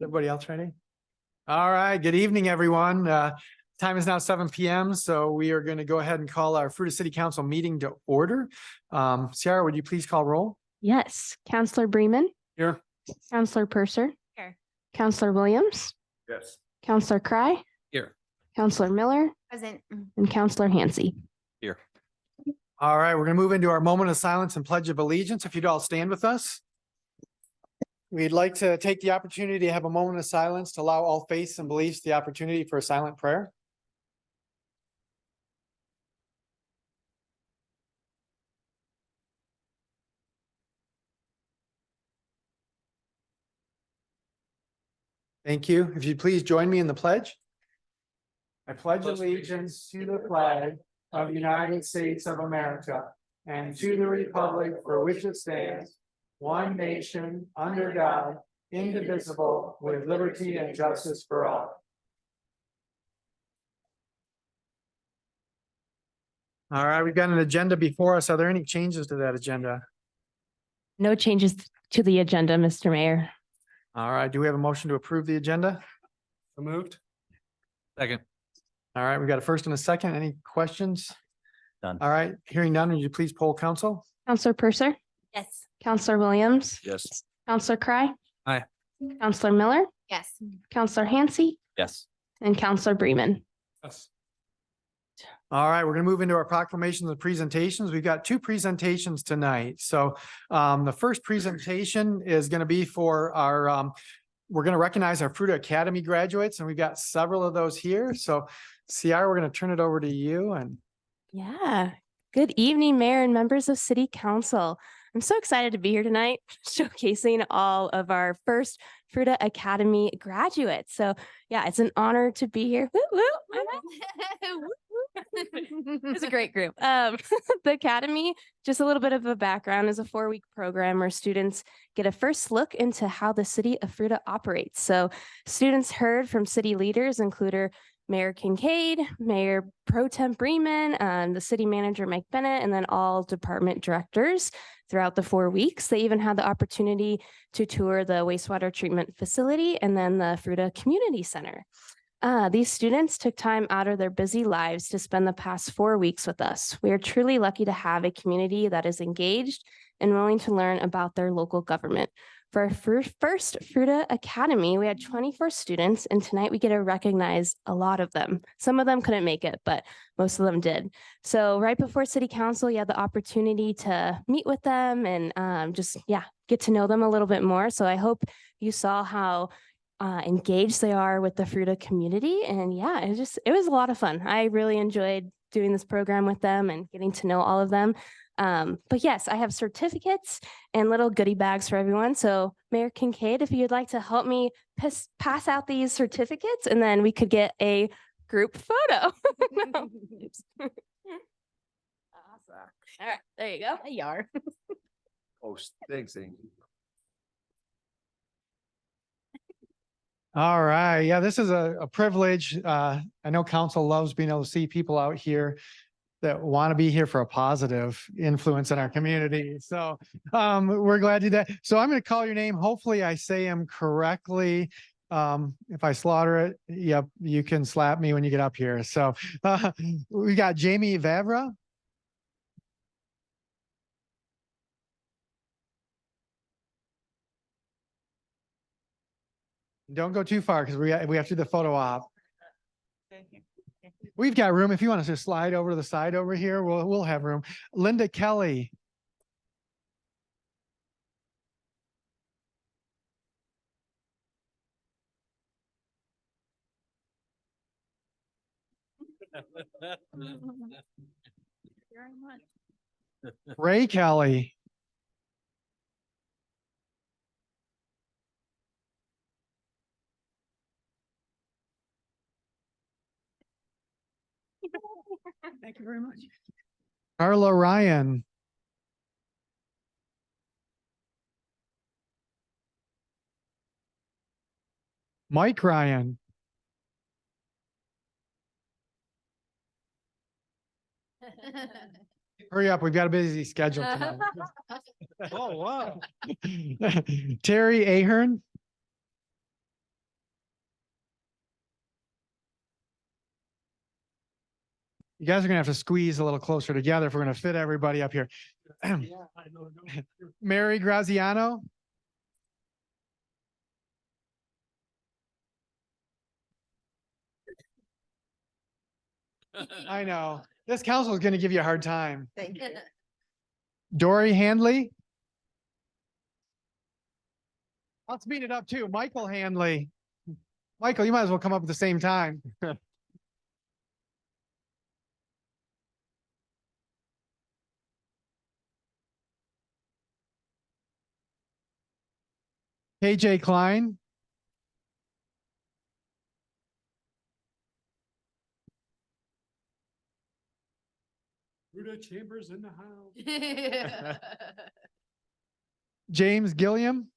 Everybody else ready? All right, good evening, everyone. Time is now 7 p.m. So we are going to go ahead and call our Fruita City Council meeting to order. Ciara, would you please call roll? Yes. Counselor Bremen. Here. Counselor Purser. Here. Counselor Williams. Yes. Counselor Cry. Here. Counselor Miller. Present. And Counselor Hansey. Here. All right, we're going to move into our moment of silence and pledge of allegiance. If you'd all stand with us. We'd like to take the opportunity to have a moment of silence to allow all faiths and beliefs the opportunity for a silent prayer. Thank you. If you'd please join me in the pledge. I pledge allegiance to the flag of the United States of America and to the republic for which it stands, one nation, under God, indivisible, with liberty and justice for all. All right, we've got an agenda before us. Are there any changes to that agenda? No changes to the agenda, Mr. Mayor. All right, do we have a motion to approve the agenda? So moved. Second. All right, we got a first and a second. Any questions? None. All right, hearing none, would you please poll council? Counselor Purser. Yes. Counselor Williams. Yes. Counselor Cry. Aye. Counselor Miller. Yes. Counselor Hansey. Yes. And Counselor Bremen. Yes. All right, we're going to move into our proclamations and presentations. We've got two presentations tonight. So the first presentation is going to be for our, we're going to recognize our Fruita Academy graduates, and we've got several of those here. So Ciara, we're going to turn it over to you. And Yeah. Good evening, Mayor and members of City Council. I'm so excited to be here tonight, showcasing all of our first Fruita Academy graduates. So yeah, it's an honor to be here. Woo, woo. It's a great group. The Academy, just a little bit of a background, is a 4-week program where students get a first look into how the city of Fruita operates. So students heard from city leaders, including Mayor Kincaid, Mayor Pro Tem Bremen, the city manager, Mike Bennett, and then all department directors throughout the 4 weeks. They even had the opportunity to tour the wastewater treatment facility and then the Fruita Community Center. These students took time out of their busy lives to spend the past 4 weeks with us. We are truly lucky to have a community that is engaged and willing to learn about their local government. For our first Fruita Academy, we had 24 students, and tonight we get to recognize a lot of them. Some of them couldn't make it, but most of them did. So right before City Council, you had the opportunity to meet with them and just get to know them a little bit more. So I hope you saw how engaged they are with the Fruita community. And yeah, it was a lot of fun. I really enjoyed doing this program with them and getting to know all of them. But yes, I have certificates and little goodie bags for everyone. So Mayor Kincaid, if you'd like to help me pass out these certificates, and then we could get a group photo. No. Awesome. All right, there you go. There you are. Oh, thanks, Amy. all right, yeah, this is a privilege. I know council loves being able to see people out here that want to be here for a positive influence in our community. So we're glad to do that. So I'm going to call your name. Hopefully I say them correctly. If I slaughter it, yep, you can slap me when you get up here. So we got Jamie Vavra. Don't go too far because we have to do the photo op. We've got room. If you want to just slide over to the side over here, we'll have room. Linda Kelly. Ray Kelly. Thank you very much. Carla Ryan. Mike Ryan. Hurry up, we've got a busy schedule tonight. Oh, wow. Terry Ahern. You guys are gonna have to squeeze a little closer together if we're gonna fit everybody up here. Mary Graziano. I know. This council is gonna give you a hard time. Thank you. Dory Handley. I'll speed it up too. Michael Handley. Michael, you might as well come up at the same time. KJ Klein. Fruita Chambers in the house. James Gilliam.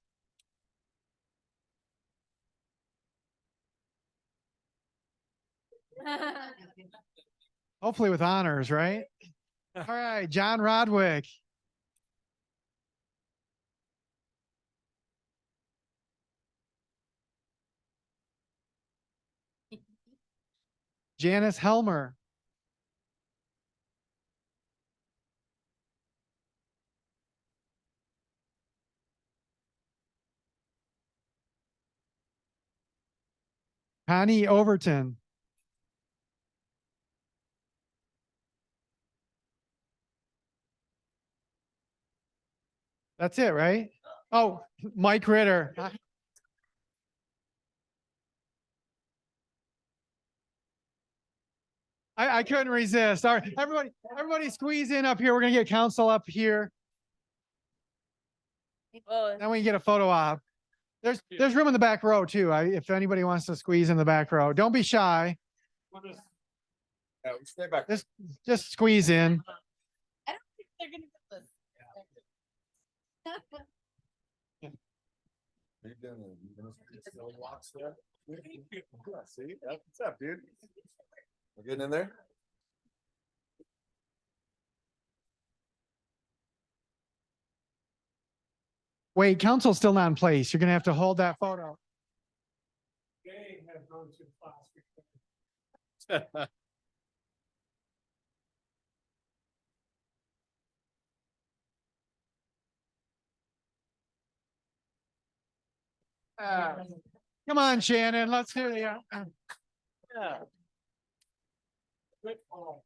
Hopefully with honors, right? All right, John Rodwick. Janice Helmer. Connie Overton. That's it, right? Oh, Mike Ritter. I couldn't resist. All right, everybody squeeze in up here. We're gonna get council up here. Then we can get a photo op. There's room in the back row too. If anybody wants to squeeze in the back row, don't be shy. Yeah, we stay back. Just squeeze in. I don't think they're gonna get this. See, what's up, dude? We're getting in there? Wait, council's still not in place. You're gonna have to hold that photo. They have gone to class. Come on, Shannon, let's hear you. Yeah. Good call.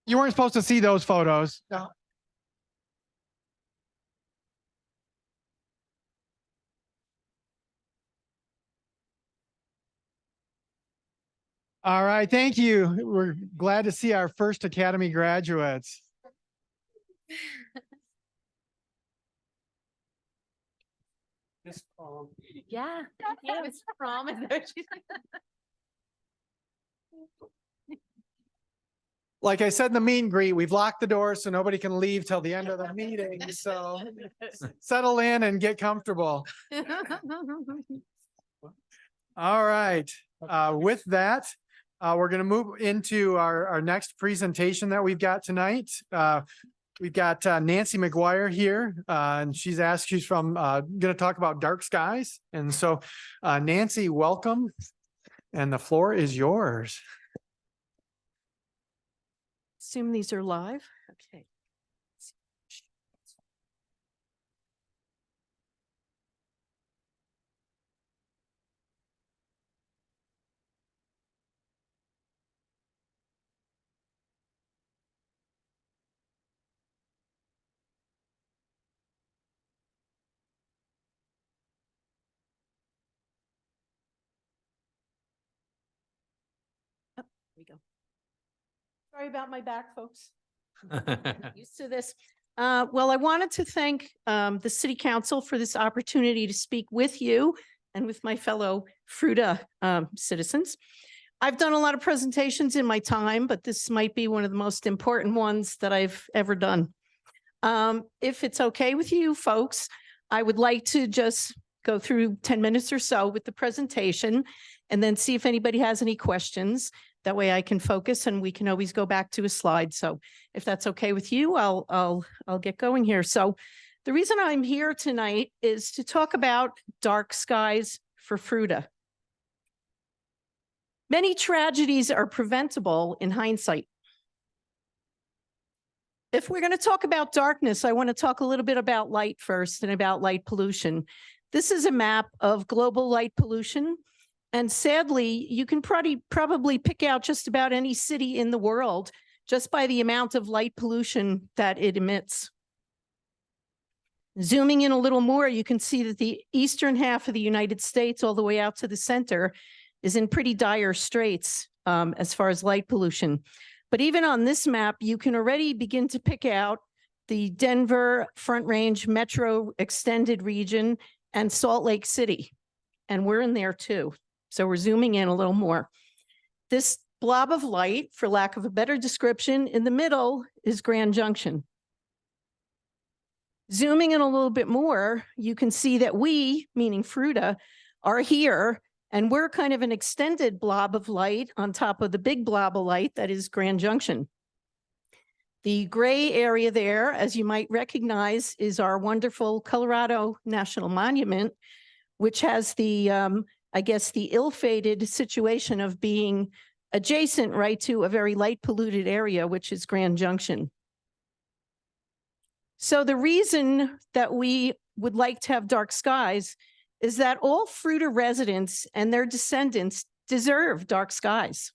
You weren't supposed to see those photos. No. All right, thank you. We're glad to see our first Academy graduates. This Yeah. It's prom, is that what she said? Like I said in the meet and greet, we've locked the doors so nobody can leave till the end of the meeting. So settle in and get comfortable. All right. With that, we're going to move into our next presentation that we've got tonight. We've got Nancy McGuire here, and she's from going to talk about dark skies. And so, Nancy, welcome, and the floor is yours. Assume these are live. Okay. Oh, here we go. Sorry about my back, folks. Used to this. Well, I wanted to thank the city council for this opportunity to speak with you and with my fellow Fruita citizens. I've done a lot of presentations in my time, but this might be one of the most important ones that I've ever done. If it's okay with you folks, I would like to just go through 10 minutes or so with the presentation and then see if anybody has any questions. That way I can focus and we can always go back to a slide. So if that's okay with you, I'll get going here. So The reason I'm here tonight is to talk about dark skies for Fruita. Many tragedies are preventable in hindsight. If we're going to talk about darkness, I want to talk a little bit about light first and about light pollution. This is a map of global light pollution. And sadly, you can probably pick out just about any city in the world just by the amount of light pollution that it emits. Zooming in a little more, you can see that the eastern half of the United States, all the way out to the center, is in pretty dire straits as far as light pollution. But even on this map, you can already begin to pick out the Denver Front Range Metro Extended Region and Salt Lake City. And we're in there too. So we're zooming in a little more. This blob of light, for lack of a better description, in the middle is Grand Junction. Zooming in a little bit more, you can see that we, meaning Fruita, are here, and we're kind of an extended blob of light on top of the big blob of light that is Grand Junction. The gray area there, as you might recognize, is our wonderful Colorado National Monument, which has the, I guess, the ill-fated situation of being adjacent right to a very light polluted area, which is Grand Junction. So the reason that we would like to have dark skies is that all Fruita residents and their descendants deserve dark skies.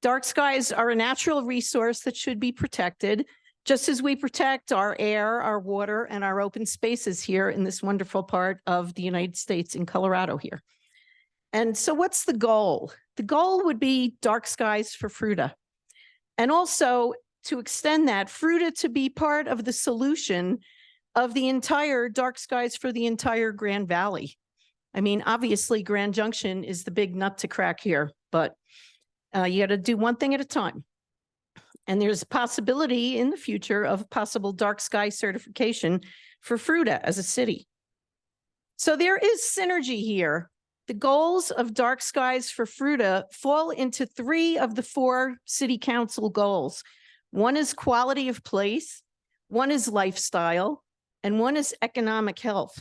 Dark skies are a natural resource that should be protected, just as we protect our air, our water, and our open spaces here in this wonderful part of the United States in Colorado here. And so what's the goal? The goal would be dark skies for Fruita. And also, to extend that, Fruita to be part of the solution of the entire dark skies for the entire Grand Valley. I mean, obviously, Grand Junction is the big nut to crack here, but you got to do one thing at a time. And there's a possibility in the future of possible dark sky certification for Fruita as a city. So there is synergy here. The goals of dark skies for Fruita fall into 3 of the 4 city council goals. One is quality of place, one is lifestyle, and one is economic health.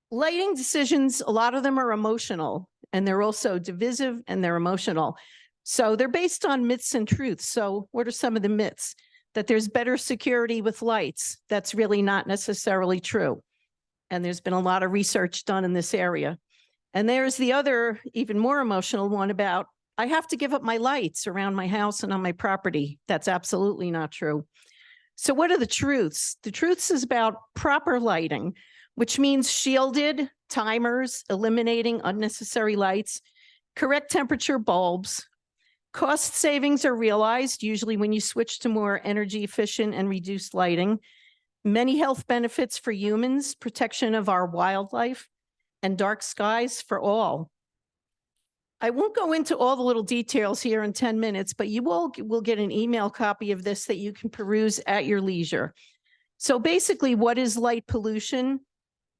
Lighting decisions, a lot of them are emotional, and they're also divisive and they're emotional. So they're based on myths and truths. So what are some of the myths? That there's better security with lights. That's really not necessarily true. And there's been a lot of research done in this area. And there's the other, even more emotional one about, I have to give up my lights around my house and on my property. That's absolutely not true. So what are the truths? The truths is about proper lighting, which means shielded timers, eliminating unnecessary lights, correct temperature bulbs. Cost savings are realized, usually when you switch to more energy efficient and reduced lighting. Many health benefits for humans, protection of our wildlife, and dark skies for all. I won't go into all the little details here in 10 minutes, but you will get an email copy of this that you can peruse at your leisure. So basically, what is light pollution?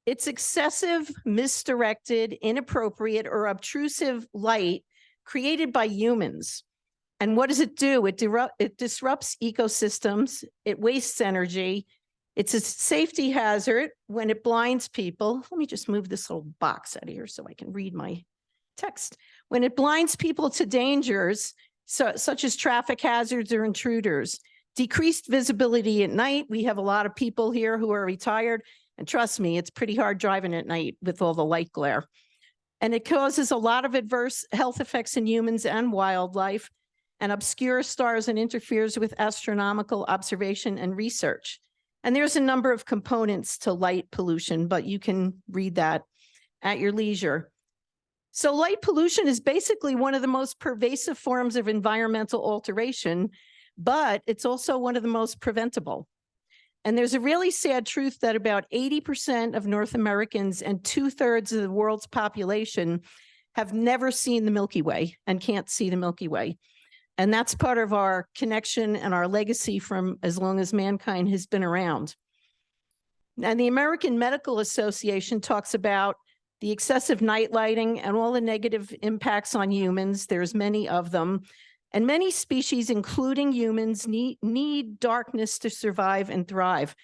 It's excessive, misdirected, inappropriate, or obtrusive light created by humans. And what does it do? It disrupts ecosystems, it wastes energy, it's a safety hazard when it blinds people. Let me just move this little box out of here so I can read my text. When it blinds people to dangers, such as traffic hazards or intruders, decreased visibility at night. We have a lot of people here who are retired, and trust me, it's pretty hard driving at night with all the light glare. And it causes a lot of adverse health effects in humans and wildlife, and obscures stars and interferes with astronomical observation and research. And there's a number of components to light pollution, but you can read that at your leisure. So light pollution is basically one of the most pervasive forms of environmental alteration, but it's also one of the most preventable. And there's a really sad truth that about 80% of North Americans and 2/3 of the world's population have never seen the Milky Way and can't see the Milky Way. And that's part of our connection and our legacy from as long as mankind has been around. And the American Medical Association talks about the excessive night lighting and all the negative impacts on humans. There's many of them. And many species, including humans, need darkness to survive and thrive.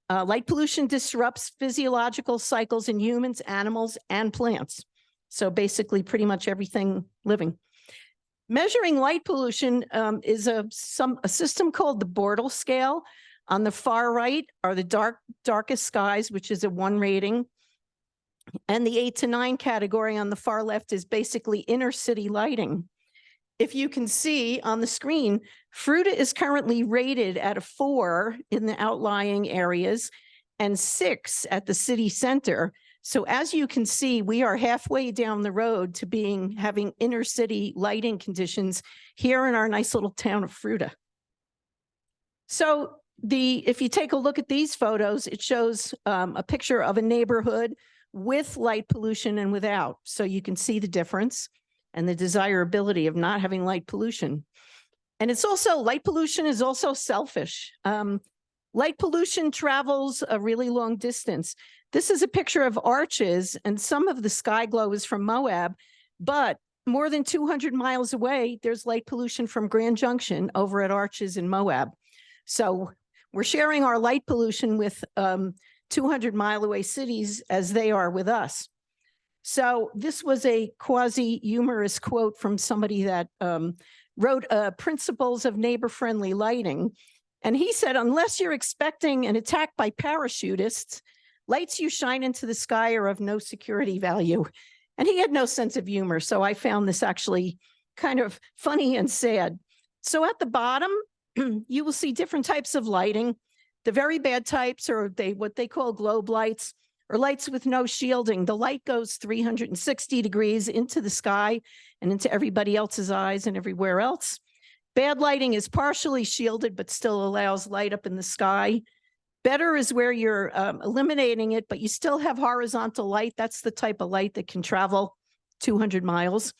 Light pollution disrupts physiological cycles in humans, animals, and plants. So basically pretty much everything living. Measuring light pollution is a system called the Bortle scale. On the far right are the darkest skies, which is a 1 rating. And the 8 to 9 category on the far left is basically inner city lighting. If you can see on the screen, Fruita is currently rated at a 4 in the outlying areas and 6 at the city center. So as you can see, we are halfway down the road to having inner city lighting conditions here in our nice little town of Fruita. So if you take a look at these photos, it shows a picture of a neighborhood with light pollution and without. So you can see the difference and the desirability of not having light pollution. And it's also, light pollution is also selfish. Light pollution travels a really long distance. This is a picture of Arches, and some of the sky glow is from Moab, but more than 200 miles away, there's light pollution from Grand Junction over at Arches in Moab. So we're sharing our light pollution with 200-mile away cities as they are with us. So this was a quasi-humorous quote from somebody that wrote Principles of Neighbor-Friendly Lighting. And he said, unless you're expecting an attack by parachutists, lights you shine into the sky are of no security value. And he had no sense of humor. So I found this actually kind of funny and sad. So at the bottom, you will see different types of lighting. The very bad types are what they call globe lights, or lights with no shielding. The light goes 360 degrees into the sky and into everybody else's eyes and everywhere else. Bad lighting is partially shielded, but still allows light up in the sky. Better is where you're eliminating it, but you still have horizontal light. That's the type of light that can travel 200 miles.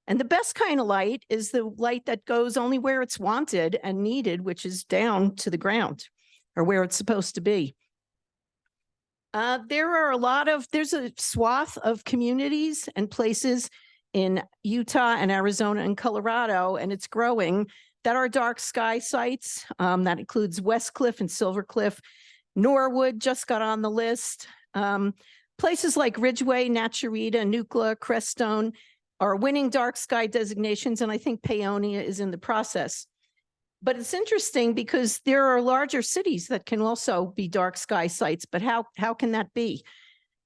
And the best kind of light is the light that goes only where it's wanted and needed, which is down to the ground or where it's supposed to be. There's a swath of communities and places in Utah and Arizona and Colorado, and it's growing, that are dark sky sites. That includes West Cliff and Silver Cliff. Norwood just got on the list. Places like Ridgeway, Naturita, Nucla, Crestone are winning dark sky designations, and I think Paonia is in the process. But it's interesting because there are larger cities that can also be dark sky sites, but how can that be?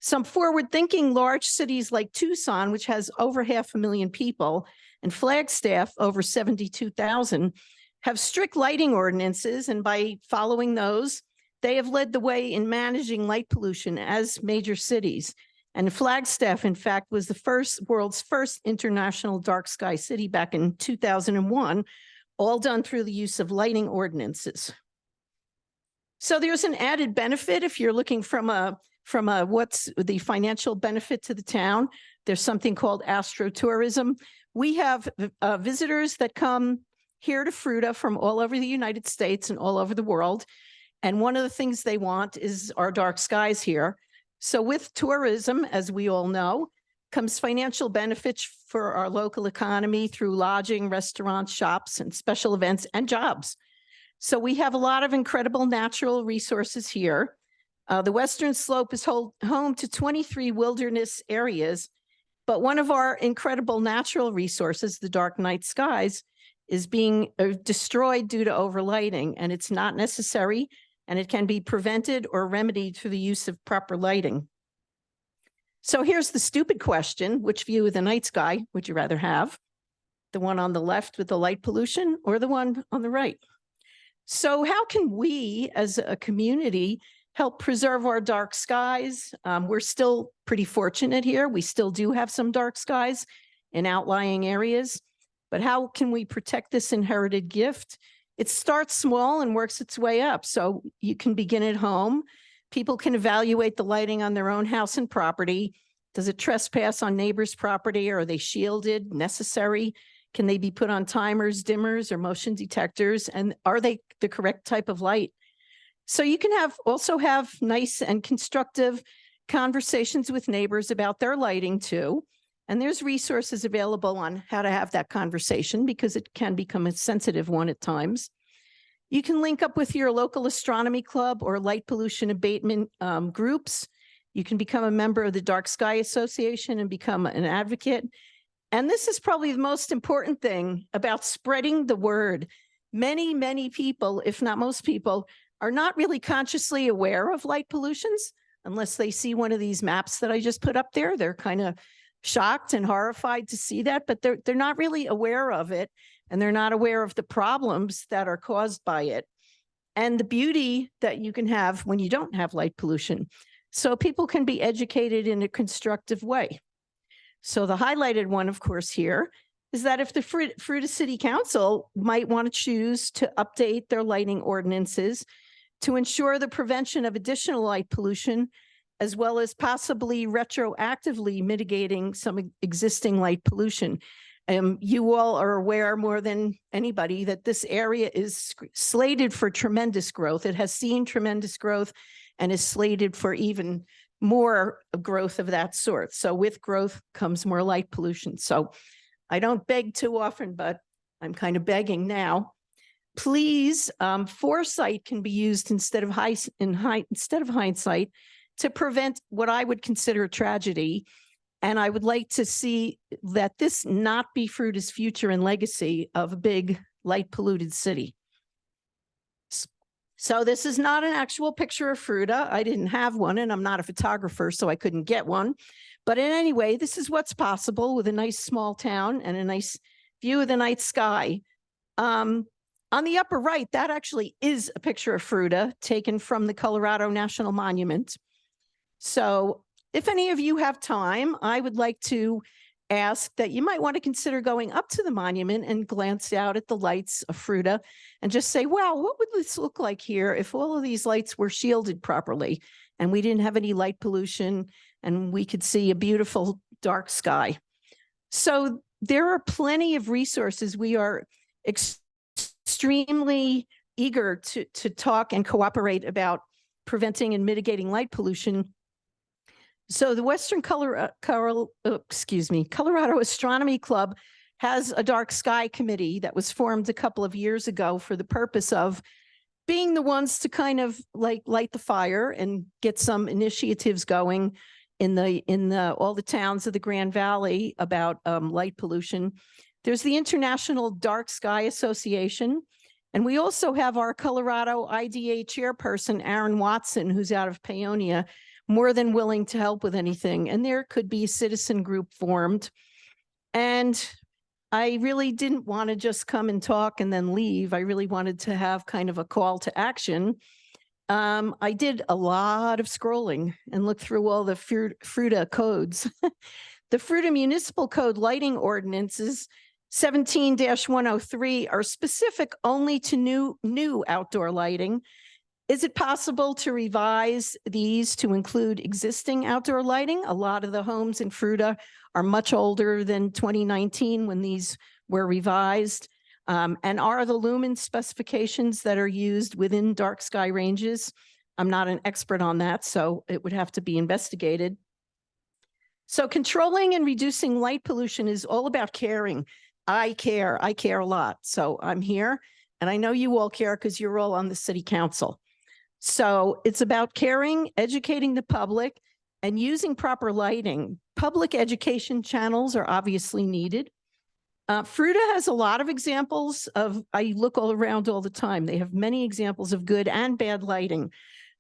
Some forward-thinking large cities like Tucson, which has over 500,000 people, and Flagstaff, over 72,000, have strict lighting ordinances, and by following those, they have led the way in managing light pollution as major cities. And Flagstaff, in fact, was the world's first international dark sky city back in 2001, all done through the use of lighting ordinances. So there's an added benefit if you're looking from what's the financial benefit to the town. There's something called astrotourism. We have visitors that come here to Fruita from all over the United States and all over the world. And one of the things they want is our dark skies here. So with tourism, as we all know, comes financial benefits for our local economy through lodging, restaurants, shops, and special events and jobs. So we have a lot of incredible natural resources here. The Western Slope is home to 23 wilderness areas, but one of our incredible natural resources, the dark night skies, is being destroyed due to overlighting, and it's not necessary, and it can be prevented or remedied through the use of proper lighting. So here's the stupid question: which view of the night sky would you rather have? The one on the left with the light pollution, or the one on the right? So how can we as a community help preserve our dark skies? We're still pretty fortunate here. We still do have some dark skies in outlying areas, but how can we protect this inherited gift? It starts small and works its way up. So you can begin at home. People can evaluate the lighting on their own house and property. Does it trespass on neighbors' property? Are they shielded, necessary? Can they be put on timers, dimmers, or motion detectors? And are they the correct type of light? So you can also have nice and constructive conversations with neighbors about their lighting too. And there's resources available on how to have that conversation because it can become a sensitive one at times. You can link up with your local astronomy club or light pollution abatement groups. You can become a member of the Dark Sky Association and become an advocate. And this is probably the most important thing about spreading the word. Many, many people, if not most people, are not really consciously aware of light pollutions unless they see one of these maps that I just put up there. They're kind of shocked and horrified to see that, but they're not really aware of it, and they're not aware of the problems that are caused by it and the beauty that you can have when you don't have light pollution. So people can be educated in a constructive way. So the highlighted one, of course, here is that if the Fruita City Council might want to choose to update their lighting ordinances to ensure the prevention of additional light pollution, as well as possibly retroactively mitigating some existing light pollution. You all are aware more than anybody that this area is slated for tremendous growth. It has seen tremendous growth and is slated for even more growth of that sort. So with growth comes more light pollution. So I don't beg too often, but I'm kind of begging now. Please, foresight can be used instead of hindsight to prevent what I would consider a tragedy. And I would like to see that this not be Fruita's future and legacy of a big light polluted city. So this is not an actual picture of Fruita. I didn't have one and I'm not a photographer, so I couldn't get one. But in any way, this is what's possible with a nice small town and a nice view of the night sky. On the upper right, that actually is a picture of Fruita taken from the Colorado National Monument. So if any of you have time, I would like to ask that you might want to consider going up to the monument and glance out at the lights of Fruita and just say, wow, what would this look like here if all of these lights were shielded properly and we didn't have any light pollution and we could see a beautiful dark sky. So there are plenty of resources. We are extremely eager to talk and cooperate about preventing and mitigating light pollution. So the Colorado Astronomy Club has a dark sky committee that was formed a couple of years ago for the purpose of being the ones to kind of like light the fire and get some initiatives going in all the towns of the Grand Valley about light pollution. There's the International Dark Sky Association. And we also have our Colorado IDA chairperson, Aaron Watson, who's out of Paonia, more than willing to help with anything. And there could be a citizen group formed. And I really didn't want to just come and talk and then leave. I really wanted to have kind of a call to action. I did a lot of scrolling and looked through all the Fruita codes. The Fruita Municipal Code lighting ordinances 17-103 are specific only to new outdoor lighting. Is it possible to revise these to include existing outdoor lighting? A lot of the homes in Fruita are much older than 2019 when these were revised. And are the lumen specifications that are used within dark sky ranges? I'm not an expert on that, so it would have to be investigated. So controlling and reducing light pollution is all about caring. I care a lot. So I'm here and I know you all care because you're all on the city council. So it's about caring, educating the public, and using proper lighting. Public education channels are obviously needed. Fruita has a lot of examples of, I look all around all the time. They have many examples of good and bad lighting.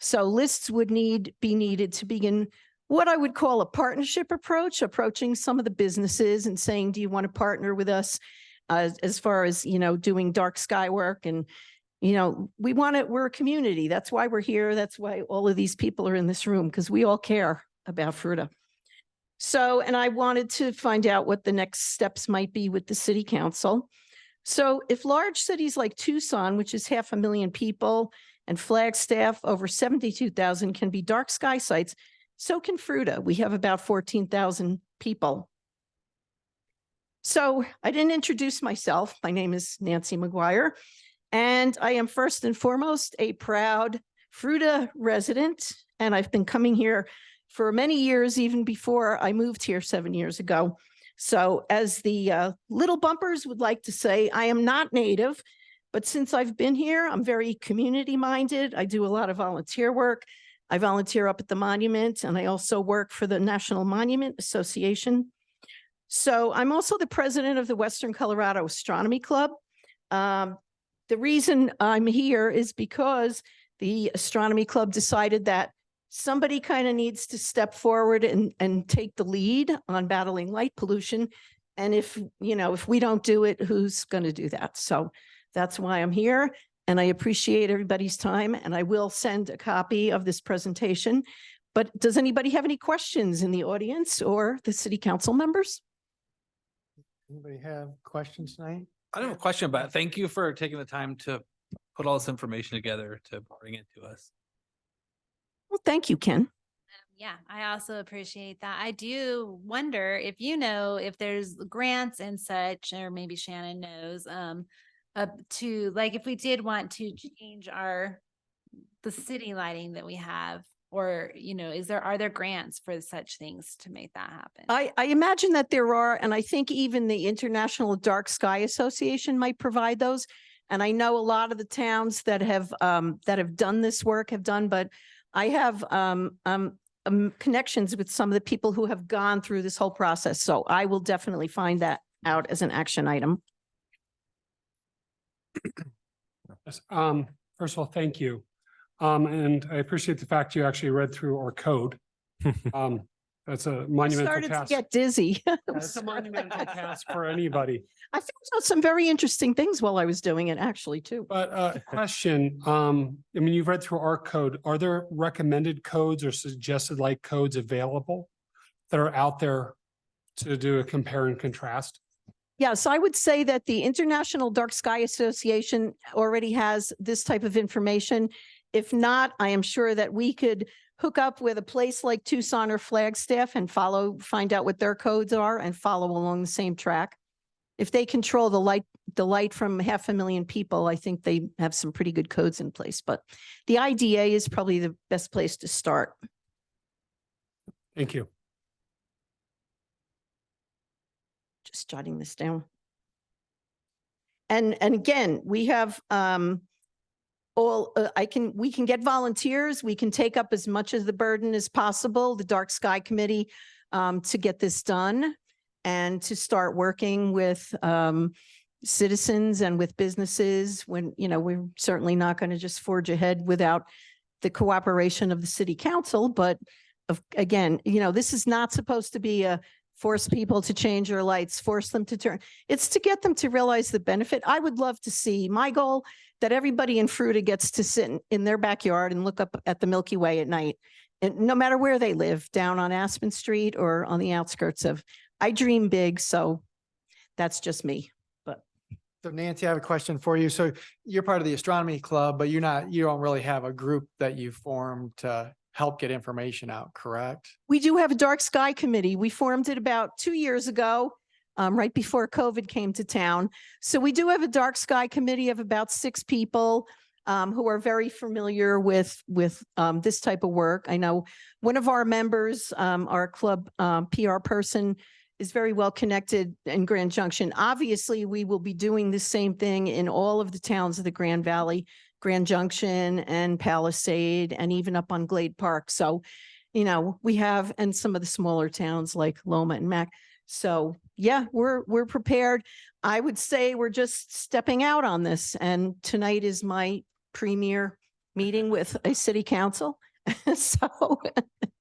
So lists would be needed to begin what I would call a partnership approach, approaching some of the businesses and saying, do you want to partner with us as far as, doing dark sky work? And we're a community. That's why we're here. That's why all of these people are in this room, because we all care about Fruita. So, and I wanted to find out what the next steps might be with the city council. So if large cities like Tucson, which is 500,000 people, and Flagstaff, over 72,000, can be dark sky sites, so can Fruita. We have about 14,000 people. So I didn't introduce myself. My name is Nancy McGuire. And I am first and foremost a proud Fruita resident, and I've been coming here for many years, even before I moved here 7 years ago. So as the little bumpers would like to say, I am not native, but since I've been here, I'm very community minded. I do a lot of volunteer work. I volunteer up at the monument, and I also work for the National Monument Association. So I'm also the president of the Western Colorado Astronomy Club. The reason I'm here is because the Astronomy Club decided that somebody kind of needs to step forward and take the lead on battling light pollution. And if we don't do it, who's going to do that? So that's why I'm here. And I appreciate everybody's time. And I will send a copy of this presentation. But does anybody have any questions in the audience or the city council members? Anybody have questions tonight? I don't have a question, but thank you for taking the time to put all this information together to bring it to us. Well, thank you, Ken. Yeah, I also appreciate that. I do wonder if if there's grants and such, or maybe Shannon knows, to like if we did want to change the city lighting that we have, or are there grants for such things to make that happen? I imagine that there are, and I think even the International Dark Sky Association might provide those. And I know a lot of the towns that have done this work have done, but I have connections with some of the people who have gone through this whole process. So I will definitely find that out as an action item. Yes, first of all, thank you. And I appreciate the fact you actually read through our code. That's a I monumental started to task. get dizzy. That's a monumental task for anybody. I found out some very interesting things while I was doing it, actually, too. But question, I mean, you've read through our code. Are there recommended codes or suggested light codes available that are out there to do a compare and contrast? Yes, I would say that the International Dark Sky Association already has this type of information. If not, I am sure that we could hook up with a place like Tucson or Flagstaff and find out what their codes are and follow along the same track. If they control the light from 500,000 people, I think they have some pretty good codes in place. But the IDA is probably the best place to start. Thank you. Just jotting this down. And again, we have we can get volunteers. We can take up as much of the burden as possible, the Dark Sky Committee, to get this done and to start working with citizens and with businesses when, we're certainly not going to just forge ahead without the cooperation of the city council. But again, this is not supposed to be a force people to change their lights, force them to turn. It's to get them to realize the benefit. I would love to see my goal that everybody in Fruita gets to sit in their backyard and look up at the Milky Way at night. And no matter where they live, down on Aspen Street or on the outskirts of, I dream big. So that's just me. But So Nancy, I have a question for you. So you're part of the astronomy club, but you don't really have a group that you formed to help get information out, correct? we do have a Dark Sky Committee. We formed it about 2 years ago, right before COVID came to town. So we do have a Dark Sky Committee of about 6 people who are very familiar with this type of work. I know one of our members, our club PR person, is very well connected in Grand Junction. Obviously, we will be doing the same thing in all of the towns of the Grand Valley, Grand Junction and Palisade, and even up on Glade Park. So, we have, and some of the smaller towns like Loma and Mac. So yeah, we're prepared. I would say we're just stepping out on this. And tonight is my premier meeting with a city council. So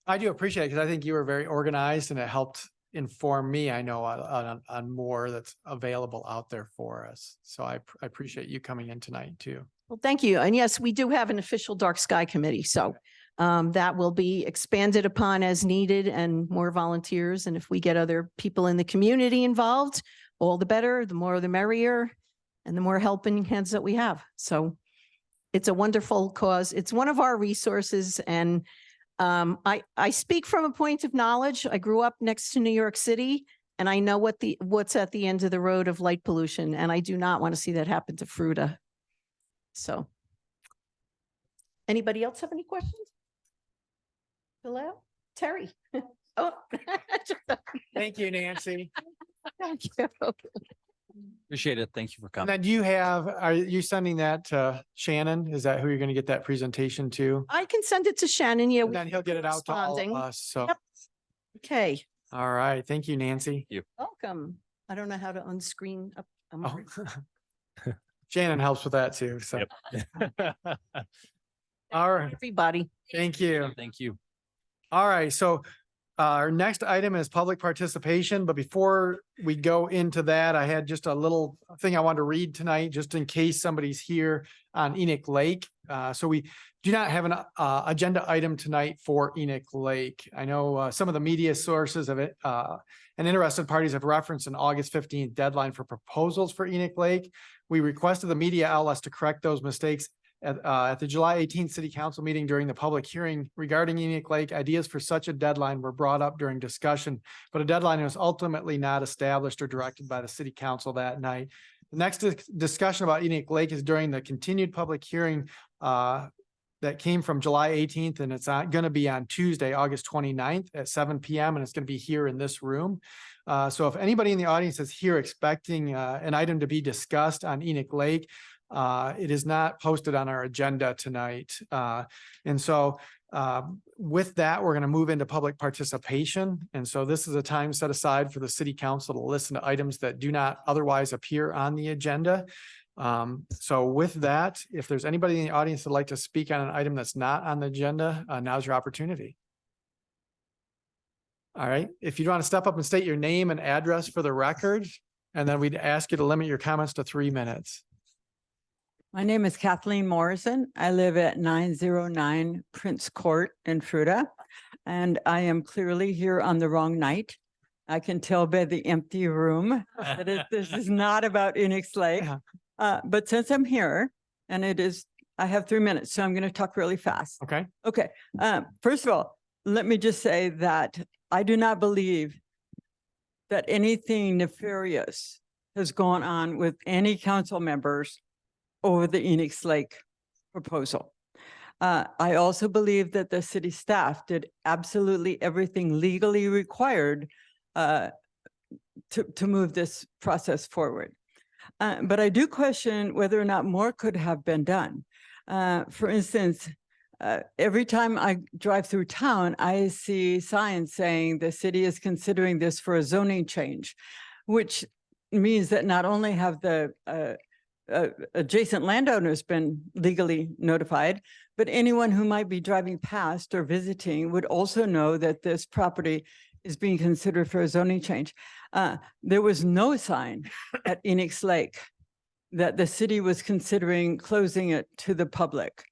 I do appreciate it because I think you were very organized and it helped inform me, I know, on more that's available out there for us. So I appreciate you coming in tonight too. well, thank you. And yes, we do have an official Dark Sky Committee. So that will be expanded upon as needed and more volunteers. And if we get other people in the community involved, all the better, the more the merrier, and the more helping hands that we have. So it's a wonderful cause. It's one of our resources. And I speak from a point of knowledge. I grew up next to New York City, and I know what's at the end of the road of light pollution. And I do not want to see that happen to Fruita. So anybody else have any questions? Hello, Terry. Oh, Thank you, Nancy. Thank you. Appreciate it. Thank you for And coming. then do you have, are you sending that to Shannon? Is that who you're going to get that presentation to? I can send it to Shannon. Yeah. And we- then he'll get it out to all of Responding. us. So, Yep. Okay, all right. Thank you, Nancy. welcome. I don't know how to unscreen up. Oh. Shannon helps with that too. So, all right. Everybody. Thank you. Thank you. All right, so our next item is public participation, but before we go into that, I had just a little thing I wanted to read tonight, just in case somebody's here on Enoch Lake. So we do not have an agenda item tonight for Enoch Lake. I know some of the media sources of it and interested parties have referenced an August 15th deadline for proposals for Enoch Lake. We requested the media outlets to correct those mistakes. At the July 18th City Council meeting during the public hearing regarding Enoch Lake, ideas for such a deadline were brought up during discussion, but a deadline was ultimately not established or directed by the City Council that night. The next discussion about Enoch Lake is during the continued public hearing that came from July 18th, and it's going to be on Tuesday, August 29th at 7 p.m. and it's going to be here in this room. So if anybody in the audience is here expecting an item to be discussed on Enoch Lake, it is not posted on our agenda tonight. And so with that, we're going to move into public participation. And so this is a time set aside for the City Council to listen to items that do not otherwise appear on the agenda. So with that, if there's anybody in the audience that'd like to speak on an item that's not on the agenda, now's your opportunity. All right, if you want to step up and state your name and address for the record, and then we'd ask you to limit your comments to 3 minutes. My name is Kathleen Morrison. I live at 909 Prince Court in Fruita, and I am clearly here on the wrong night. I can tell by the empty room that this is not about Enoch Lake. But since I'm here, and I have 3 minutes, so I'm going to talk really fast. Okay. Okay. First of all, let me just say that I do not believe that anything nefarious has gone on with any council members over the Enoch Lake proposal. I also believe that the city staff did absolutely everything legally required to move this process forward. But I do question whether or not more could have been done. For instance, every time I drive through town, I see signs saying the city is considering this for a zoning change, which means that not only have the adjacent landowners been legally notified, but anyone who might be driving past or visiting would also know that this property is being considered for a zoning change. There was no sign at Enoch Lake that the city was considering closing it to the public.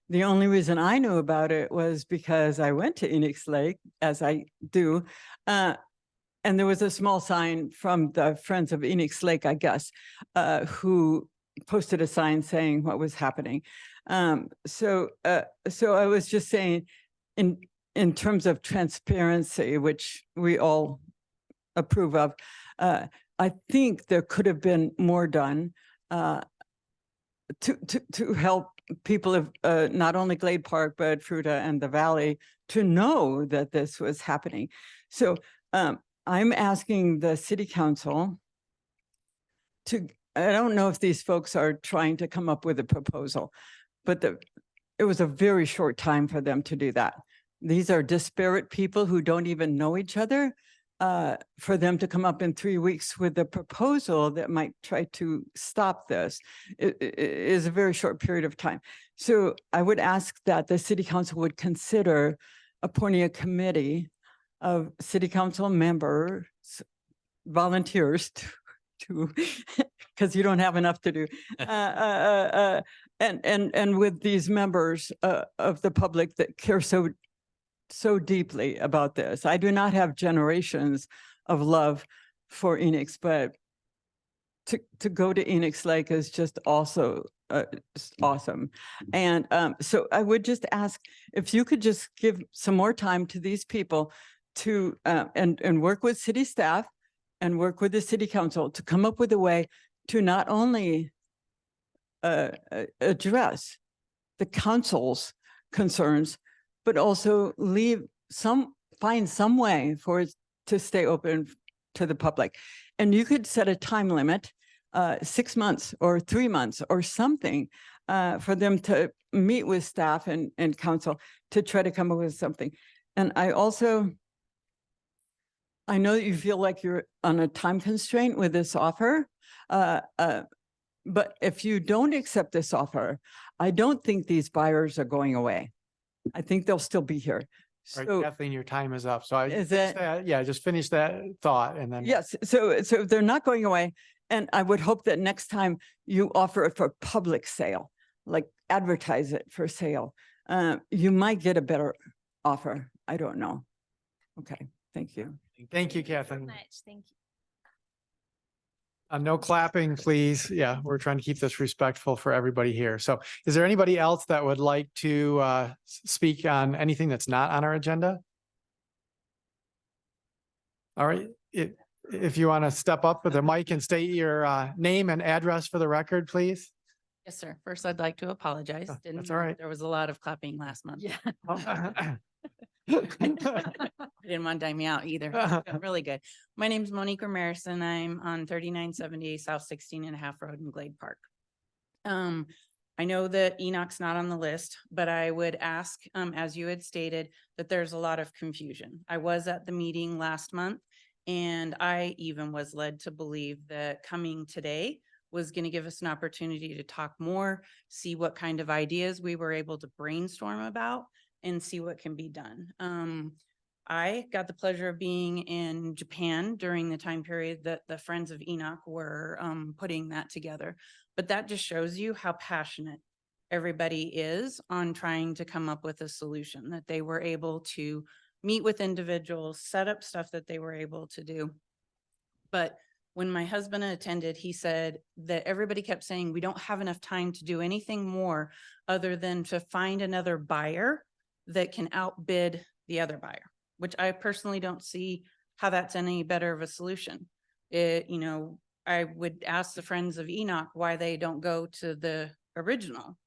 The only reason I knew about it was because I went to Enoch Lake, as I do, and there was a small sign from the Friends of Enoch Lake, I guess, who posted a sign saying what was happening. So I was just saying, in terms of transparency, which we all approve of, I think there could have been more done to help people of not only Glade Park, but Fruita and the Valley to know that this was happening. So I'm asking the city council to, I don't know if these folks are trying to come up with a proposal, but it was a very short time for them to do that. These are disparate people who don't even know each other. For them to come up in 3 weeks with a proposal that might try to stop this is a very short period of time. So I would ask that the city council would consider appointing a committee of city council members, volunteers to because you don't have enough to do, and with these members of the public that care so deeply about this. I do not have generations of love for Enoch, but to go to Enoch Lake is just also awesome. And so I would just ask if you could just give some more time to these people to and work with city staff and work with the city council to come up with a way to not only address the council's concerns, but also find some way for it to stay open to the public. And you could set a time limit, 6 months or 3 months or something, for them to meet with staff and council to try to come up with something. And I know that you feel like you're on a time constraint with this offer. But if you don't accept this offer, I don't think these buyers are going away. I think they'll still be here. All right, So, Kathleen, your time is up. So I, Is finish it- that- yeah, just finish that thought and then. yes, so they're not going away. And I would hope that next time you offer it for public sale, like advertise it for sale. You might get a better offer. I don't know. Okay, thank you. Thank you, so Kathleen. much. Thank you. No clapping, please. Yeah, we're trying to keep this respectful for everybody here. So is there anybody else that would like to speak on anything that's not on our agenda? All right, if you want to step up with the mic and state your name and address for the record, please. Yes, sir. First, I'd like to apologize. Oh, Didn't that's all know right. There was a lot of clapping last month. Yeah. I didn't want to dime me out either. Felt really good. My name is Monique Ramirez and I'm on 3978 South 16 and a half Road in Glade Park. I know that Enoch's not on the list, but I would ask, as you had stated, that there's a lot of confusion. I was at the meeting last month and I even was led to believe that coming today was going to give us an opportunity to talk more, see what kind of ideas we were able to brainstorm about and see what can be done. I got the pleasure of being in Japan during the time period that the Friends of Enoch were putting that together. But that just shows you how passionate everybody is on trying to come up with a solution, that they were able to meet with individuals, set up stuff that they were able to do. But when my husband attended, he said that everybody kept saying, we don't have enough time to do anything more other than to find another buyer that can outbid the other buyer, which I personally don't see how that's any better of a solution. I would ask the Friends of Enoch why they don't go to the original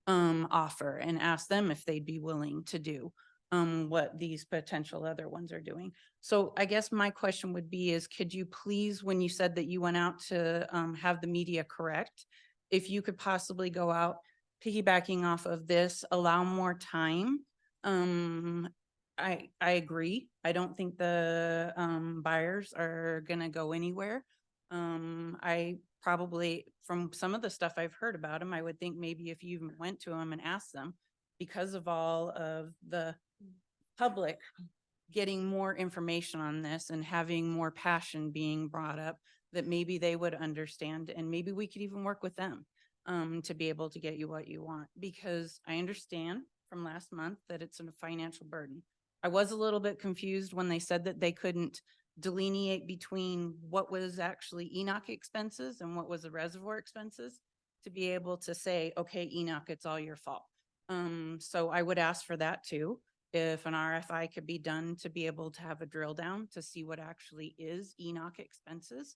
offer and ask them if they'd be willing to do what these potential other ones are doing. So I guess my question would be is, could you please, when you said that you went out to have the media correct, if you could possibly go out piggybacking off of this, allow more time. I agree. I don't think the buyers are gonna go anywhere. I probably, from some of the stuff I've heard about them, I would think maybe if you even went to them and asked them, because of all of the public getting more information on this and having more passion being brought up, that maybe they would understand and maybe we could even work with them to be able to get you what you want. Because I understand from last month that it's a financial burden. I was a little bit confused when they said that they couldn't delineate between what was actually Enoch expenses and what was the reservoir expenses to be able to say, okay, Enoch, it's all your fault. So I would ask for that too. If an RFI could be done to be able to have a drill down to see what actually is Enoch expenses,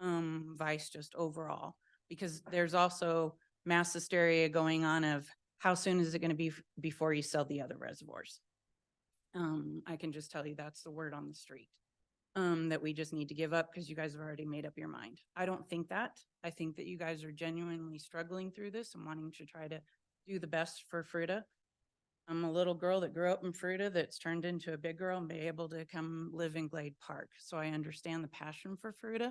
vice just overall, because there's also mass hysteria going on of how soon is it going to be before you sell the other reservoirs? I can just tell you that's the word on the street, that we just need to give up because you guys have already made up your mind. I don't think that. I think that you guys are genuinely struggling through this and wanting to try to do the best for Fruita. I'm a little girl that grew up in Fruita that's turned into a big girl and be able to come live in Glade Park. So I understand the passion for Fruita,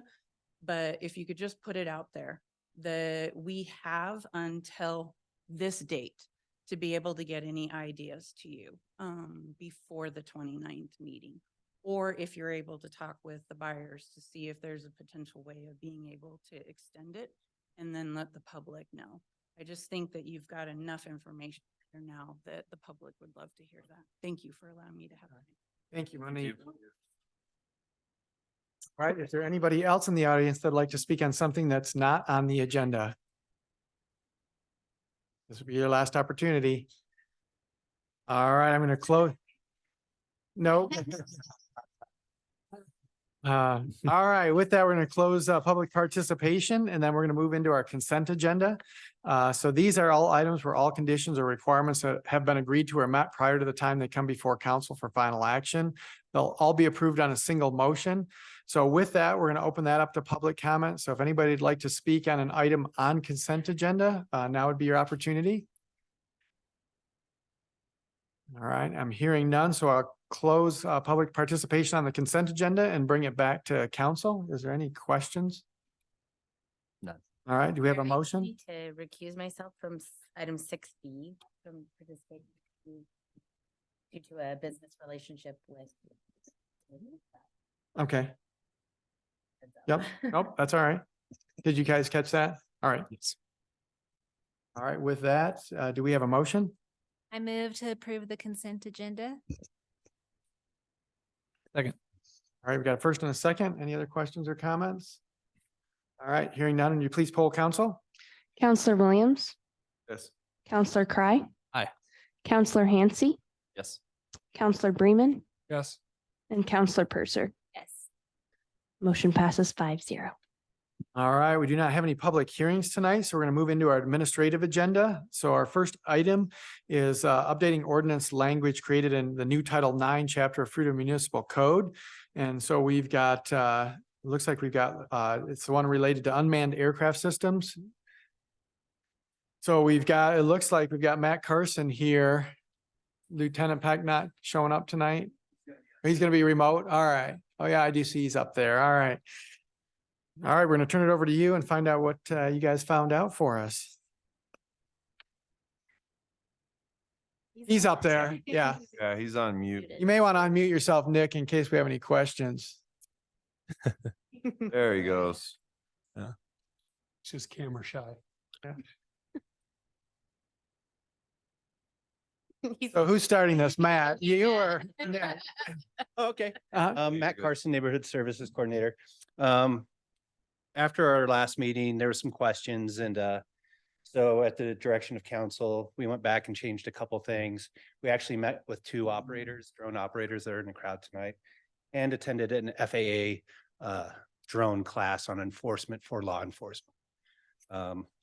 but if you could just put it out there that we have until this date to be able to get any ideas to you before the 29th meeting. Or if you're able to talk with the buyers to see if there's a potential way of being able to extend it and then let the public know. I just think that you've got enough information here now that the public would love to hear that. Thank you for allowing me to have that. Thank you, Monique. All right, is there anybody else in the audience that'd like to speak on something that's not on the agenda? This will be your last opportunity. All right, I'm going to close. No. All right, with that, we're going to close public participation and then we're going to move into our consent agenda. So these are all items where all conditions or requirements that have been agreed to or met prior to the time they come before council for final action. They'll all be approved on a single motion. So with that, we're going to open that up to public comment. So if anybody'd like to speak on an item on consent agenda, now would be your opportunity. All right, I'm hearing none, so I'll close public participation on the consent agenda and bring it back to council. Is there any questions? None. All right, do we have a Mayor, I motion? need to recuse myself from item 6B from participating due to a business relationship with. Okay, yep, nope, that's all right. Did you guys catch that? All right. Yes. All right, with that, do we have a motion? I move to approve the consent agenda. All right, we got a first and a second. Any other questions or comments? All right, hearing none, and you please poll council? Counselor Williams, Yes. Counselor Cry. Aye. Counselor Hansi, Yes. Counselor Bremen, Yes. and Counselor Purser. Yes. Motion passes 5-0. All right, we do not have any public hearings tonight, so we're going to move into our administrative agenda. So our first item is updating ordinance language created in the new Title IX, Chapter of Fruita Municipal Code. And so we've got, looks like we've got, it's the one related to unmanned aircraft systems. So we've got, it looks like we've got Matt Carson here. Lieutenant Peck not showing up tonight. He's going to be remote. All right. Oh yeah, I do see he's up there. All right. All right, we're going to turn it over to you and find out what you guys found out for us. He's up there. Yeah. Yeah, he's on mute. You may want to unmute yourself, Nick, in case we have any questions. There he goes. It's just camera shy. So who's starting this? Matt, you or? Nick? Okay, Matt Good. Carson, Neighborhood Services Coordinator. After our last meeting, there were some questions and so at the direction of council, we went back and changed a couple things. We actually met with two operators, drone operators that are in the crowd tonight, and attended an FAA drone class on enforcement for law enforcement.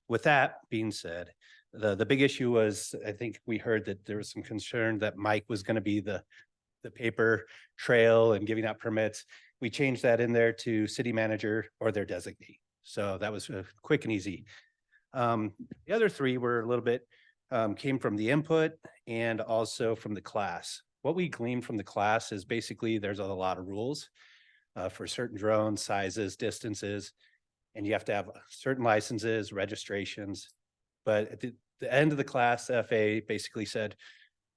With that being said, the big issue was, I think we heard that there was some concern that Mike was going to be the paper trail and giving out permits. We changed that in there to city manager or their designee. So that was quick and easy. The other three were a little bit, came from the input and also from the class. What we gleaned from the class is basically there's a lot of rules for certain drone sizes, distances, and you have to have certain licenses, registrations. But at the end of the class, the FAA basically said,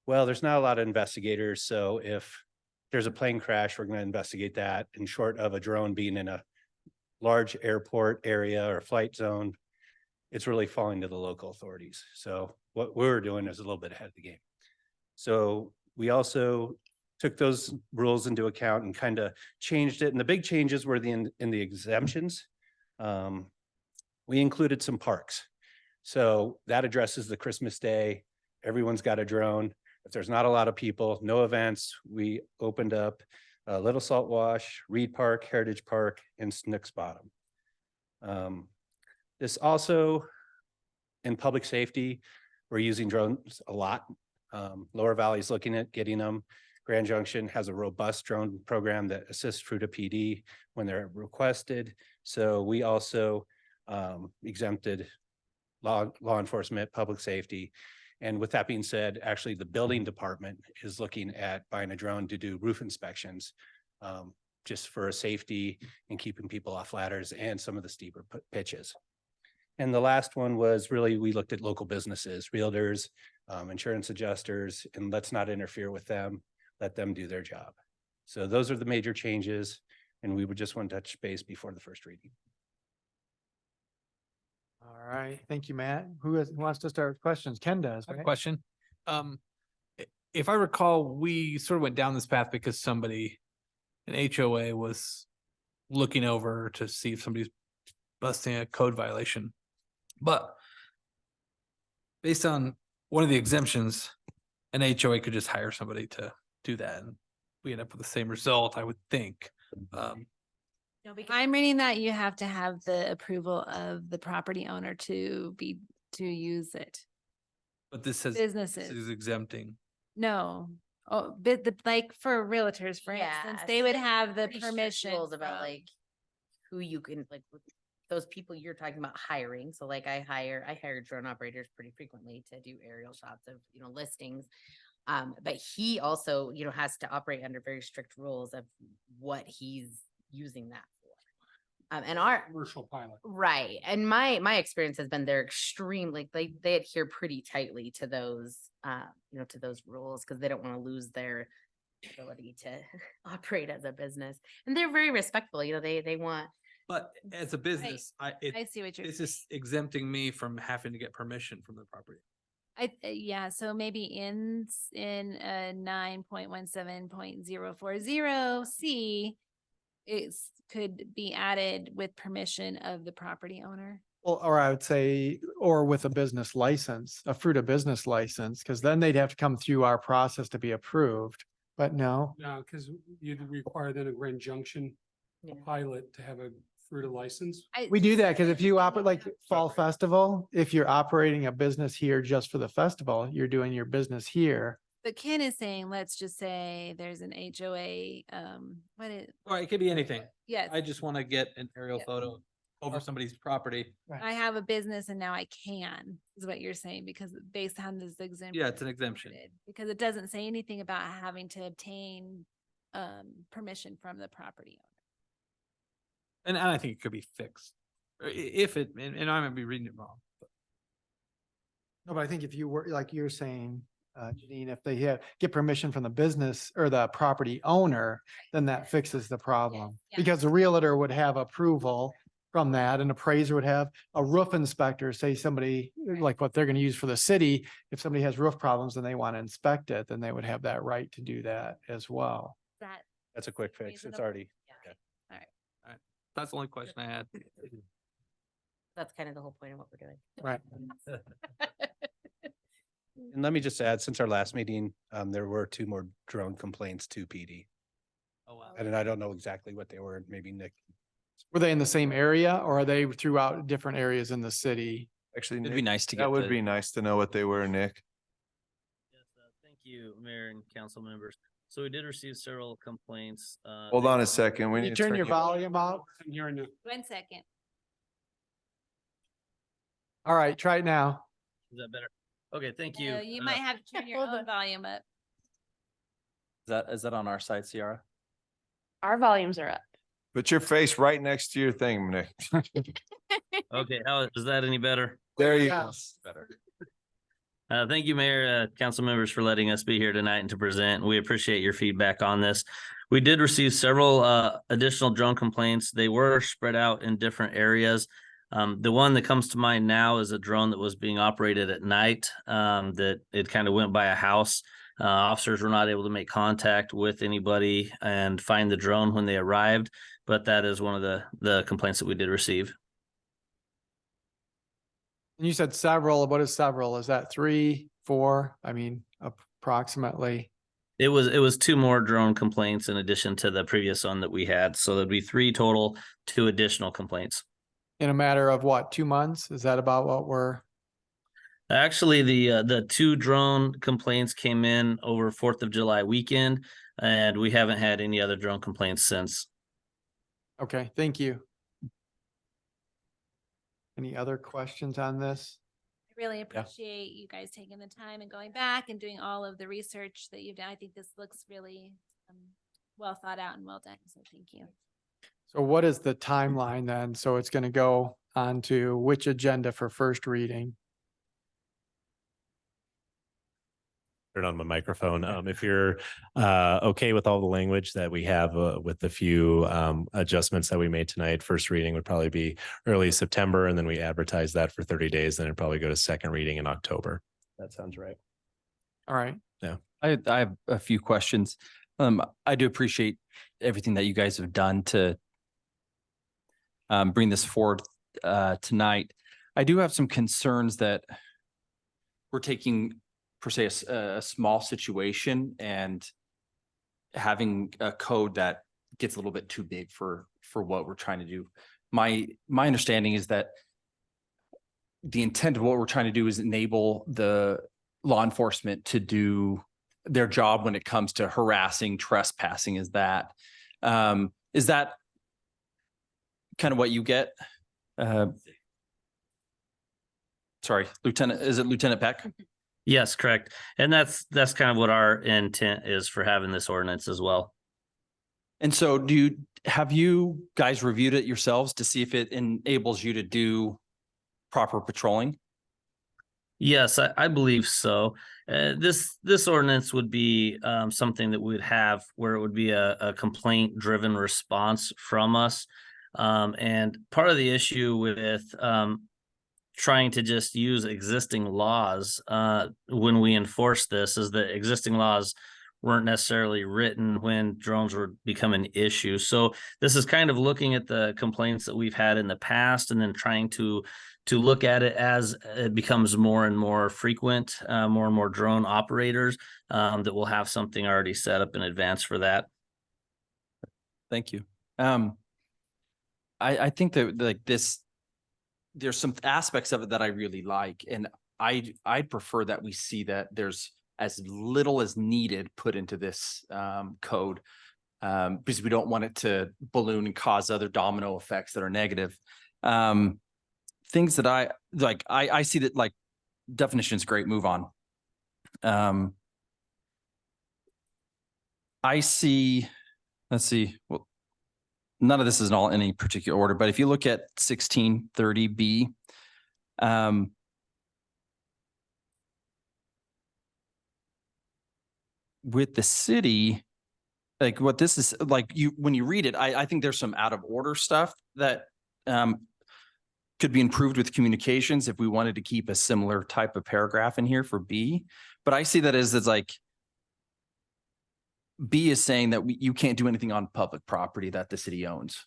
well, there's not a lot of investigators. So if there's a plane crash, we're going to investigate that. And short of a drone being in a large airport area or flight zone, it's really falling to the local authorities. So what we're doing is a little bit ahead of the game. So we also took those rules into account and kind of changed it. And the big changes were in the exemptions. We included some parks. So that addresses the Christmas Day. Everyone's got a drone. If there's not a lot of people, no events, we opened up Little Salt Wash, Reed Park, Heritage Park, and Snooks Bottom. This also, in public safety, we're using drones a lot. Lower Valley's looking at getting them. Grand Junction has a robust drone program that assists Fruita PD when they're requested. So we also exempted law enforcement, public safety. And with that being said, actually the building department is looking at buying a drone to do roof inspections, just for a safety and keeping people off ladders and some of the steeper pitches. And the last one was really, we looked at local businesses, realtors, insurance adjusters, and let's not interfere with them, let them do their job. So those are the major changes. And we would just want to touch base before the first reading. All right, thank you, Matt. Who wants to start with questions? Ken does, I have a right? question. If I recall, we sort of went down this path because somebody, an HOA was looking over to see if somebody's busting a code violation. But based on one of the exemptions, an HOA could just hire somebody to do that. And we end up with the same result, I would think. I'm reading that you have to have the approval of the property owner to be to use it. But this says, this Businesses. is exempting. No. Oh, but like for realtors, for instance, they would have the Pretty strict permission rules about from- like who you can like with those people you're talking about hiring. So like I hire drone operators pretty frequently to do aerial shots of, listings. But he also, has to operate under very strict rules of what he's using that for. And our Commercial pilot. right. And my experience has been they're extreme, like they adhere pretty tightly to those to those rules because they don't want to lose their ability to operate as a business. And they're very respectful, they want. But as a business, I see what you're this saying. is exempting me from having to get permission from the property. Yeah, so maybe in 9.17.040C, it's could be added with permission of the property owner. Well, or I would say, or with a business license, a Fruita business license, because then they'd have to come through our process to be approved. But no, No, because you'd require then a Grand Junction Yeah. pilot to have a Fruita license. we do that because if you operate like Fall Festival, if you're operating a business here just for the festival, you're doing your business here. But Ken is saying, let's just say there's an HOA, Or it could be anything. yes, I just want to get an aerial Yeah. photo over somebody's property. I have a business and now I can, is what you're saying, because based on this exemption. Yeah, it's an exemption. Because it doesn't say anything about having to obtain permission from the property owner. And I think it could be fixed. Or if it, and I might be reading it wrong. but No, but I think if you were, like you're saying, Janine, if they get permission from the business or the property owner, then that fixes the problem. yeah. Because the realtor would have approval from that, an appraiser would have, a roof inspector, say somebody, like what they're gonna use for the city, if somebody has roof problems and they want to inspect it, then they would have that right to do that as well. That, That's a quick fix. It's Reasonable. already. That's the only question I had. That's kind of the whole point of what we're doing. Right. And let me just add, since our last meeting, there were 2 more drone complaints to PD. Oh, wow. And I don't know exactly what they were. Maybe Nick. Were they in the same area or are they throughout different areas in the city? Actually, It'd Nick, be nice to get that would the- be nice to know what they were, Nick. Yes, thank you, Mayor and council members. So we did receive several complaints. Hold on a second. We Can need you to turn your volume up? I'm hearing you. 1 second. All right, try it now. Is that better? Okay, thank you. You might have to turn your Hold own on. volume up. Is that on our side, Ciara? Our volumes are up. Put your face right next to your thing, Nick. Okay, is that any better? There you go. Yes. Better. Thank you, Mayor, council members for letting us be here tonight and to present. We appreciate your feedback on this. We did receive several additional drone complaints. They were spread out in different areas. The one that comes to mind now is a drone that was being operated at night, that it kind of went by a house. Officers were not able to make contact with anybody and find the drone when they arrived, but that is one of the complaints that we did receive. And you said several. What is several? Is that 3, 4? I mean, approximately. It was 2 more drone complaints in addition to the previous one that we had. So there'd be 3 total, 2 additional complaints. In a matter of what, 2 months? Is that about what we're? Actually, the 2 drone complaints came in over 4th of July weekend, and we haven't had any other drone complaints since. Okay, thank you. Any other questions on this? I really appreciate you guys taking the time and going back and doing all of the research that you've done. I think this looks really well thought out and well done. So thank you. So what is the timeline then? So it's going to go on to which agenda for first reading? Turn on my microphone. If you're okay with all the language that we have with the few adjustments that we made tonight, first reading would probably be early September, and then we advertise that for 30 days. Then it'd probably go to second reading in October. That sounds right. All right. I have a few questions. I do appreciate everything that you guys have done to bring this forward tonight. I do have some concerns that we're taking per se a small situation and having a code that gets a little bit too big for what we're trying to do. My understanding is that the intent of what we're trying to do is enable the law enforcement to do their job when it comes to harassing, trespassing. Is that kind of what you get? Sorry, Lieutenant, is it Lieutenant Peck? Yes, correct. And that's kind of what our intent is for having this ordinance as well. And so have you guys reviewed it yourselves to see if it enables you to do proper patrolling? Yes, I believe so. This ordinance would be something that we would have where it would be a complaint driven response from us. And part of the issue with trying to just use existing laws when we enforce this is that existing laws weren't necessarily written when drones were become an issue. So this is kind of looking at the complaints that we've had in the past and then trying to look at it as it becomes more and more frequent, more and more drone operators that will have something already set up in advance for that. Thank you. I think that like there's some aspects of it that I really like, and I'd prefer that we see that there's as little as needed put into this code because we don't want it to balloon and cause other domino effects that are negative. Things that I like, I see that like definition is great. Move on. I see, let's see. Well, none of this is in any particular order, but if you look at 1630B, with the city, like what this is like, when you read it, I think there's some out of order stuff that could be improved with communications if we wanted to keep a similar type of paragraph in here for B. But I see that as like B is saying that you can't do anything on public property that the city owns.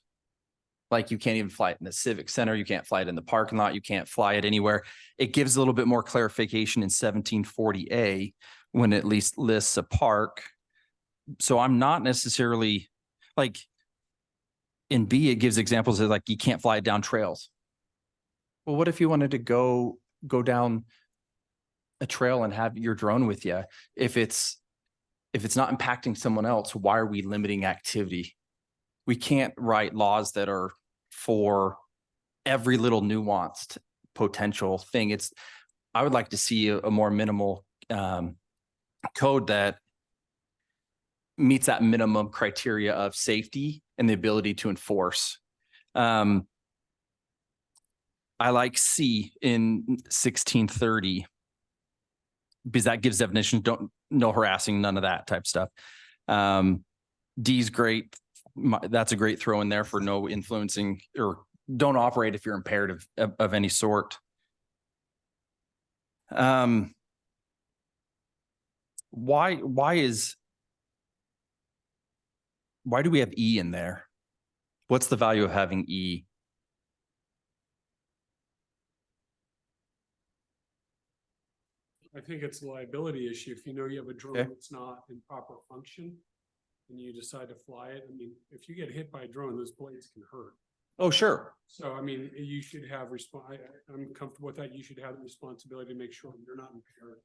Like you can't even fly it in the civic center. You can't fly it in the parking lot. You can't fly it anywhere. It gives a little bit more clarification in 1740A when it at least lists a park. So I'm not necessarily like in B, it gives examples of like, you can't fly it down trails. Well, what if you wanted to go down a trail and have your drone with you? If it's not impacting someone else, why are we limiting activity? We can't write laws that are for every little nuanced potential thing. I would like to see a more minimal code that meets that minimum criteria of safety and the ability to enforce. I like C in 1630 because that gives definitions, no harassing, none of that type stuff. D's great. That's a great throw in there for no influencing or don't operate if you're impaired of any sort. Why do we have E in there? What's the value of having E? I think it's a liability issue. If you know you have a drone Okay. that's not in proper function and you decide to fly it, I mean, if you get hit by a drone, those blades can hurt. Oh, sure. So, I mean, you should have I'm comfortable with that. You should have the responsibility to make sure you're not impaired.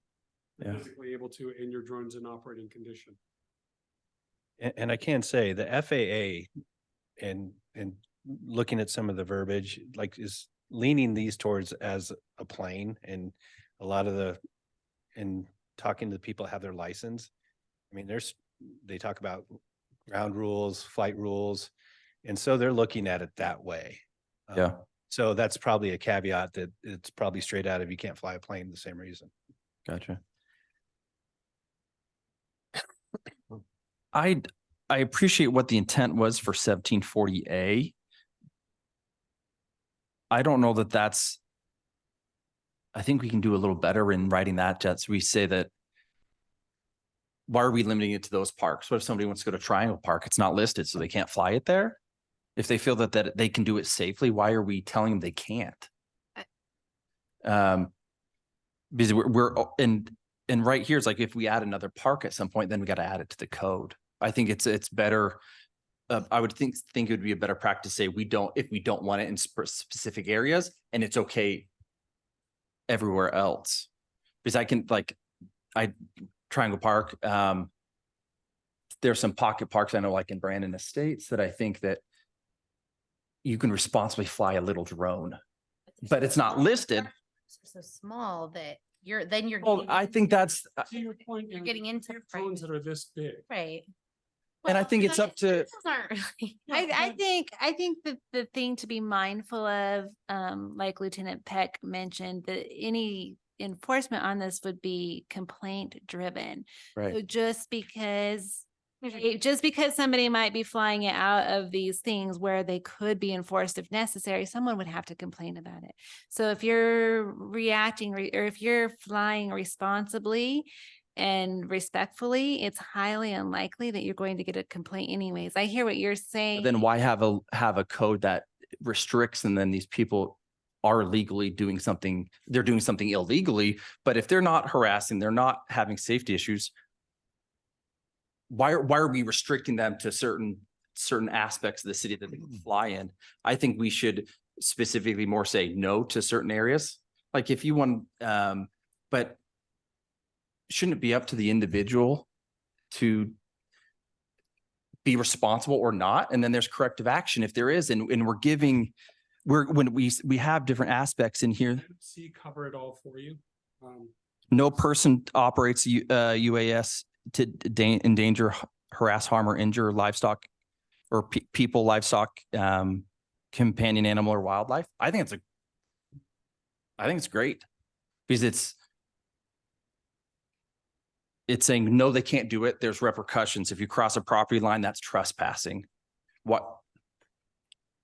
Yeah. Physically able to, and your drone's in operating condition. And I can say the FAA and looking at some of the verbiage, like is leaning these towards as a plane, and a lot of and talking to the people that have their license. I mean, they talk about ground rules, flight rules. And so they're looking at it that way. Yeah. So that's probably a caveat that it's probably straight out of you can't fly a plane the same reason. Gotcha. I appreciate what the intent was for 1740A. I don't know that that's, I think we can do a little better in writing that. Just we say that, why are we limiting it to those parks? What if somebody wants to go to Triangle Park? It's not listed, so they can't fly it there. If they feel that they can do it safely, why are we telling them they can't? Because we're and right here, it's like if we add another park at some point, then we got to add it to the code. I think it's better. I would think it would be a better practice to say if we don't want it in specific areas, and it's okay everywhere else. Because Triangle Park, there's some pocket parks I know like in Brandon Estates that I think that you can responsibly fly a little drone, but it's not listed. So small that you're Well, getting I think that's, To your point, You're getting into drones that are this big. right. and I Well, think it's but up to, those aren't really- I think that the thing to be mindful of, like Lieutenant Peck mentioned, that any enforcement on this would be complaint driven. right. So just because somebody might be flying it out of these things where they could be enforced if necessary, someone would have to complain about it. So if you're reacting or if you're flying responsibly and respectfully, it's highly unlikely that you're going to get a complaint anyways. I hear what you're saying. Then why have a code that restricts and then these people are legally doing something, they're doing something illegally, but if they're not harassing, they're not having safety issues, why are we restricting them to certain aspects of the city that they can fly in? I think we should specifically more say no to certain areas. Like if you want, but shouldn't it be up to the individual to be responsible or not? And then there's corrective action if there is, and when we have different aspects in here. See, cover it all for you. No person operates UAS to endanger, harass, harm, or injure livestock or people, livestock, companion animal or wildlife. I think it's great because it's saying, no, they can't do it. There's repercussions. If you cross a property line, that's trespassing.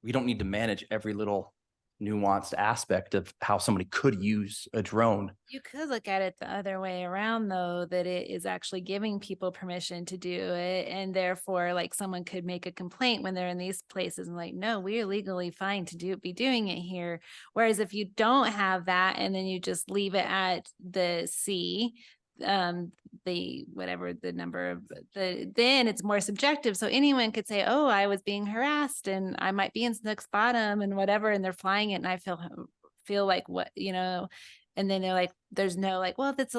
We don't need to manage every little nuanced aspect of how somebody could use a drone. You could look at it the other way around, though, that it is actually giving people permission to do it. And therefore, like someone could make a complaint when they're in these places and like, no, we are legally fine to be doing it here. Whereas if you don't have that and then you just leave it at the C, the whatever the number of then it's more subjective. So anyone could say, oh, I was being harassed and I might be in Snook's Bottom and whatever, and they're flying it and I feel like what, and then they're like, there's no like, well, because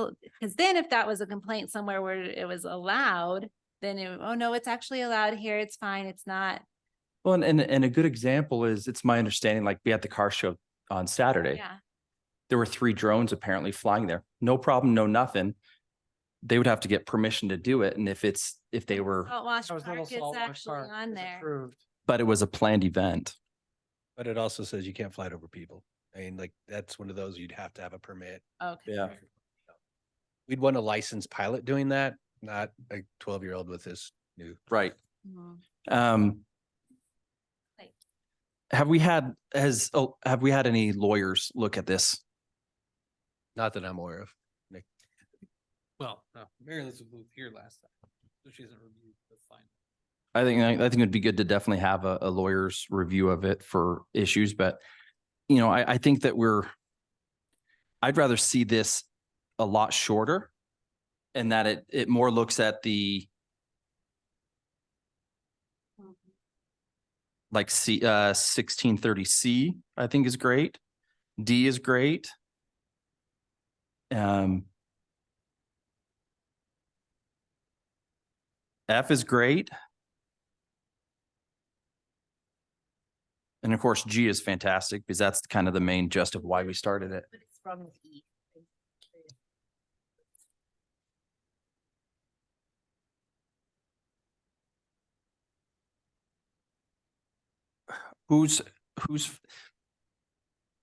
then if that was a complaint somewhere where it was allowed, then oh no, it's actually allowed here, it's fine, it's not. Well, and a good example is, it's my understanding, like we had the car show on Saturday. Yeah. There were 3 drones apparently flying there. No problem, no nothing. They would have to get permission to do it. And if they were, Saltwash That was Little Park is Saltwash actually Park. on It's there. approved. but it was a planned event. But it also says you can't fly it over people. I mean, like, that's one of those you'd have to have a permit. Okay. Yeah. We'd want a licensed pilot doing that, not a 12-year-old with this new. Right. Mhm. Like- Have we had any lawyers look at this? Not that I'm aware of. Well, no, Mary Elizabeth was here last time, so she hasn't reviewed the fine. I think it'd be good to definitely have a lawyer's review of it for issues, but I think that I'd rather see this a lot shorter and that it more looks at the like 1630C, I think is great. D is great. F is great. And of course, G is fantastic because that's kind of the main gist of why we started it. But it's wrong with E.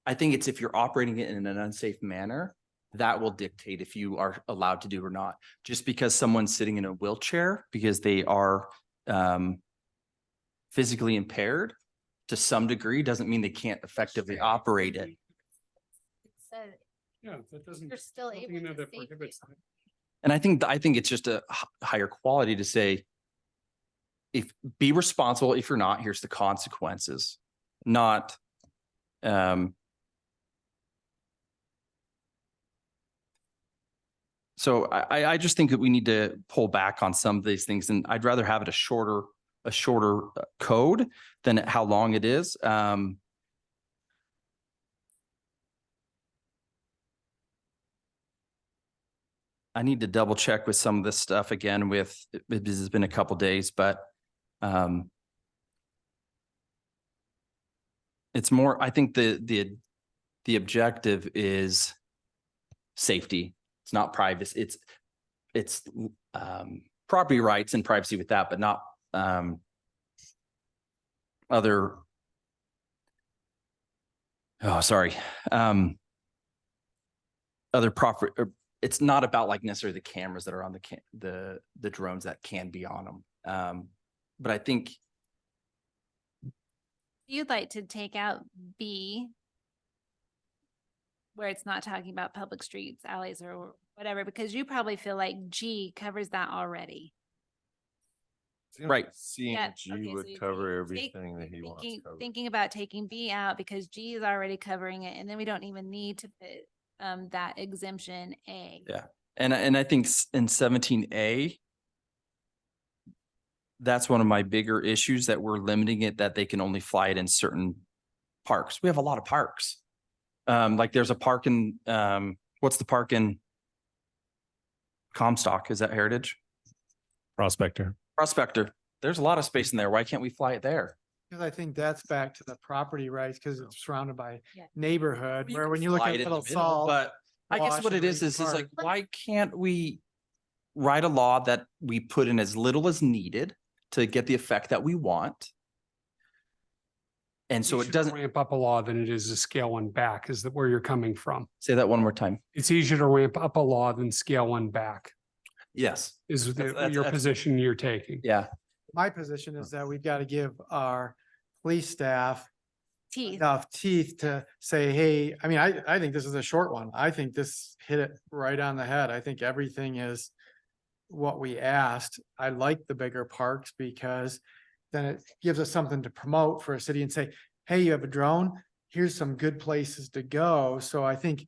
I think it's if you're operating it in an unsafe manner, that will dictate if you are allowed to do or not. Just because someone's sitting in a wheelchair because they are physically impaired to some degree doesn't mean they can't effectively operate it. It said Yeah, that doesn't. you're still nothing able in there to that safely- prohibits that. And I think it's just a higher quality to say, be responsible. If you're not, here's the consequences, not, so I just think that we need to pull back on some of these things, and I'd rather have it a shorter code than how long it is. I need to double check with some of this stuff again this has been a couple days, but it's more, I think the objective is safety. It's not privacy. It's property rights and privacy with that, but not other. Oh, sorry. Other property. It's not about like necessarily the cameras that are on the drones that can be on them. But I think You'd like to take out B, where it's not talking about public streets, alleys, or whatever, because you probably feel like G covers that already. right. Seeing Yeah, G okay, so would you cover take- everything that he wants covered. Thinking about taking B out because G is already covering it, and then we don't even need to put that exemption A. Yeah. And I think in 17A, that's one of my bigger issues, that we're limiting it, that they can only fly it in certain parks. We have a lot of parks. Like there's a park in, what's the park in Comstock? Is that Heritage? Prospector. Prospector. There's a lot of space in there. Why can't we fly it there? Because I think that's back to the property rights, because it's surrounded by Yeah. neighborhood, where can when you look fly at it in the Little middle, Salt. but I guess what it is like, why can't we write a law that we put in as little as needed to get the effect that we want? And so Easier it to doesn't, Ramp up a law than it is to scale one back, is that where you're coming from? say that one more time. It's easier to ramp up a law than scale one back, Yes. is That's- your that's- position you're taking. Yeah. My position is that we've got to give our police staff Teeth. enough teeth to say, hey, I mean, I think this is a short one. I think this hit it right on the head. I think everything is what we asked. I like the bigger parks because then it gives us something to promote for a city and say, hey, you have a drone, here's some good places to go. So I think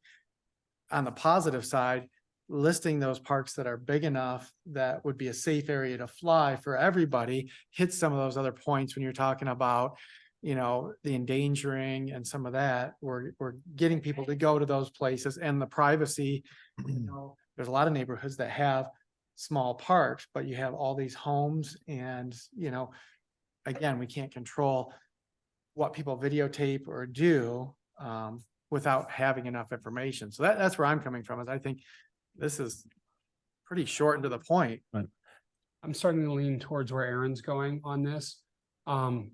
on the positive side, listing those parks that are big enough that would be a safe area to fly for everybody hits some of those other points when you're talking about, you know, the endangering and some of that. We're getting people to go to those places and the privacy. You know, there's a lot of neighborhoods that have small parks, but you have all these homes and, you know, again, we can't control what people videotape or do without having enough information. So that's where I'm coming from, is I think this is pretty short and to the point. I'm starting to lean towards where Aaron's going on this.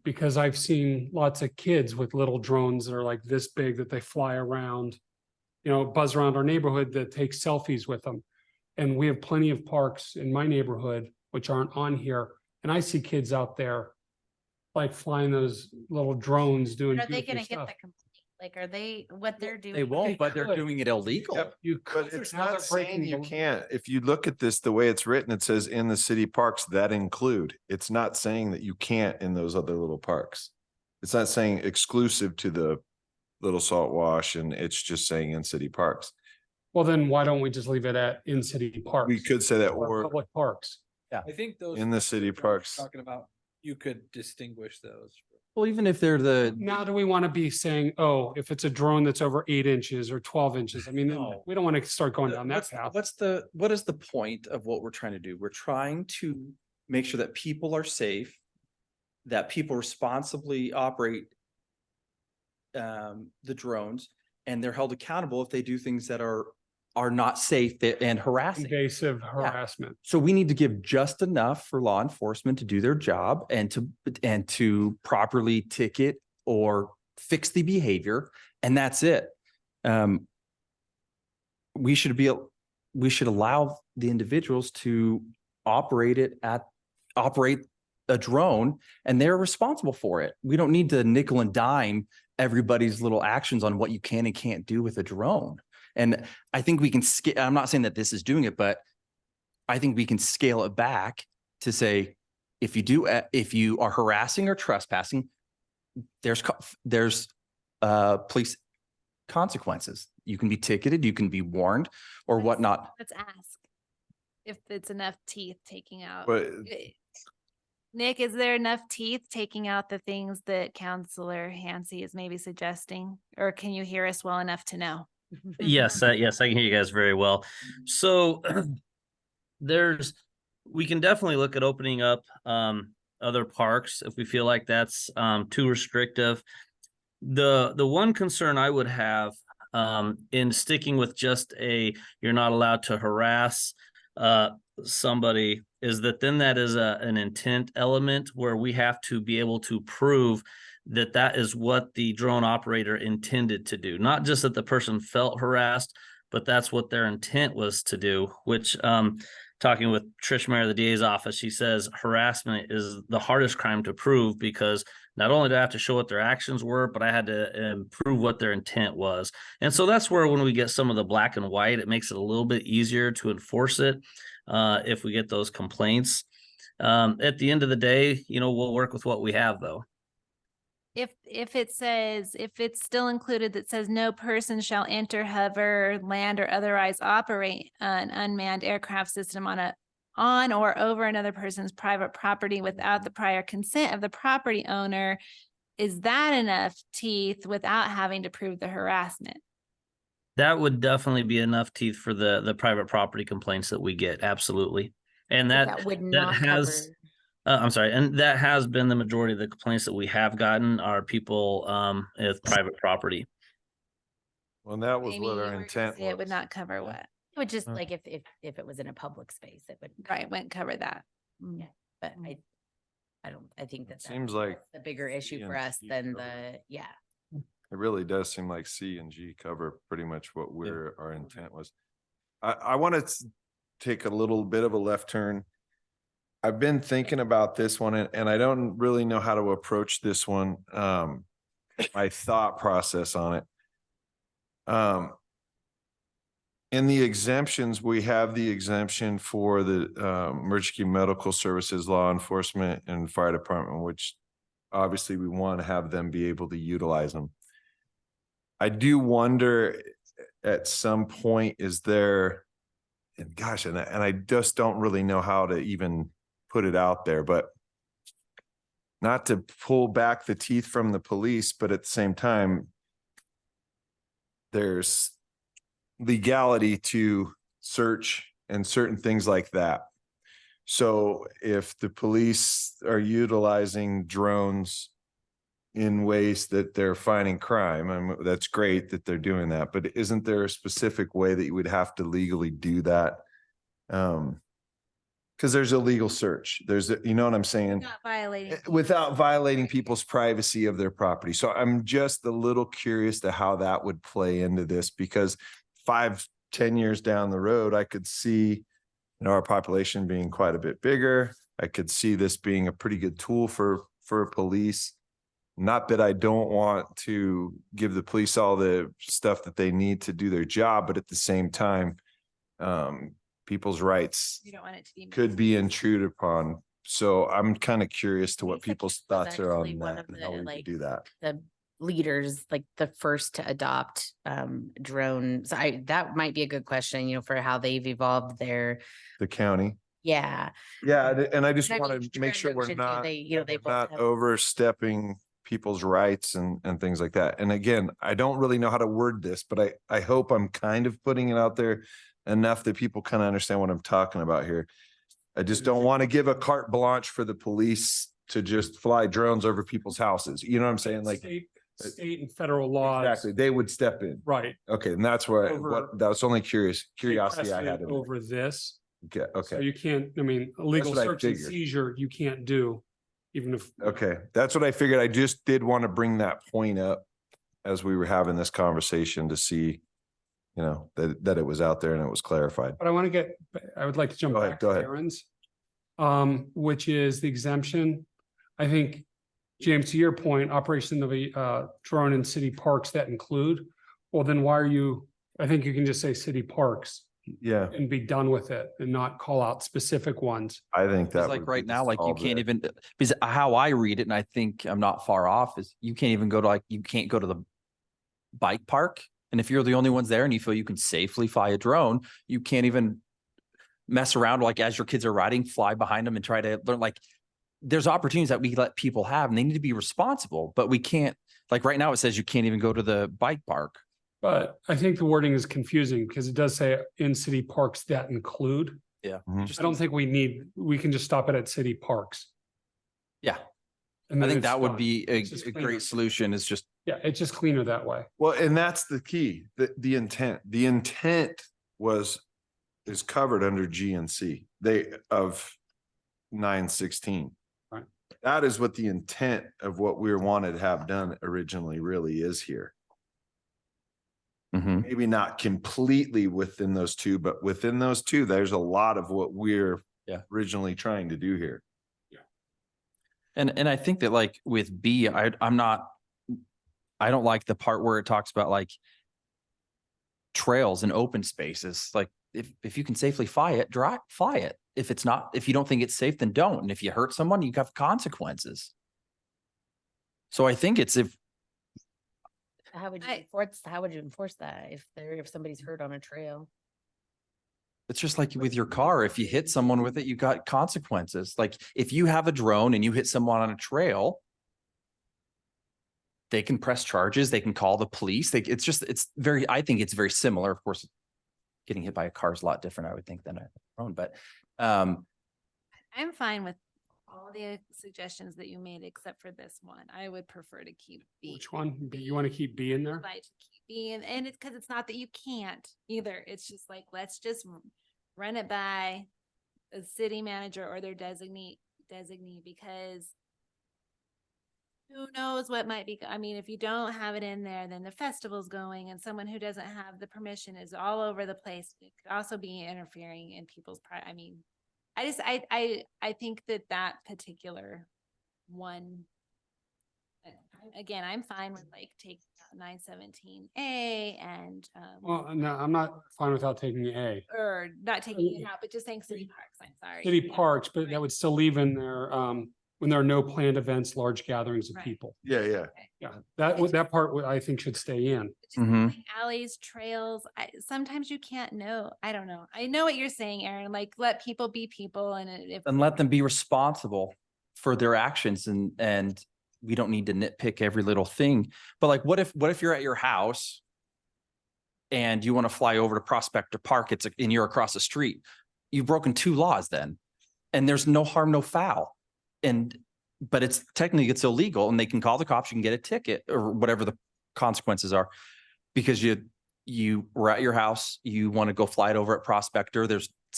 Because I've seen lots of kids with little drones that are like this big that they fly around, you know, buzz around our neighborhood that take selfies with them. And we have plenty of parks in my neighborhood, which aren't on here. And I see kids out there like flying those little drones doing Are they goofy gonna get stuff. the complaint? Like, are they, what they're doing? They won't, but they're could. doing it illegal. Yep. You But could, it's now they're not saying breaking you the- can't. If you look at this, the way it's written, it says in the city parks that include. It's not saying that you can't in those other little parks. It's not saying exclusive to the Little Salt Wash, and it's just saying in city parks. Well, then why don't we just leave it at in city parks? We could say that, Or or public parks. I think those. in the city drones parks. Talking about, you could distinguish those. Well, even if they're Now, do we want to be saying, oh, if it's a drone that's over 8 inches or 12 inches? I mean, then No. we don't want to start going down that path. what is the point of what we're trying to do? We're trying to make sure that people are safe, that people responsibly operate the drones, and they're held accountable if they do things that are not safe and harassing. Invasive harassment. So we need to give just enough for law enforcement to do their job and to properly ticket or fix the behavior, and that's it. We should allow the individuals to operate a drone, and they're responsible for it. We don't need to nickel and dime everybody's little actions on what you can and can't do with a drone. And I think we can I'm not saying that this is doing it, but I think we can scale it back to say, if you are harassing or trespassing, there's police consequences. You can be ticketed, you can be warned or whatnot. Let's ask if it's enough teeth taking out. But Nick, is there enough teeth taking out the things that Counselor Hansi is maybe suggesting? Or can you hear us well enough to know? Yes, yes, I can hear you guys very well. So we can definitely look at opening up other parks if we feel like that's too restrictive. The one concern I would have in sticking with just you're not allowed to harass somebody is that then that is an intent element where we have to be able to prove that that is what the drone operator intended to do, not just that the person felt harassed, but that's what their intent was to do, which talking with Trish Mayer of the DA's office, she says harassment is the hardest crime to prove because not only do I have to show what their actions were, but I had to prove what their intent was. And so that's where when we get some of the black and white, it makes it a little bit easier to enforce it if we get those complaints. At the end of the day, we'll work with what we have though. If it's still included that says no person shall enter, hover, land, or otherwise operate an unmanned aircraft system on or over another person's private property without the prior consent of the property owner, is that enough teeth without having to prove the harassment? That would definitely be enough teeth for the private property complaints that we get. Absolutely. And That would not cover. I'm sorry. And that has been the majority of the complaints that we have gotten are people with private property. Well, that was Maybe what you our were gonna intent say it would was. not cover what? It would just like if it was in a public space, it would. Right, wouldn't cover that. Yeah, but I think that Seems that's like the bigger issue C for and us G than cover. yeah. It really does seem like C and G cover pretty much what our intent was. I want to take a little bit of a left turn. I've been thinking about this one and I don't really know how to approach this one. My thought process on it. In the exemptions, we have the exemption for the emergency medical services, law enforcement, and fire department, which obviously we want to have them be able to utilize them. I do wonder at some point, is there, and gosh, and I just don't really know how to even put it out there, but not to pull back the teeth from the police, but at the same time, there's legality to search and certain things like that. So if the police are utilizing drones in ways that they're fighting crime, I mean, that's great that they're doing that, but isn't there a specific way that you would have to legally do that? Because there's a legal search. You know what I'm saying? Not violating. Without violating people's privacy of their property. So I'm just a little curious to how that would play into this, because 5-10 years down the road, I could see, our population being quite a bit bigger. I could see this being a pretty good tool for police. Not that I don't want to give the police all the stuff that they need to do their job, but at the same time, people's rights You don't want it to be. could be intruded upon. So I'm kind of curious to what Lisa people's Kemp was thoughts are on actually one that of and how the, we would like, do that. The leaders, like the first to adopt drones. That might be a good question, for how they've evolved their. The county. Yeah. Yeah, and I just And I want mean, to make sure we're should do, not, they we're both not have- overstepping people's rights and things like that. And again, I don't really know how to word this, but I hope I'm kind of putting it out there enough that people kind of understand what I'm talking about here. I just don't want to give a carte blanche for the police to just fly drones over people's houses. You know what I'm saying? Like, State and federal laws. exactly, they would step in. Right. Okay, and that's where Over- that was only curiosity I Precedent had. over this. Okay, So okay, you can't, a legal what I search and figured. seizure, you can't do, even if. okay. That's what I figured. I just did want to bring that point up as we were having this conversation to see, that it was out there and it was clarified. But I would like to jump Go ahead, back go to ahead. Aaron's, which is the exemption. I think, James, to your point, operation of a drone in city parks that include, well, then why I think you can just say city parks Yeah, and be done with it and not call out specific ones. I think that It's like would right be now, like you solved can't there. even, because how I read it, and I think I'm not far off, is you can't even go to you can't go to the bike park. And if you're the only ones there and you feel you can safely fly a drone, you can't even mess around as your kids are riding, fly behind them and try to learn. There's opportunities that we let people have and they need to be responsible, but we can't, right now it says you can't even go to the bike park But I think the wording is confusing because it does say in city parks that include. Yeah. Mhm. Just I don't think we can just stop it at city parks. Yeah, And I then think it's that would done. be It's just a cleaner. great solution is just, Yeah, it's just cleaner that way. Well, and that's the key, the intent. The intent is covered under G and C. Of 916. Right. That is what the intent of what we wanted to have done originally really is here. Mhm. Maybe not completely within those two, but within those two, there's a lot of what we're Yeah. originally trying to do here. And I think that like with B, I don't like the part where it talks about like trails and open spaces. Like if you can safely fly it, fly it. If you don't think it's safe, then don't. And if you hurt someone, you have consequences. So I think it's How would you enforce that if somebody's hurt on a trail? it's just like with your car. If you hit someone with it, you got consequences. Like if you have a drone and you hit someone on a trail, they can press charges. They can call the police. I think it's very similar. Of course, getting hit by a car is a lot different, I would think, than a drone. But I'm fine with all the suggestions that you made, except for this one. I would prefer to keep B. Which one? You want to keep B in there? Like to keep B, and it's because it's not that you can't either. It's just like, let's just run it by a city manager or their designee, because who knows what might be. I mean, if you don't have it in there, then the festival's going and someone who doesn't have the permission is all over the place. It could also be interfering in people's I mean, I think that particular one, again, I'm fine with like taking out 917A and Well, no, I'm not fine without taking A. or not taking it out, but just saying city parks. I'm sorry. City Yeah, parks, but that right. would still leave in there, when there are no planned events, large gatherings of Right. people. Yeah, yeah. Okay. Yeah, that part I think should stay in. Just Mhm. like alleys, trails. Sometimes you can't know. I don't know. I know what you're saying, Aaron. Like let people be people, and if and let them be responsible for their actions and we don't need to nitpick every little thing. But like what if you're at your house and you want to fly over to Prospector Park, and you're across the street, you've broken two laws then. And there's no harm, no foul. But it's technically illegal and they can call the cops, you can get a ticket or whatever the consequences are. Because you were at your house, you want to go fly it over at Prospector,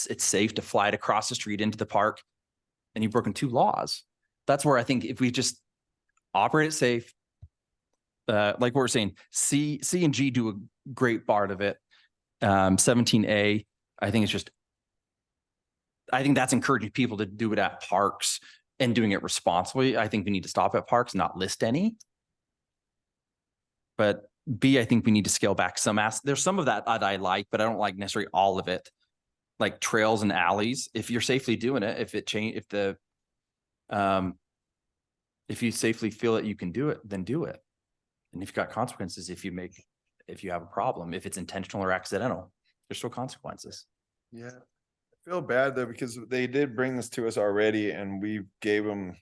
it's safe to fly it across the street into the park, and you've broken two laws. That's where I think if we just operate it safe, like we're saying, C and G do a great part of it. 17A, I think that's encouraging people to do it at parks and doing it responsibly. I think we need to stop at parks, not list any. But B, I think we need to scale back some. There's some of that I like, but I don't like necessarily all of it. Like trails and alleys, if you're safely doing it, if you safely feel that you can do it, then do it. And if you've got consequences, if you have a problem, if it's intentional or accidental, there's still consequences. Yeah. I feel bad though, because they did bring this to us already and we gave them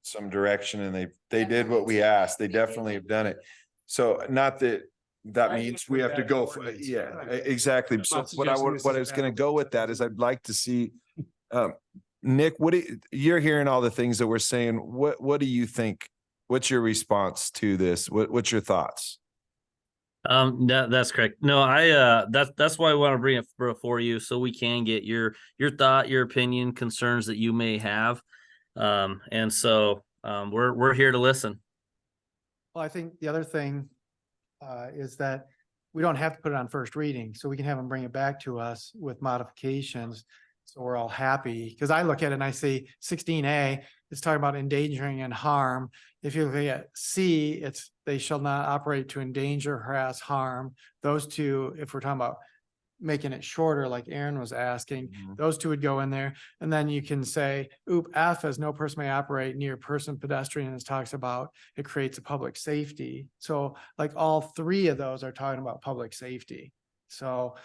some direction and they did what we asked. They definitely have done it. So not that means we have to go for, yeah, exactly. So what I was gonna go with that is I'd like to see, Nick, you're hearing all the things that we're saying. What do you think? What's your response to this? What's your thoughts? That's correct. No, that's why I want to bring it before you so we can get your thought, your opinion, concerns that you may have. And so we're here to listen. Well, I think the other thing is that we don't have to put it on first reading, so we can have them bring it back to us with modifications. So we're all happy, because I look at it and I see 16A, it's talking about endangering and harm. If you look at C, they shall not operate to endanger, harass, harm. Those two, if we're talking about making it shorter, like Aaron was asking, those two would go in there. And then you can say, F as no person may operate near person, pedestrian, and it talks about it creates a public safety. So like all three of those are talking about public safety. So,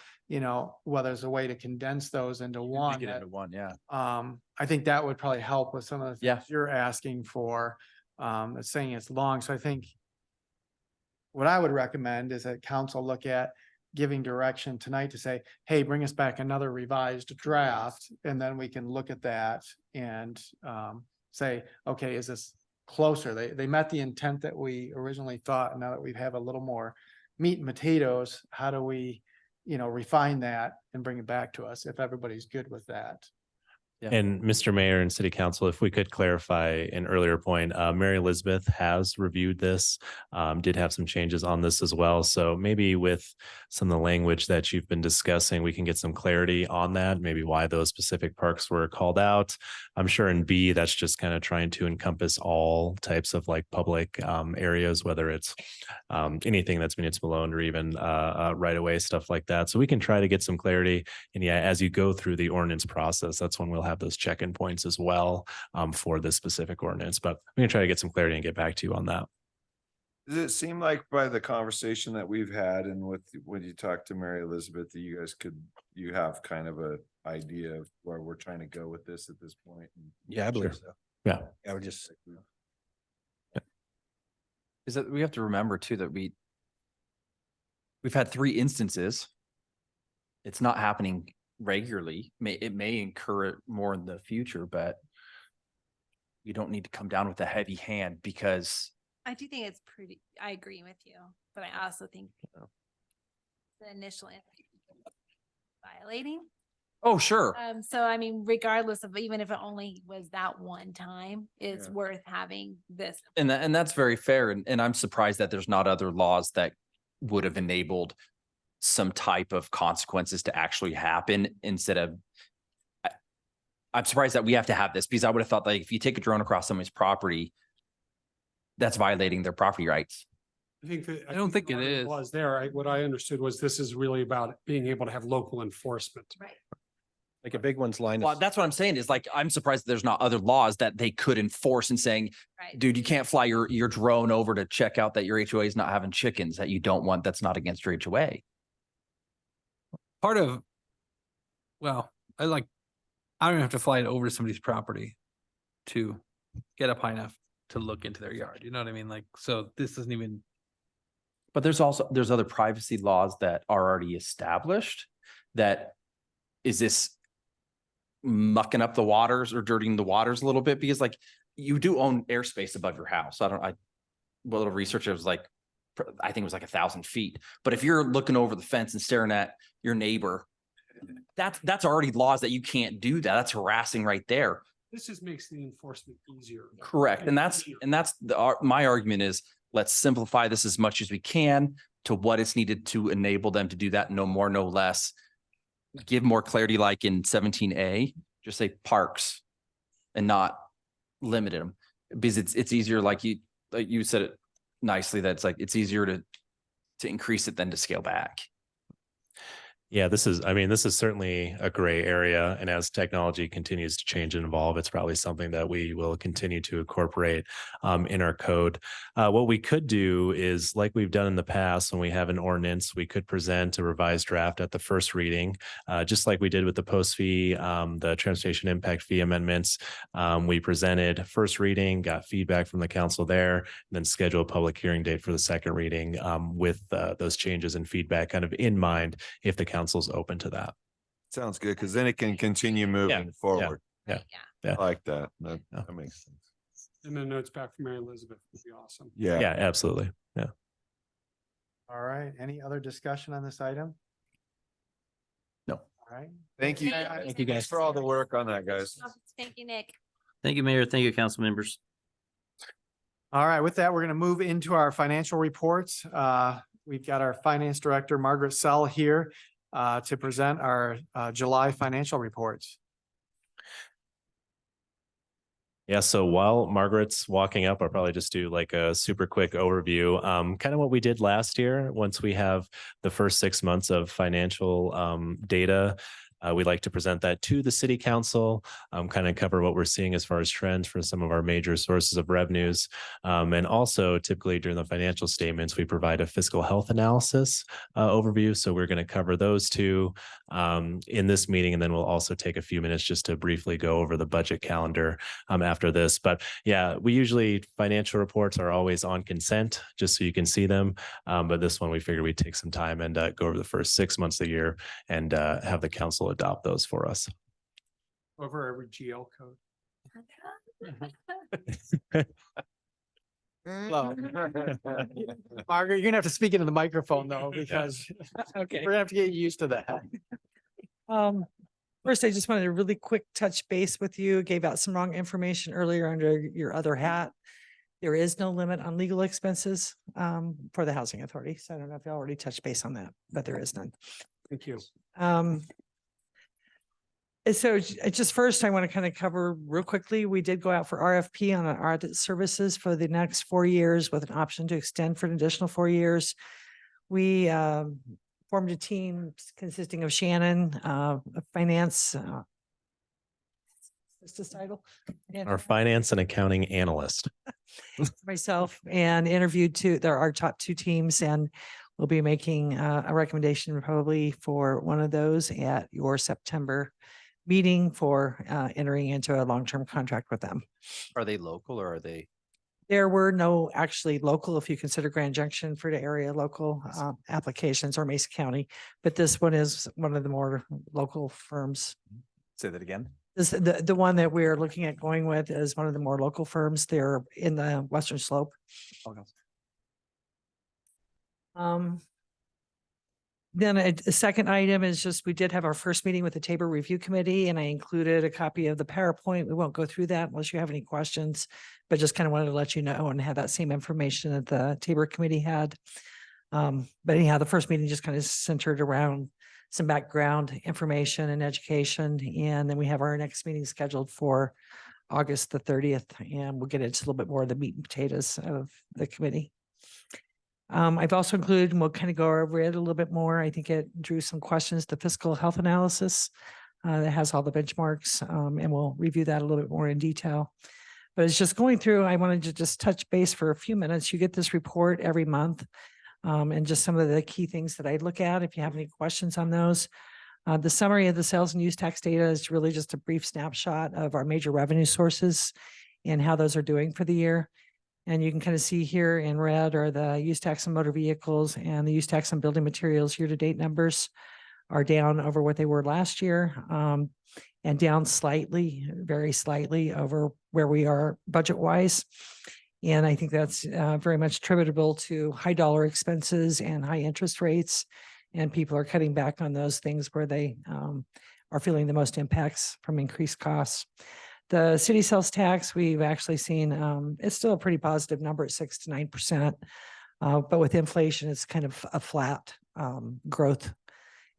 whether there's a way to condense those into one. Get into one, yeah. I think that would probably help with some of the things you're asking for, saying it's long. So I think what I would recommend is that council look at giving direction tonight to say, hey, bring us back another revised draft, and then we can look at that and say, okay, is this closer? They met the intent that we originally thought, and now that we have a little more meat and potatoes, how do we, refine that and bring it back to us if everybody's good with that? And Mr. Mayor and City Council, if we could clarify an earlier point, Mary Elizabeth has reviewed this, did have some changes on this as well. So maybe with some of the language that you've been discussing, we can get some clarity on that, maybe why those specific parks were called out. I'm sure in B, that's just kind of trying to encompass all types of like public areas, whether it's anything that's municipal owned or even right away, stuff like that. So we can try to get some clarity. And yeah, as you go through the ordinance process, that's when we'll have those check-in points as well for this specific ordinance. But we can try to get some clarity and get back to you on that. Does it seem like by the conversation that we've had and with when you talk to Mary Elizabeth, that you guys you have kind of a idea of where we're trying to go with this at this point? Yeah, I believe so. Yeah. I would just. Is that we have to remember too that we've had 3 instances. It's not happening regularly. It may incur it more in the future, but you don't need to come down with a heavy hand because I do think it's I agree with you, but I also think the initial violating. oh, sure. So I mean, regardless of even if it only was that one time, it's worth having this. And that's very fair. And I'm surprised that there's not other laws that would have enabled some type of consequences to actually happen instead of. I'm surprised that we have to have this because I would have thought that if you take a drone across somebody's property, that's violating their property rights. I don't think it is. Was there, what I understood was this is really about being able to have local enforcement. Right. Like a big one's line. Well, that's what I'm saying is like, I'm surprised that there's not other laws that they could enforce and saying, Right. dude, you can't fly your drone over to check out that your HOA is not having chickens that you don't want. That's not against your HOA. Part of, well, I don't have to fly it over to somebody's property to get up high enough to look into their yard. You know what I mean? Like, so this doesn't even. But there's other privacy laws that are already established that is this mucking up the waters or dirtying the waters a little bit because like you do own airspace above your house. What little research it was like, I think it was like 1,000 feet. But if you're looking over the fence and staring at your neighbor, that's already laws that you can't do that. That's harassing right there. This just makes the enforcement easier. Correct. And that's my argument is let's simplify this as much as we can to what is needed to enable them to do that. No more, no less. Give more clarity, like in 17A, just say parks and not limit them because it's easier. Like you said it nicely, that's like, it's easier to increase it than to scale back. Yeah, this is certainly a gray area. And as technology continues to change and evolve, it's probably something that we will continue to incorporate in our code. What we could do is, like we've done in the past, when we have an ordinance, we could present a revised draft at the first reading, just like we did with the post fee, the transportation impact fee amendments. We presented first reading, got feedback from the council there, and then schedule a public hearing date for the second reading with those changes and feedback kind of in mind if the council's open to that. Sounds good, because then it can continue moving forward. Yeah. I like that. That makes sense. And then notes back from Mary Elizabeth would be awesome. Yeah, absolutely. Yeah. All right. Any other discussion on this item? No. All right. Thank you. Thank you guys for all the work on that, guys. Thank you, Nick. Thank you, Mayor. Thank you, council members. All right. With that, we're going to move into our financial reports. We've got our finance director, Margaret Sell, here to present our July financial reports. Yeah, so while Margaret's walking up, I'll probably just do like a super quick overview. Kind of what we did last year. Once we have the first 6 months of financial data, We'd like to present that to the city council, kind of cover what we're seeing as far as trends for some of our major sources of revenues. And also typically during the financial statements, we provide a fiscal health analysis overview. So we're going to cover those two in this meeting. And then we'll also take a few minutes just to briefly go over the budget calendar after this. But yeah, we usually, financial reports are always on consent, just so you can see them. But this one, we figured we'd take some time and go over the first 6 months of the year and have the council adopt those for us. Over every GL code. Well, Margaret, you're gonna have to speak into the microphone though, because Okay. we're gonna have to get used to that. First, I just wanted a really quick touch base with you. Gave out some wrong information earlier under your other hat. There is no limit on legal expenses for the housing authority. So I don't know if you already touched base on that, but there is none. Thank you. And so just first, I want to kind of cover real quickly. We did go out for RFP on our audit services for the next 4 years with an option to extend for an additional 4 years. We formed a team consisting of Shannon, a finance. What's this title? Our finance and accounting analyst. Myself, and interviewed our top 2 teams, and we'll be making a recommendation probably for one of those at your September meeting for entering into a long-term contract with them. Are they local or are they? There were no actually local, if you consider Grand Junction for the area local applications, or Mesa County, but this one is one of the more local firms. Say that again. The one that we're looking at going with is one of the more local firms. They're in the Western Slope. Okay. Then a second item is just, we did have our first meeting with the Tabor Review Committee, and I included a copy of the PowerPoint. We won't go through that unless you have any questions, but just kind of wanted to let you know and have that same information that the Tabor Committee had. But anyhow, the first meeting just kind of centered around some background information and education. And then we have our next meeting scheduled for August the 30th, and we'll get into a little bit more of the meat and potatoes of the committee. I've also included, and we'll kind of go over it a little bit more. I think it drew some questions, the fiscal health analysis that has all the benchmarks, and we'll review that a little bit more in detail. But it's just going through, I wanted to just touch base for a few minutes. You get this report every month, and just some of the key things that I look at, if you have any questions on those. The summary of the sales and use tax data is really just a brief snapshot of our major revenue sources and how those are doing for the year. And you can kind of see here in red are the use tax on motor vehicles, and the use tax on building materials year-to-date numbers are down over what they were last year, and down slightly, very slightly over where we are budget-wise. And I think that's very much attributable to high dollar expenses and high interest rates. And people are cutting back on those things where they are feeling the most impacts from increased costs. The city sales tax, we've actually seen, it's still a pretty positive number at 6 to 9%. But with inflation, it's kind of a flat growth.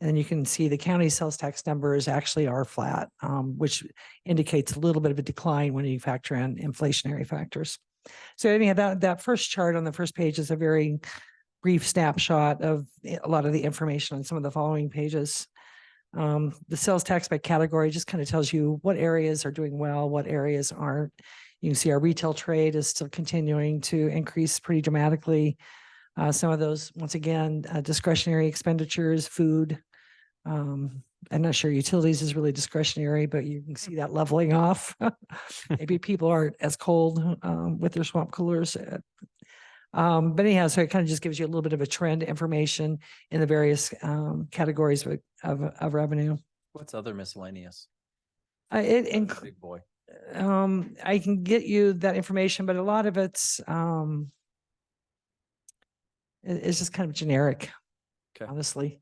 And then you can see the county sales tax numbers actually are flat, which indicates a little bit of a decline when you factor in inflationary factors. So anyhow, that first chart on the first page is a very brief snapshot of a lot of the information on some of the following pages. The sales tax by category just kind of tells you what areas are doing well, what areas aren't. You can see our retail trade is still continuing to increase pretty dramatically. Some of those, once again, discretionary expenditures, food. I'm not sure utilities is really discretionary, but you can see that leveling off. Maybe people aren't as cold with their swamp coolers. But anyhow, so it kind of just gives you a little bit of a trend information in the various categories of revenue. What's other miscellaneous? Big boy. I can get you that information, but a lot of it's just kind of generic, honestly.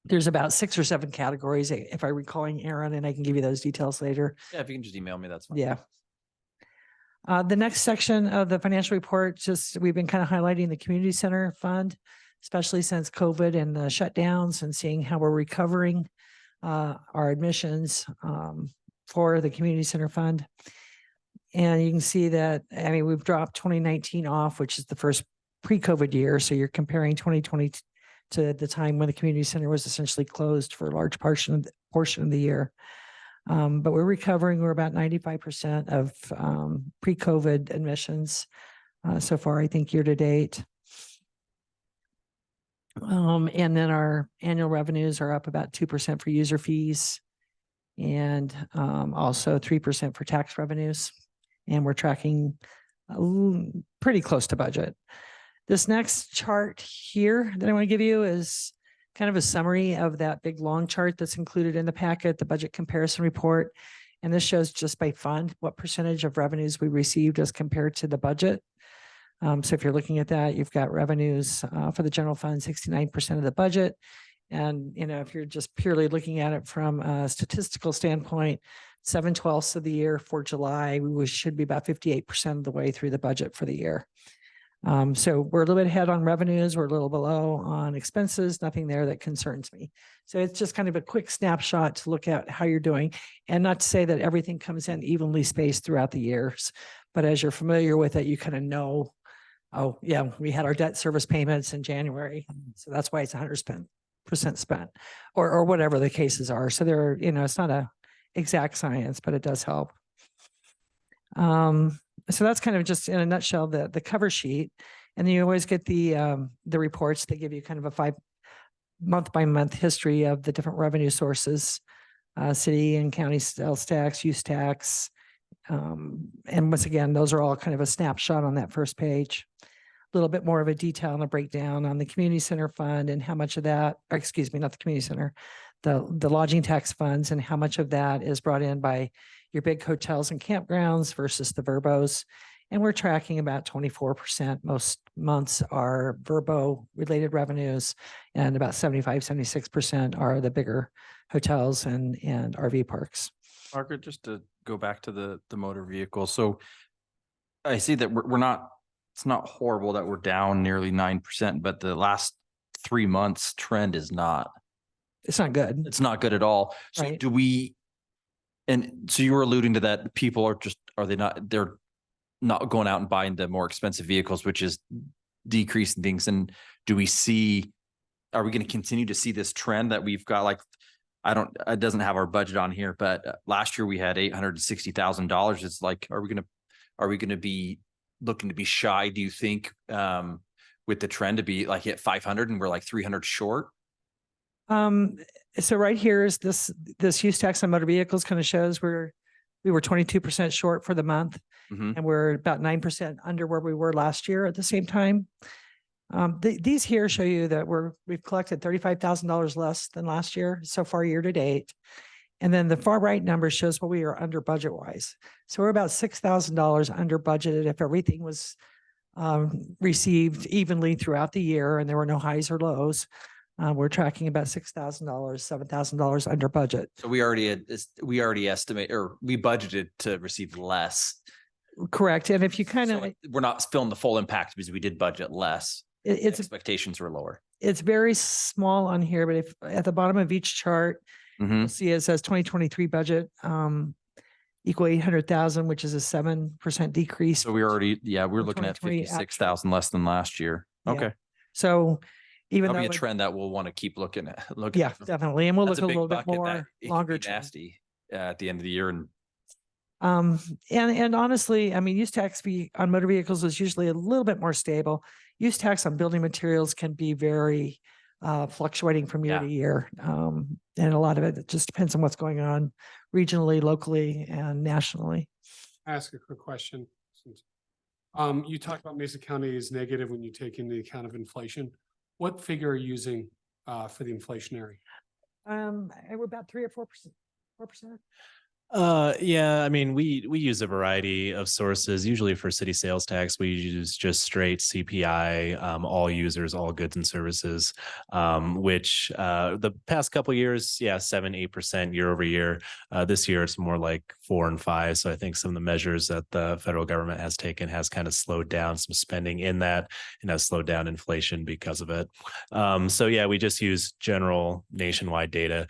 There's about 6 or 7 categories, if I'm recalling, Aaron, and I can give you those details later. Yeah, if you can just email me, that's fine. Yeah. The next section of the financial report, just we've been kind of highlighting the community center fund, especially since COVID and the shutdowns, and seeing how we're recovering our admissions for the community center fund. And you can see that, I mean, we've dropped 2019 off, which is the first pre-COVID year. So you're comparing 2020 to the time when the community center was essentially closed for a large portion of the year. But we're recovering. We're about 95% of pre-COVID admissions so far, I think, year to date. And then our annual revenues are up about 2% for user fees and also 3% for tax revenues. And we're tracking pretty close to budget. This next chart here that I want to give you is kind of a summary of that big long chart that's included in the packet, the budget comparison report. And this shows just by fund what percentage of revenues we received as compared to the budget. So if you're looking at that, you've got revenues for the general fund, 69% of the budget. And, you know, if you're just purely looking at it from a statistical standpoint, 7/12 of the year for July, we should be about 58% of the way through the budget for the year. So we're a little bit ahead on revenues. We're a little below on expenses, nothing there that concerns me. So it's just kind of a quick snapshot to look at how you're doing, and not to say that everything comes in evenly spaced throughout the years. But as you're familiar with it, you kind of know, oh yeah, we had our debt service payments in January. So that's why it's 100% spent or whatever the cases are. So there, you know, it's not a exact science, but it does help. So that's kind of just in a nutshell, the cover sheet. And then you always get the reports. They give you kind of a month by month history of the different revenue sources, city and county sales tax, use tax. And once again, those are all kind of a snapshot on that first page. A little bit more of a detail and a breakdown on the community center fund and how much of that, or excuse me, not the community center, the lodging tax funds and how much of that is brought in by your big hotels and campgrounds versus the verbos. And we're tracking about 24%. Most months are Verbo related revenues, and about 76% are the bigger hotels and RV parks. Margaret, just to go back to the motor vehicle. So I see that we're not, it's not horrible that we're down nearly 9%, but the last 3 months trend is not. It's not good. It's not good at all. So Right. do we, and so you were alluding to that people are just, they're not going out and buying the more expensive vehicles, which is decreasing things. And do we see, are we going to continue to see this trend that we've got? Like, it doesn't have our budget on here, but last year we had $860,000. It's like, are we going to be looking to be shy? Do you think, with the trend to be like hit 500 and we're like 300 short? So right here is this use tax on motor vehicles kind of shows we were 22% short for the month, and we're about 9% under where we were last year at the same time. These here show you that we've collected $35,000 less than last year so far year to date. And then the far right number shows what we are under budget wise. So we're about $6,000 under budgeted if everything was received evenly throughout the year and there were no highs or lows. We're tracking about $6,000, $7,000 under budget. So we already estimate, or we budgeted to receive less. Correct. And if you kind of, we're not feeling the full impact because we did budget less. Expectations were lower. It's very small on here, but if at the bottom of each chart, you'll see it says 2023 budget equal 800,000, which is a 7% decrease. So we're looking at 56,000 less than last year. Okay. So even that'll though be a trend that we'll want to keep looking at. Yeah, definitely. And we'll look That's a little bit big bucket more that it can longer be term. nasty at the end of the year. And honestly, I mean, use tax fee on motor vehicles is usually a little bit more stable. Use tax on building materials can be very fluctuating from year to year. And a lot of it just depends on what's going on regionally, locally, and nationally. Ask a quick question. You talked about Mesa County is negative when you take into account of inflation. What figure are you using for the inflationary? We're about 3 or 4%. 4%. Yeah, I mean, we use a variety of sources. Usually for city sales tax, we use just straight CPI, all users, all goods and services, which the past couple of years, 7-8% year over year. This year it's more like 4 and 5. So I think some of the measures that the federal government has taken has kind of slowed down some spending in that and has slowed down inflation because of it. So yeah, we just use general nationwide data.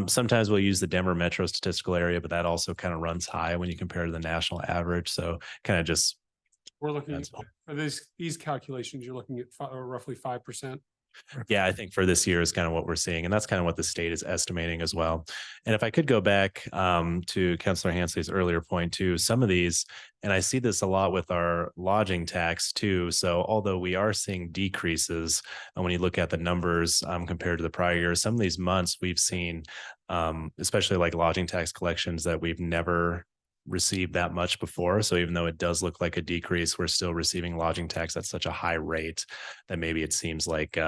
Sometimes we'll use the Denver metro statistical area, but that also kind of runs high when you compare to the national average. So kind of just we're looking at for these calculations, you're looking at roughly 5%. Yeah, I think for this year is kind of what we're seeing, and that's kind of what the state is estimating as well. And if I could go back to Councillor Hansley's earlier point too, some of these, and I see this a lot with our lodging tax too. So although we are seeing decreases, and when you look at the numbers compared to the prior year, some of these months we've seen, especially like lodging tax collections that we've never received that much before. So even though it does look like a decrease, we're still receiving lodging tax at such a high rate that maybe it seems like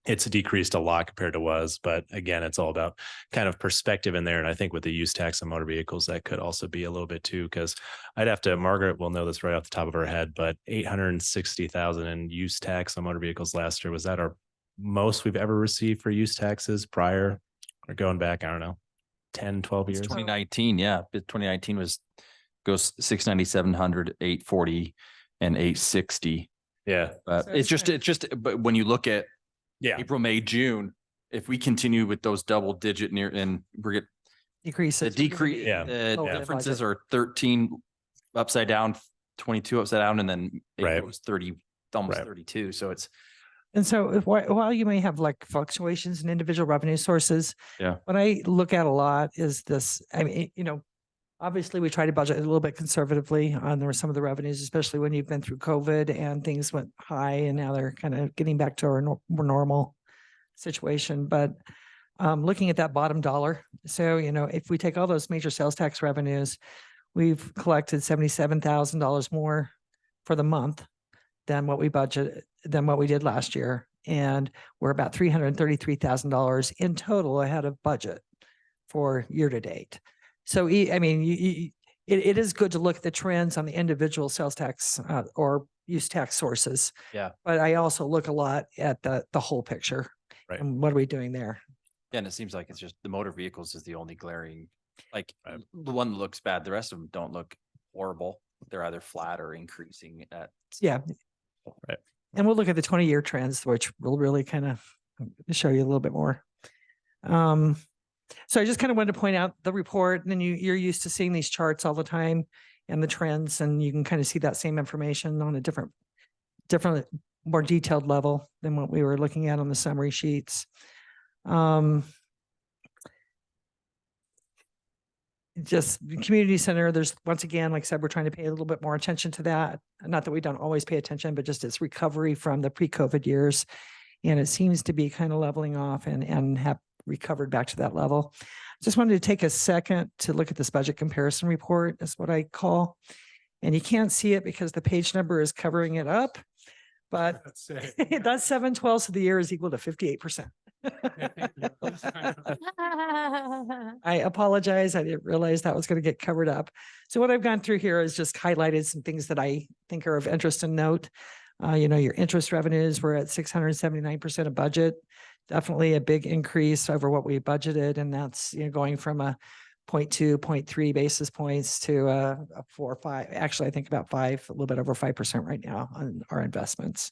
it's decreased a lot compared to was. But again, it's all about kind of perspective in there. And I think with the use tax on motor vehicles, that could also be a little bit too, because Margaret will know this right off the top of her head, but 860,000 in use tax on motor vehicles last year. Was that our most we've ever received for use taxes prior or going back? I don't know, 10, 12 years. 2019. Yeah. 2019 goes 690, 840 and 860. Yeah. But So it's it's just, but when you look at Yeah. April, May, June, if we continue with those double digit near and we're get Decreases. the decrease, Yeah. the Lower the differences budget. are 13 upside down, 22 upside down, and then Right. April was 30, almost Right. 32. So it's, And so while you may have like fluctuations in individual revenue sources. Yeah. What I look at a lot is this, I mean, obviously we try to budget a little bit conservatively on some of the revenues, especially when you've been through COVID and things went high and now they're kind of getting back to our more normal situation. But looking at that bottom dollar, so, if we take all those major sales tax revenues, we've collected $77,000 more for the month than what we did last year. And we're about $333,000 in total ahead of budget for year to date. So, I mean, it is good to look at the trends on the individual sales tax or use tax sources. Yeah. But I also look a lot at the whole picture. Right. And what are we doing there? yeah, and it seems like it's just the motor vehicles is the only glaring, like the one that looks bad. The rest of them don't look horrible. They're either flat or increasing at. Yeah. Right. And we'll look at the 20-year trends, which will really kind of show you a little bit more. So I just kind of wanted to point out the report, and then you're used to seeing these charts all the time and the trends, and you can kind of see that same information on a different, more detailed level than what we were looking at on the summary sheets. Just the community center, there's, once again, like I said, we're trying to pay a little bit more attention to that. Not that we don't always pay attention, but just its recovery from the pre-COVID years. And it seems to be kind of leveling off and have recovered back to that level. Just wanted to take a second to look at this budget comparison report, is what I call. And you can't see it because the page number is covering it up, but that's 7/12 of the year is equal to 58%. I apologize. I didn't realize that was going to get covered up. So what I've gone through here is just highlighted some things that I think are of interest and note. Your interest revenues were at 679% of budget. Definitely a big increase over what we budgeted. And that's, going from a 0.2, 0.3 basis points to a 4 or 5, actually, I think about 5, a little bit over 5% right now on our investments.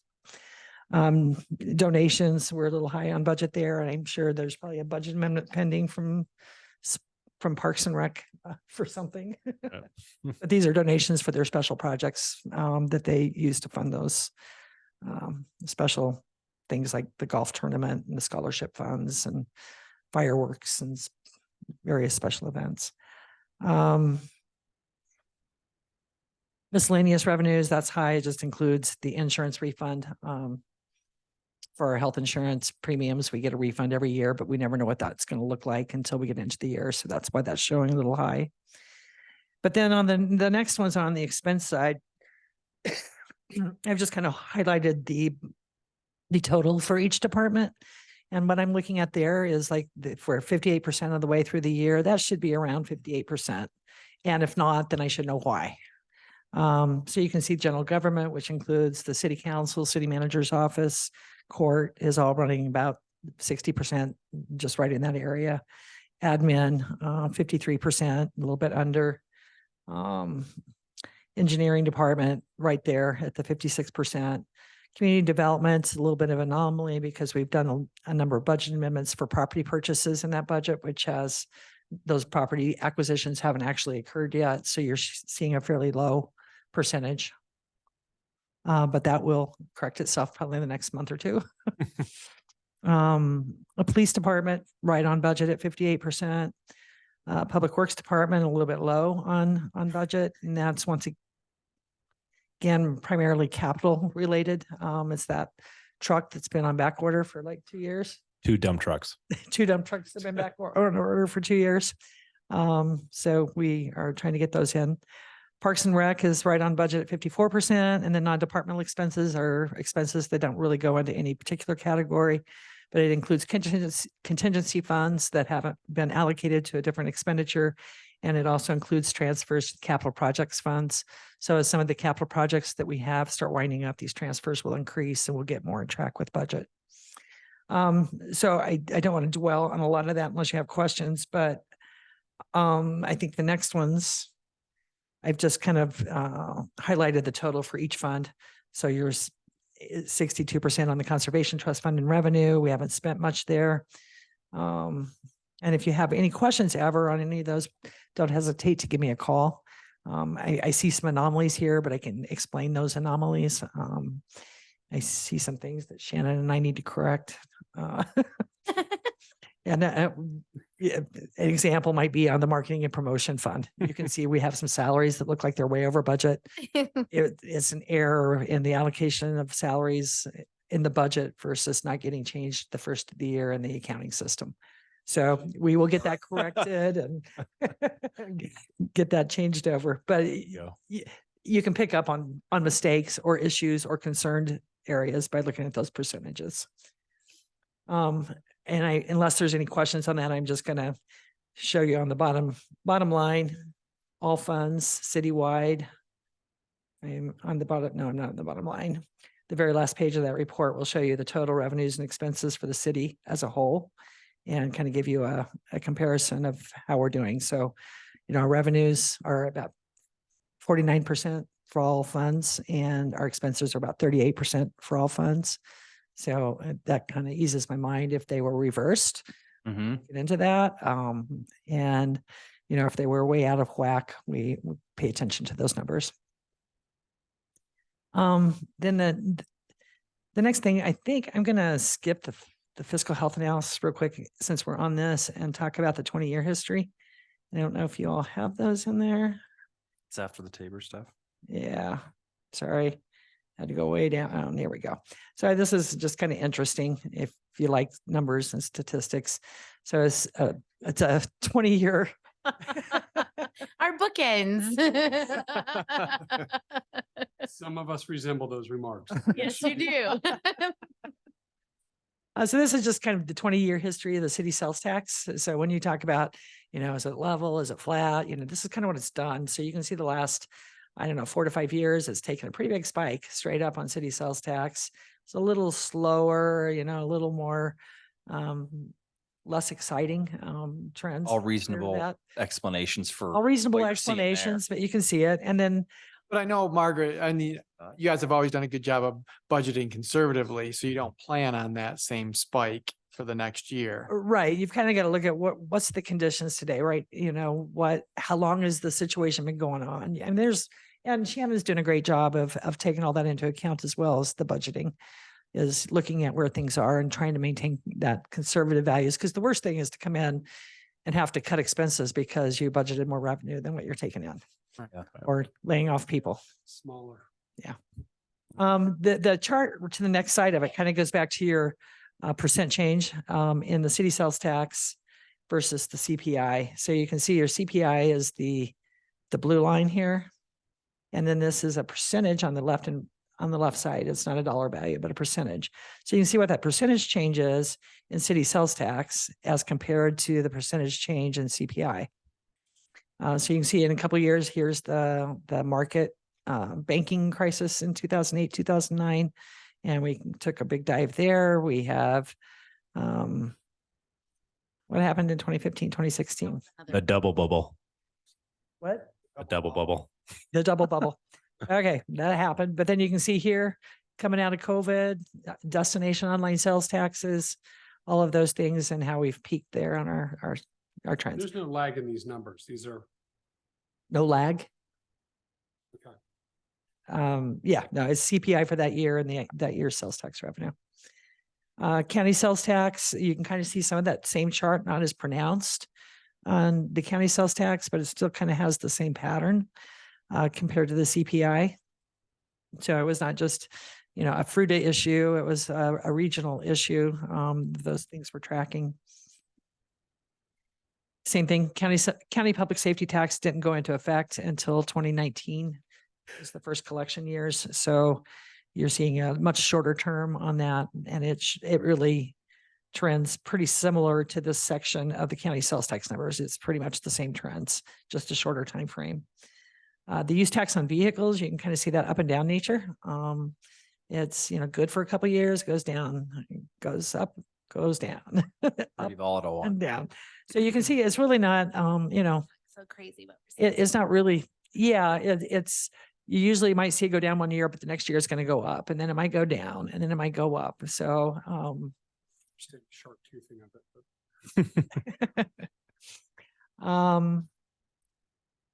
Donations were a little high on budget there, and I'm sure there's probably a budget amendment pending from Parks and Rec for something. But these are donations for their special projects that they use to fund those special things like the golf tournament and the scholarship funds and fireworks and various special events. Miscellaneous revenues, that's high. It just includes the insurance refund. For our health insurance premiums, we get a refund every year, but we never know what that's going to look like until we get into the year. So that's why that's showing a little high. But then on the next one's on the expense side, I've just kind of highlighted the total for each department. And what I'm looking at there is like for 58% of the way through the year, that should be around 58%. And if not, then I should know why. So you can see general government, which includes the city council, city manager's office, court is all running about 60%, just right in that area. Admin, 53%, a little bit under. Engineering department right there at the 56%. Community development, a little bit of an anomaly because we've done a number of budget amendments for property purchases in that budget, which has those property acquisitions haven't actually occurred yet. So you're seeing a fairly low percentage. But that will correct itself probably in the next month or two. A police department, right on budget at 58%. Public Works Department, a little bit low on budget, and that's once again, primarily capital related. It's that truck that's been on back order for like 2 years. 2 dump trucks. 2 dump trucks have been back on order for 2 years. So we are trying to get those in. Parks and Rec is right on budget at 54%, and the non-departmental expenses are expenses that don't really go into any particular category, but it includes contingency funds that haven't been allocated to a different expenditure. And it also includes transfers to capital projects funds. So as some of the capital projects that we have start winding up, these transfers will increase and we'll get more in track with budget. So I don't want to dwell on a lot of that unless you have questions, but I think the next ones, I've just kind of highlighted the total for each fund. So yours is 62% on the Conservation Trust Fund in revenue. We haven't spent much there. And if you have any questions ever on any of those, don't hesitate to give me a call. I see some anomalies here, but I can explain those anomalies. I see some things that Shannon and I need to correct. And an example might be on the marketing and promotion fund. You can see we have some salaries that look like they're way over budget. It's an error in the allocation of salaries in the budget versus not getting changed the first of the year in the accounting system. So we will get that corrected and get that changed over. But you can pick up on mistakes or issues or concerned areas by looking at those percentages. And unless there's any questions on that, I'm just going to show you on the bottom line, all funds citywide. I'm on the bottom. No, I'm not on the bottom line. The very last page of that report will show you the total revenues and expenses for the city as a whole and kind of give you a comparison of how we're doing. So, our revenues are about 49% for all funds and our expenses are about 38% for all funds. So that kind of eases my mind if they were reversed. Get into that. And, if they were way out of whack, we pay attention to those numbers. Then the next thing, I think I'm going to skip the fiscal health analysis real quick since we're on this and talk about the 20-year history. I don't know if you all have those in there. It's after the Tabor stuff. Yeah, sorry. Had to go way down. Oh, there we go. So this is just kind of interesting if you like numbers and statistics. So it's a 20-year. Our bookends. Some of us resemble those remarks. Yes, you do. So this is just kind of the 20-year history of the city sales tax. So when you talk about, is it level, is it flat? This is kind of what it's done. So you can see the last, 4 to 5 years, it's taken a pretty big spike straight up on city sales tax. It's a little slower, a little more, less exciting trends. All reasonable explanations for all reasonable what you're seeing there. explanations, but you can see it. And then But I know, Margaret, you guys have always done a good job of budgeting conservatively, so you don't plan on that same spike for the next year. right, you've kind of got to look at what's the conditions today, right? How long has the situation been going on? And Shannon's doing a great job of taking all that into account as well as the budgeting is looking at where things are and trying to maintain that conservative values. Because the worst thing is to come in and have to cut expenses because you budgeted more revenue than what you're taking in. Yeah. Or laying off people. Smaller. Yeah. The chart to the next side of it kind of goes back to your percent change in the city sales tax versus the CPI. So you can see your CPI is the blue line here. And then this is a percentage on the left and on the left side. It's not a dollar value, but a percentage. So you can see what that percentage change is in city sales tax as compared to the percentage change in CPI. So you can see in a couple of years, here's the market banking crisis in 2008, 2009. And we took a big dive there. We have what happened in 2015, 2016? A double bubble. What? A double bubble. The double bubble. Okay, that happened. But then you can see here, coming out of COVID, destination online sales taxes, all of those things and how we've peaked there on our trends. There's no lag in these numbers. These are. No lag? Okay. Yeah, no, it's CPI for that year and that year's sales tax revenue. County sales tax, you can kind of see some of that same chart, not as pronounced on the county sales tax, but it still kind of has the same pattern compared to the CPI. So it was not just, a Fruita issue, it was a regional issue. Those things we're tracking. Same thing, county public safety tax didn't go into effect until 2019. It was the first collection years. So you're seeing a much shorter term on that. And it really trends pretty similar to this section of the county sales tax numbers. It's pretty much the same trends, just a shorter time frame. The use tax on vehicles, you can kind of see that up and down nature. It's, good for a couple of years, goes down, goes up, goes down. Pretty volatile And one. down. So you can see it's really not, So crazy. What we're seeing. it's not really, it's, you usually might see it go down one year, but the next year it's going to go up, and then it might go down, and then it might go up. So, Just a sharp toothing of it.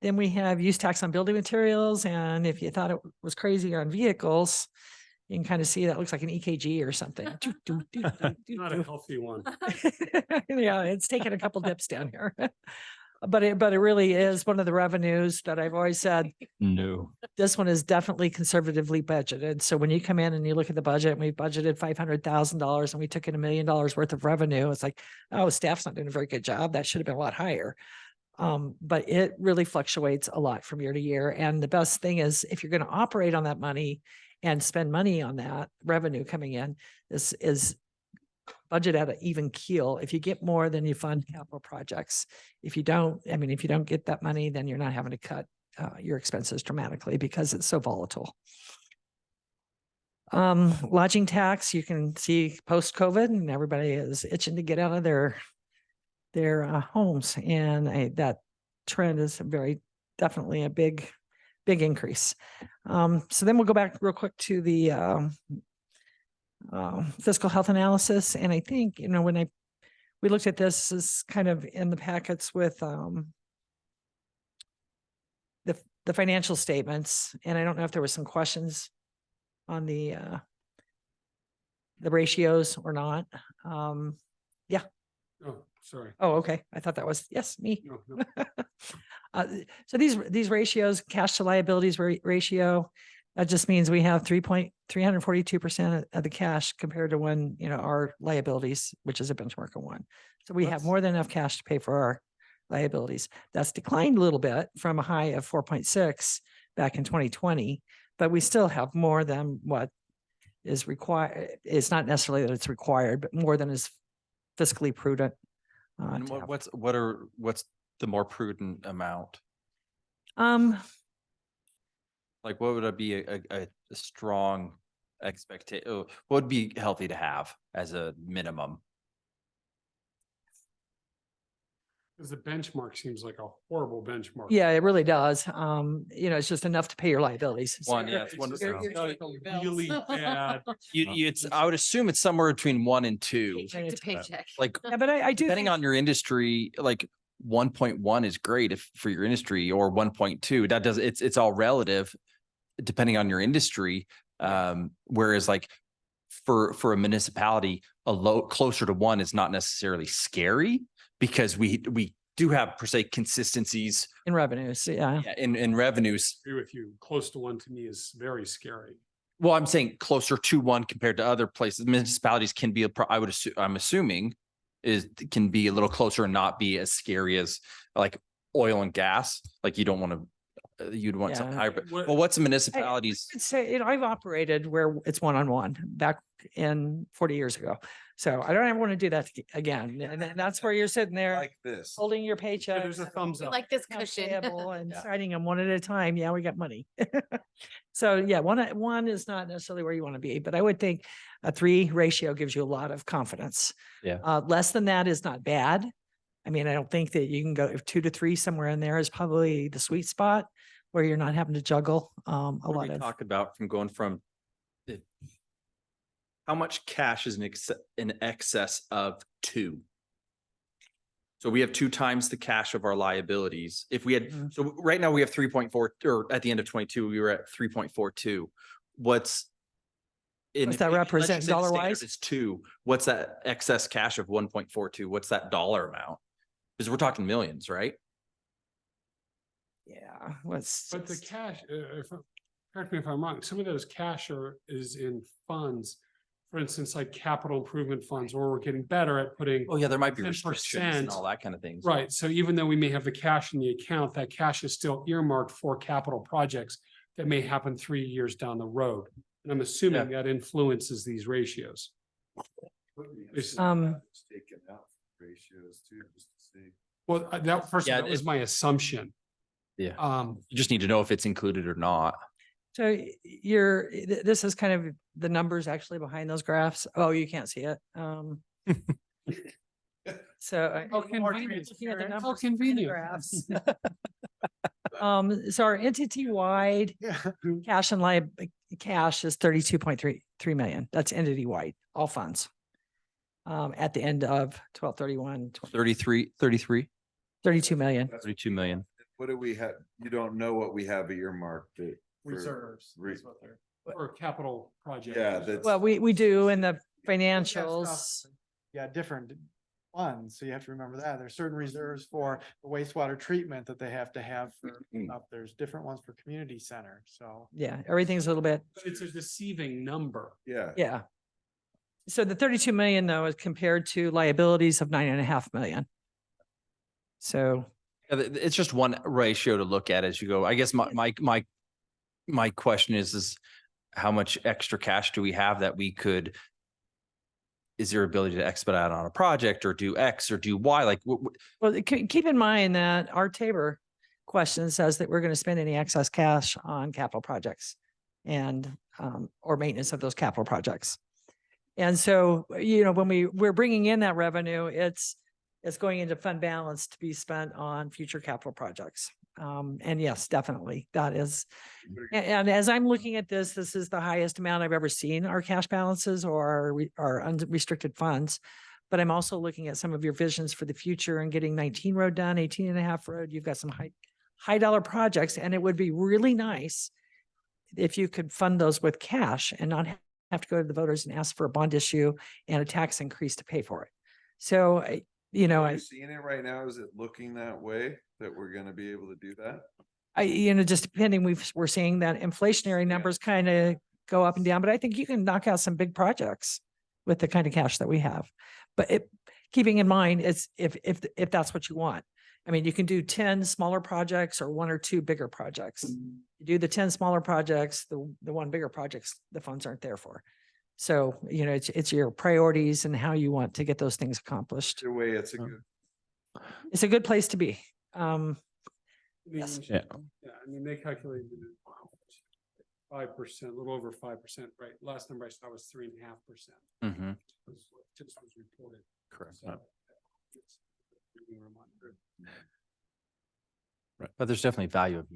then we have use tax on building materials. And if you thought it was crazy on vehicles, you can kind of see that looks like an EKG or something. Not a healthy one. Yeah, it's taken a couple dips down here. But it really is one of the revenues that I've always said, No. this one is definitely conservatively budgeted. So when you come in and you look at the budget, and we budgeted $500,000 and we took in $1 million worth of revenue, it's like, oh, staff's not doing a very good job. That should have been a lot higher. But it really fluctuates a lot from year to year. And the best thing is, if you're going to operate on that money and spend money on that revenue coming in, this is budget at an even keel. If you get more, then you fund capital projects. If you don't, if you don't get that money, then you're not having to cut your expenses dramatically because it's so volatile. Lodging tax, you can see post-COVID, and everybody is itching to get out of their homes. And that trend is definitely a big increase. So then we'll go back real quick to the fiscal health analysis. And I think, when we looked at this is kind of in the packets with the financial statements. And I don't know if there were some questions on the ratios or not. Yeah. Oh, sorry. Oh, okay. I thought that was, yes, me. No, no. So these ratios, cash to liabilities ratio, that just means we have 342% of the cash compared to when, our liabilities, which is a benchmark of 1. So we have more than enough cash to pay for our liabilities. That's declined a little bit from a high of 4.6 back in 2020, but we still have more than what is required. It's not necessarily that it's required, but more than is fiscally prudent. And to have. what's the more prudent amount? Like, what would be a strong expectation? What would be healthy to have as a minimum? Because the benchmark seems like a horrible benchmark. Yeah, it really does. It's just enough to pay your liabilities. So One, yeah, It's one. just you're- like a really bad. I would assume it's somewhere between 1 and 2. Paycheck to paycheck. Like, Yeah, but I do depending think- on your industry, like 1.1 is great for your industry, or 1.2. That does it's all relative depending on your industry. Whereas like for a municipality, closer to 1 is not necessarily scary, because we do have per se consistencies in revenues. Yeah. in revenues. I agree with you. Close to 1 to me is very scary. Well, I'm saying closer to 1 compared to other places. Municipalities can be I'm assuming can be a little closer and not be as scary as like oil and gas. Like you'd want something Yeah. higher. But well, what's the municipalities? I'd say, I've operated where it's one-on-one back in 40 years ago. So I don't ever want to do that again. And that's where you're sitting there Like this. holding your paycheck. There's a thumbs up. Like this accounts cushion. payable and Yeah. signing them one at a time. Yeah, we got money. So yeah, one is not necessarily where you want to be, but I would think a 3 ratio gives you a lot of confidence. Yeah. Less than that is not bad. I don't think that you can go 2 to 3 somewhere in there is probably the sweet spot where you're not having to juggle a What are lot we of. talking about from going from how much cash is in excess of 2? So we have 2 times the cash of our liabilities. If we had, so right now we have 3.4, or at the end of 22, we were at 3.42. What's What's that represent dollar-wise? It's 2. What's that excess cash of 1.42? What's that dollar amount? Because we're talking millions, right? Yeah, what's. But the cash, correct me if I'm wrong, some of those cash is in funds. For instance, like capital improvement funds, where we're getting better at putting. Oh, yeah, there might be restrictions and 10%. all that kind of things. Right, so even though we may have the cash in the account, that cash is still earmarked for capital projects that may happen 3 years down the road. And I'm assuming that influences these ratios. Ratios too, just to see. Well, that was my assumption. Yeah. You just need to know if it's included or not. So this is kind of the numbers actually behind those graphs. Oh, you can't see it. So. How convenient. looking at the How numbers in the convenient. graphs. So our entity-wide cash and cash is 32.3 million. That's entity-wide, all funds. At the end of 12/31. 33. 32 million. 32 million. What do we have? You don't know what we have earmarked. Reserves. That's what they're- Or capital projects. Yeah, that's. Well, we do in the We have financials. stuff, yeah, different funds. So you have to remember that. There's certain reserves for the wastewater treatment that they have to have for stuff. There's different ones for community center. So. Yeah, everything's a little bit, But it's a deceiving number. Yeah. yeah. So the 32 million though is compared to liabilities of 9.5 million. So. It's just one ratio to look at as you go. I guess my question is how much extra cash do we have that we could, is there ability to expedite on a project or do X or do Y? Like, Well, keep in mind that our Tabor question says that we're going to spend any excess cash on capital projects and, or maintenance of those capital projects. And so, when we're bringing in that revenue, it's going into fund balance to be spent on future capital projects. And yes, definitely that is. And as I'm looking at this is the highest amount I've ever seen our cash balances or our unrestricted funds. But I'm also looking at some of your visions for the future and getting 19 road done, 18.5 road. You've got some high dollar projects, and it would be really nice if you could fund those with cash and not have to go to the voters and ask for a bond issue and a tax increase to pay for it. So, Are you seeing it right now? Is it looking that way that we're gonna be able to do that? Just depending, we're seeing that inflationary numbers kind of go up and down, but I think you can knock out some big projects with the kind of cash that we have. But keeping in mind, it's if that's what you want. I mean, you can do 10 smaller projects or 1 or 2 bigger projects. You do the 10 smaller projects, the 1 bigger projects, the funds aren't there for. So, it's your priorities and how you want to get those things accomplished. Either way, It's a good place to be. Yes. Yeah. Yeah, I mean, they calculated 5%, a little over 5%, right? Last number I saw was 3.5%. Mm-hmm. Just was reported. Correct. So, Right. But there's definitely value of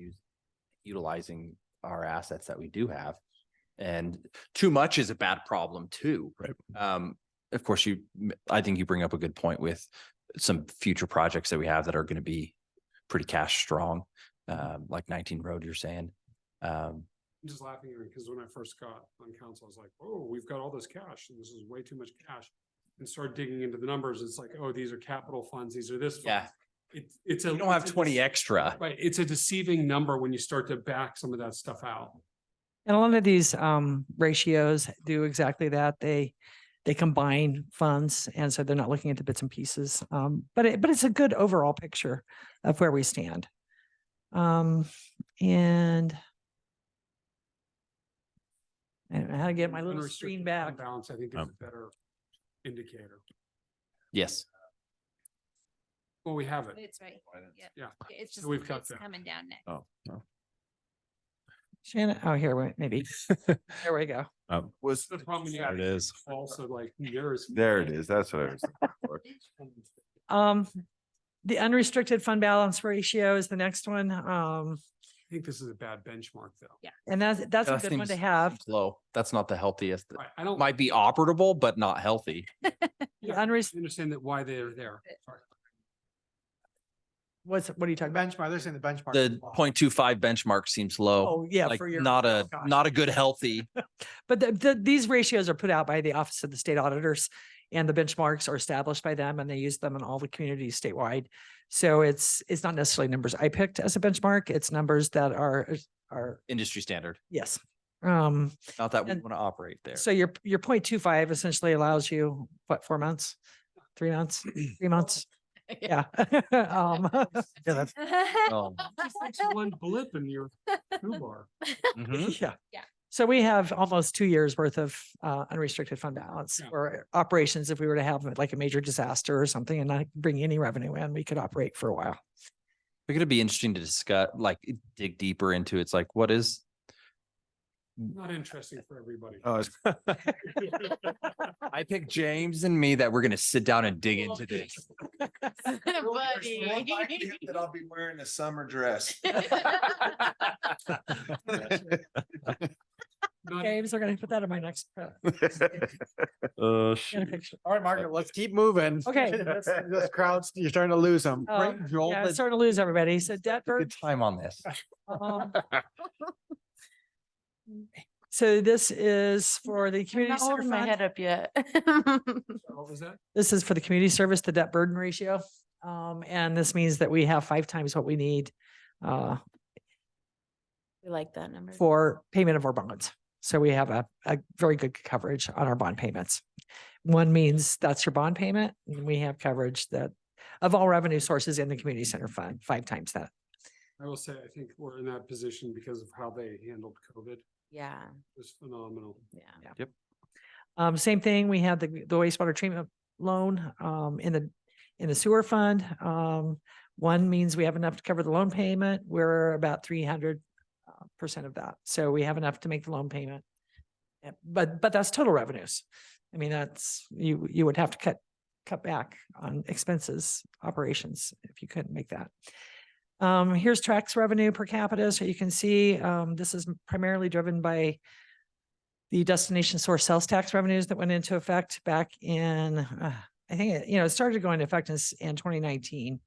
utilizing our assets that we do have. And too much is a bad problem too. Right. Of course, I think you bring up a good point with some future projects that we have that are going to be pretty cash strong, like 19 Road, you're saying. I'm just laughing here because when I first got on council, I was like, oh, we've got all this cash and this is way too much cash. And start digging into the numbers. It's like, oh, these are capital funds. These are this. Funds. Yeah. You don't have 20 extra. Right. It's a deceiving number when you start to back some of that stuff out. And a lot of these ratios do exactly that. They combine funds, and so they're not looking at the bits and pieces. But it's a good overall picture of where we stand. And I don't know how to get my little screen back. Balance, I think, is a better indicator. Yes. Well, we have it. It's right. Yeah. It's just, So we've got it's that. coming down next. Oh, no. Shannon, oh, here, maybe. There we go. Was The problem There it is. also like yours. there it is. That's what I was looking for. The unrestricted fund balance ratio is the next one. I think this is a bad benchmark though. Yeah. And that's a That good one to seems have. Low. That's not the healthiest. Right. I don't Might be operable, but not healthy. yeah, I understand that why they're there. Sorry. what are you talking about? Benchmark, they're saying the benchmark. The is low. 0.25 benchmark seems low. Oh, yeah, Like for your. not oh, a, gosh. not a good healthy. But these ratios are put out by the Office of the State Auditors, and the benchmarks are established by them, and they use them in all the communities statewide. So it's not necessarily numbers I picked as a benchmark. It's numbers that are, Industry standard. yes. Not that we And want to operate there. So your 0.25 essentially allows you, what, 4 months? 3 months, 3 months? Yeah. Yeah, that's, Oh. Just like one blip in your toolbar. Mhm. yeah. Yeah. So we have almost 2 years worth of unrestricted fund balance Yeah. for operations. If we were to have like a major disaster or something and not bring any revenue in, we could operate for a while. I think it'd be interesting to discuss, like dig deeper into it's like, what is, Not interesting for everybody. Oh, I picked James and me that we're going to sit down and dig into this. Buddy. That I'll be wearing a summer dress. James, we're gonna put that in my next. Oh, Get a picture. All right, Margaret, let's keep moving. Okay. This crowd's, you're starting to lose them. Yeah, I'm starting to lose everybody. So debt burden. Good time on this. um, So this is for the I'm community not center holding my fund. head up yet. What was that? This is for the community service, the debt burden ratio. And this means that we have 5 times what we need We like that number. for payment of our bonds. So we have a very good coverage on our bond payments. One means that's your bond payment, and we have coverage that of all revenue sources in the community center fund, 5 times that. I will say, I think we're in that position because of how they handled COVID. Yeah. It was phenomenal. Yeah. Same thing, we had the wastewater treatment loan in the sewer fund. One means we have enough to cover the loan payment. We're about 300% of that. So we have enough to make the loan payment. Yeah, but that's total revenues. I mean, that's, you would have to cut back on expenses, operations, if you couldn't make that. Here's tax revenue per capita. So you can see, this is primarily driven by the destination source sales tax revenues that went into effect back in, I think, it started going into effect in 2019.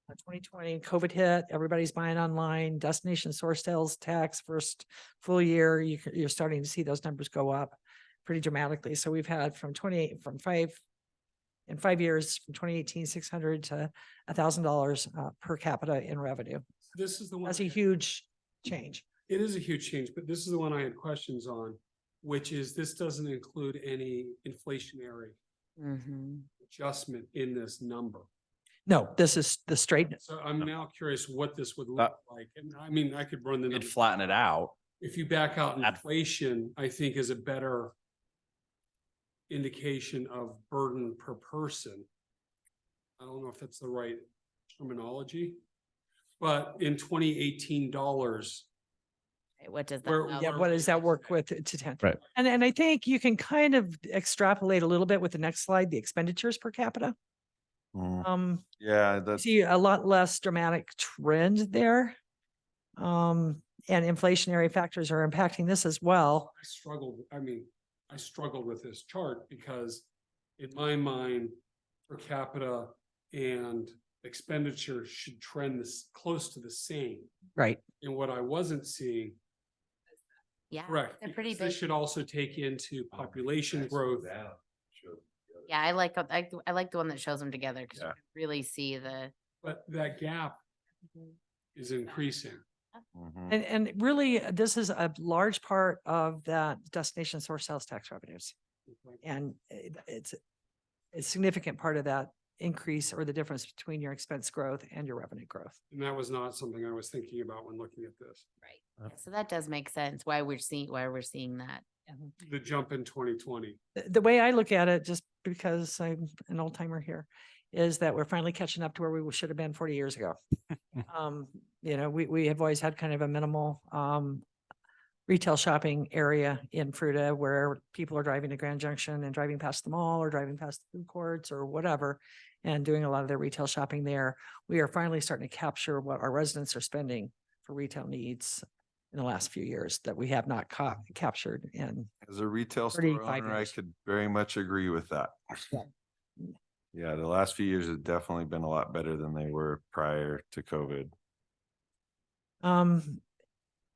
2020, COVID hit, everybody's buying online, destination source sales tax first full year, you're starting to see those numbers go up pretty dramatically. So we've had in 5 years, from 2018, $600 to $1,000 per capita in revenue. This is the one. That's a huge change. It is a huge change, but this is the one I had questions on, which is this doesn't include any inflationary Mm-hmm. adjustment in this number. No, this is the straight. So I'm now curious what this would look like. And I mean, I could run the. It'd numbers. flatten it out. If you back out inflation, I think is a better indication of burden per person. I don't know if that's the right terminology, but in 2018 dollars. What does Where- that? Yeah, where what we does that at work today? with to 10? Right. And I think you can kind of extrapolate a little bit with the next slide, the expenditures per capita. Mm, Yeah, that's. See a lot less dramatic trend there. And inflationary factors are impacting this as well. I struggled with this chart because in my mind, per capita and expenditure should trend this close to the same. Right. And what I wasn't seeing, Yeah. correct, They're pretty because this big. should also take into population growth. Yeah, I like the one that shows them together because you Yeah. can really see the. But that gap is increasing. Mhm. And really, this is a large part of that destination source sales tax revenues. And it's a significant part of that increase or the difference between your expense growth and your revenue growth. And that was not something I was thinking about when looking at this. Right. Yeah, so that does make sense why we're seeing that. The jump in 2020. The way I look at it, just because I'm an old timer here, is that we're finally catching up to where we should have been 40 years ago. We have always had kind of a minimal retail shopping area in Fruita where people are driving to Grand Junction and driving past the mall or driving past the food courts or whatever and doing a lot of their retail shopping there. We are finally starting to capture what our residents are spending for retail needs in the last few years that we have not captured in. As a retail store 35 owner, I years. could very much agree with that. Yeah, the last few years have definitely been a lot better than they were prior to COVID.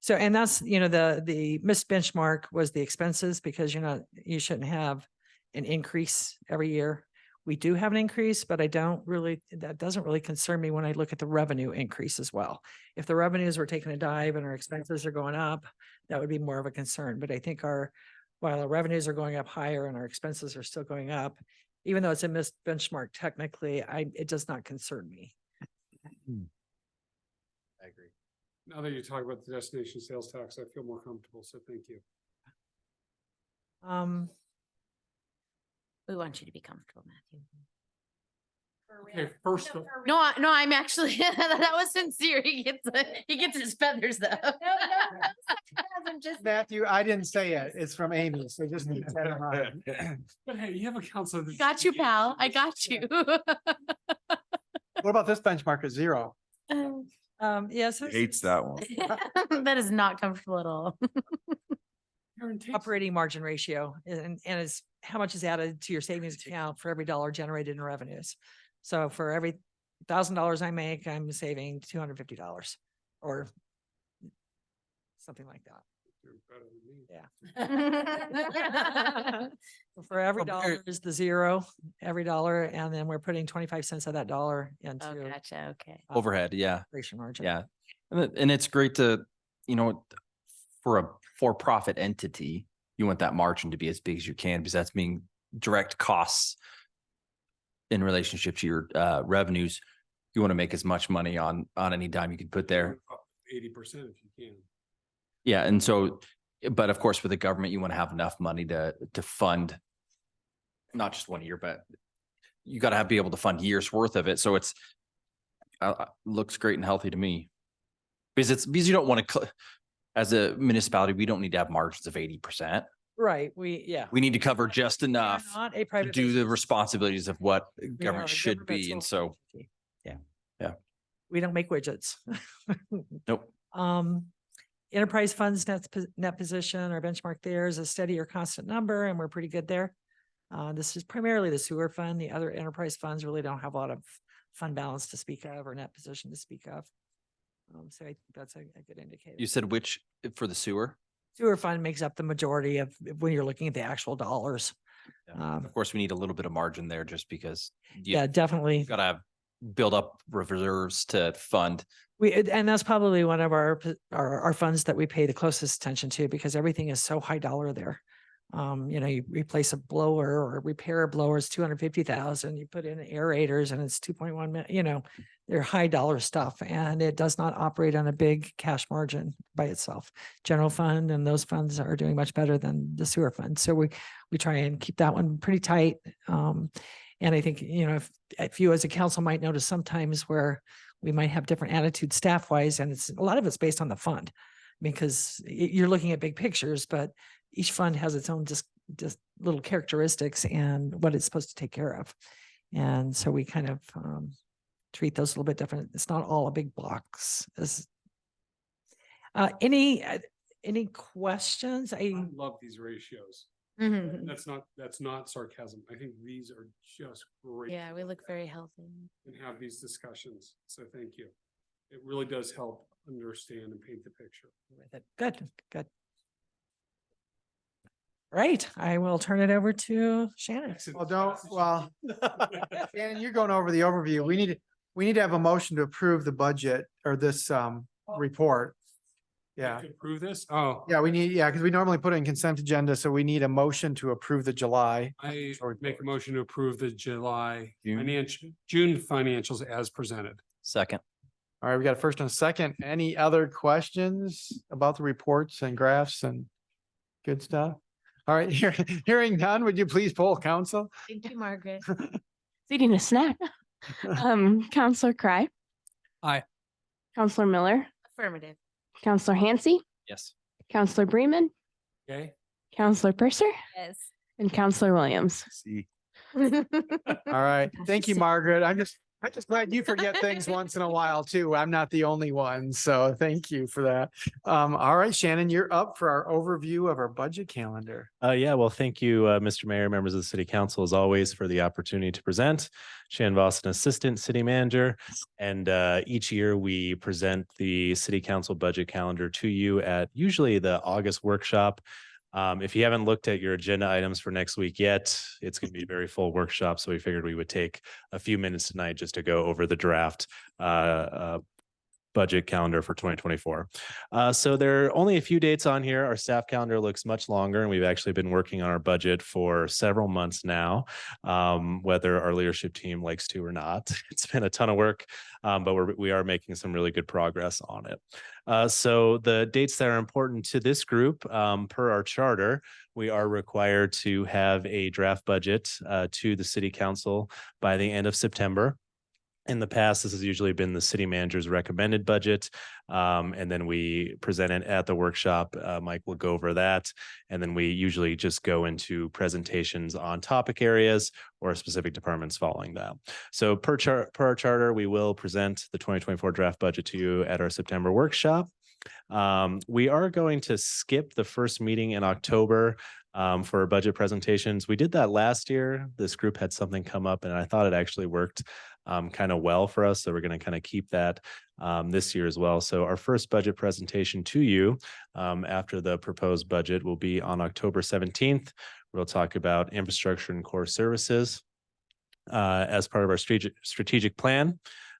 So, and that's, the missed benchmark was the expenses because you shouldn't have an increase every year. We do have an increase, but that doesn't really concern me when I look at the revenue increase as well. If the revenues were taking a dive and our expenses are going up, that would be more of a concern. But I think while our revenues are going up higher and our expenses are still going up, even though it's a missed benchmark, technically, it does not concern me. I agree. Now that you talk about the destination sales tax, I feel more comfortable, so thank you. We want you to be comfortable, Matthew. Okay, first, No, I'm actually, that was sincere. He gets his feathers though. I'm just. Matthew, I didn't say it. It's from Amy, so just keep that in mind. but hey, you have a counselor. Got you, pal. I got you. What about this benchmark at 0? Yes. Hates that one. That is not comfortable at all. Operating margin ratio and is how much is added to your savings account for every dollar generated in revenues. So for every $1,000 I make, I'm saving $250 or something like that. Yeah. For every dollar is the 0, every dollar, and then we're putting 25 cents of that dollar into Oh, gotcha. Okay. Overhead, yeah. operation margin. Yeah. And it's great to, for a for-profit entity, you want that margin to be as big as you can because that's being direct costs in relationship to your revenues. You want to make as much money on any dime you can put there. 80% if you can. Yeah. And so, but of course, with the government, you want to have enough money to fund not just 1 year, but you got to be able to fund years worth of it. So it's looks great and healthy to me because you don't want to, as a municipality, we don't need to have margins of 80%. Right. We We need to cover just enough not a to private do the business. responsibilities of what We are a government should be. And governmental so, entity. yeah. We don't make widgets. Nope. Enterprise funds net position, our benchmark there is a steady or constant number, and we're pretty good there. This is primarily the sewer fund. The other enterprise funds really don't have a lot of fund balance to speak of or net position to speak of. So I think that's a good indicator. You said which for the sewer? Sewer fund makes up the majority of when you're looking at the actual dollars. Of course, we need a little bit of margin there just because Yeah, definitely. got to build up reserves to fund. And that's probably one of our funds that we pay the closest attention to because everything is so high dollar there. You replace a blower or repair a blower is 250,000. You put in aerators and it's 2.1 million. They're high dollar stuff, and it does not operate on a big cash margin by itself. General fund and those funds are doing much better than the sewer fund, so we try and keep that one pretty tight. And I think if you as a council might notice sometimes where we might have different attitudes staff wise, and a lot of it's based on the fund because you're looking at big pictures, but each fund has its own just little characteristics and what it's supposed to take care of. And so we kind of treat those a little bit different. It's not all a big box. Any questions? I love these ratios. Mhm. That's not sarcasm. I think these are just great. Yeah, we look very healthy. And have these discussions. So thank you. It really does help understand and paint the picture. Good. Right. I will turn it over to Shannon. Shannon, you're going over the overview. We need to have a motion to approve the budget or this report. Yeah. To approve this? Oh. Yeah, because we normally put it in consent agenda, so we need a motion to approve the July. I make a motion to approve the June June financials as presented. Second. All right, we got a first and a second. Any other questions about the reports and graphs and good stuff? All right, hearing none, would you please poll council? Thank you, Margaret. Eating a snack. Counselor Cry. Aye. Counselor Miller. Affirmative. Counselor Hansi. Yes. Counselor Bremen. Okay. Counselor Purser. Yes. And Counselor Williams. See. All right, thank you, Margaret. I'm just glad you forget things once in a while too. I'm not the only one. So thank you for that. All right, Shannon, you're up for our overview of our budget calendar. Yeah, well, thank you, Mr. Mayor, members of the City Council, as always, for the opportunity to present. Shannon Boston, Assistant City Manager. And each year we present the City Council budget calendar to you at usually the August workshop. If you haven't looked at your agenda items for next week yet, it's going to be a very full workshop. So we figured we would take a few minutes tonight just to go over the draft budget calendar for 2024. So there are only a few dates on here. Our staff calendar looks much longer, and we've actually been working on our budget for several months now, whether our leadership team likes to or not. It's been a ton of work, but we are making some really good progress on it. So the dates that are important to this group, per our charter, we are required to have a draft budget to the City Council by the end of September. In the past, this has usually been the city manager's recommended budget, and then we present it at the workshop. Mike will go over that, and then we usually just go into presentations on topic areas or specific departments following that. So per our charter, we will present the 2024 draft budget to you at our September workshop. We are going to skip the first meeting in October for budget presentations. We did that last year. This group had something come up, and I thought it actually worked kind of well for us. So we're going to kind of keep that this year as well. So our first budget presentation to you after the proposed budget will be on October 17th. We'll talk about infrastructure and core services as part of our strategic plan.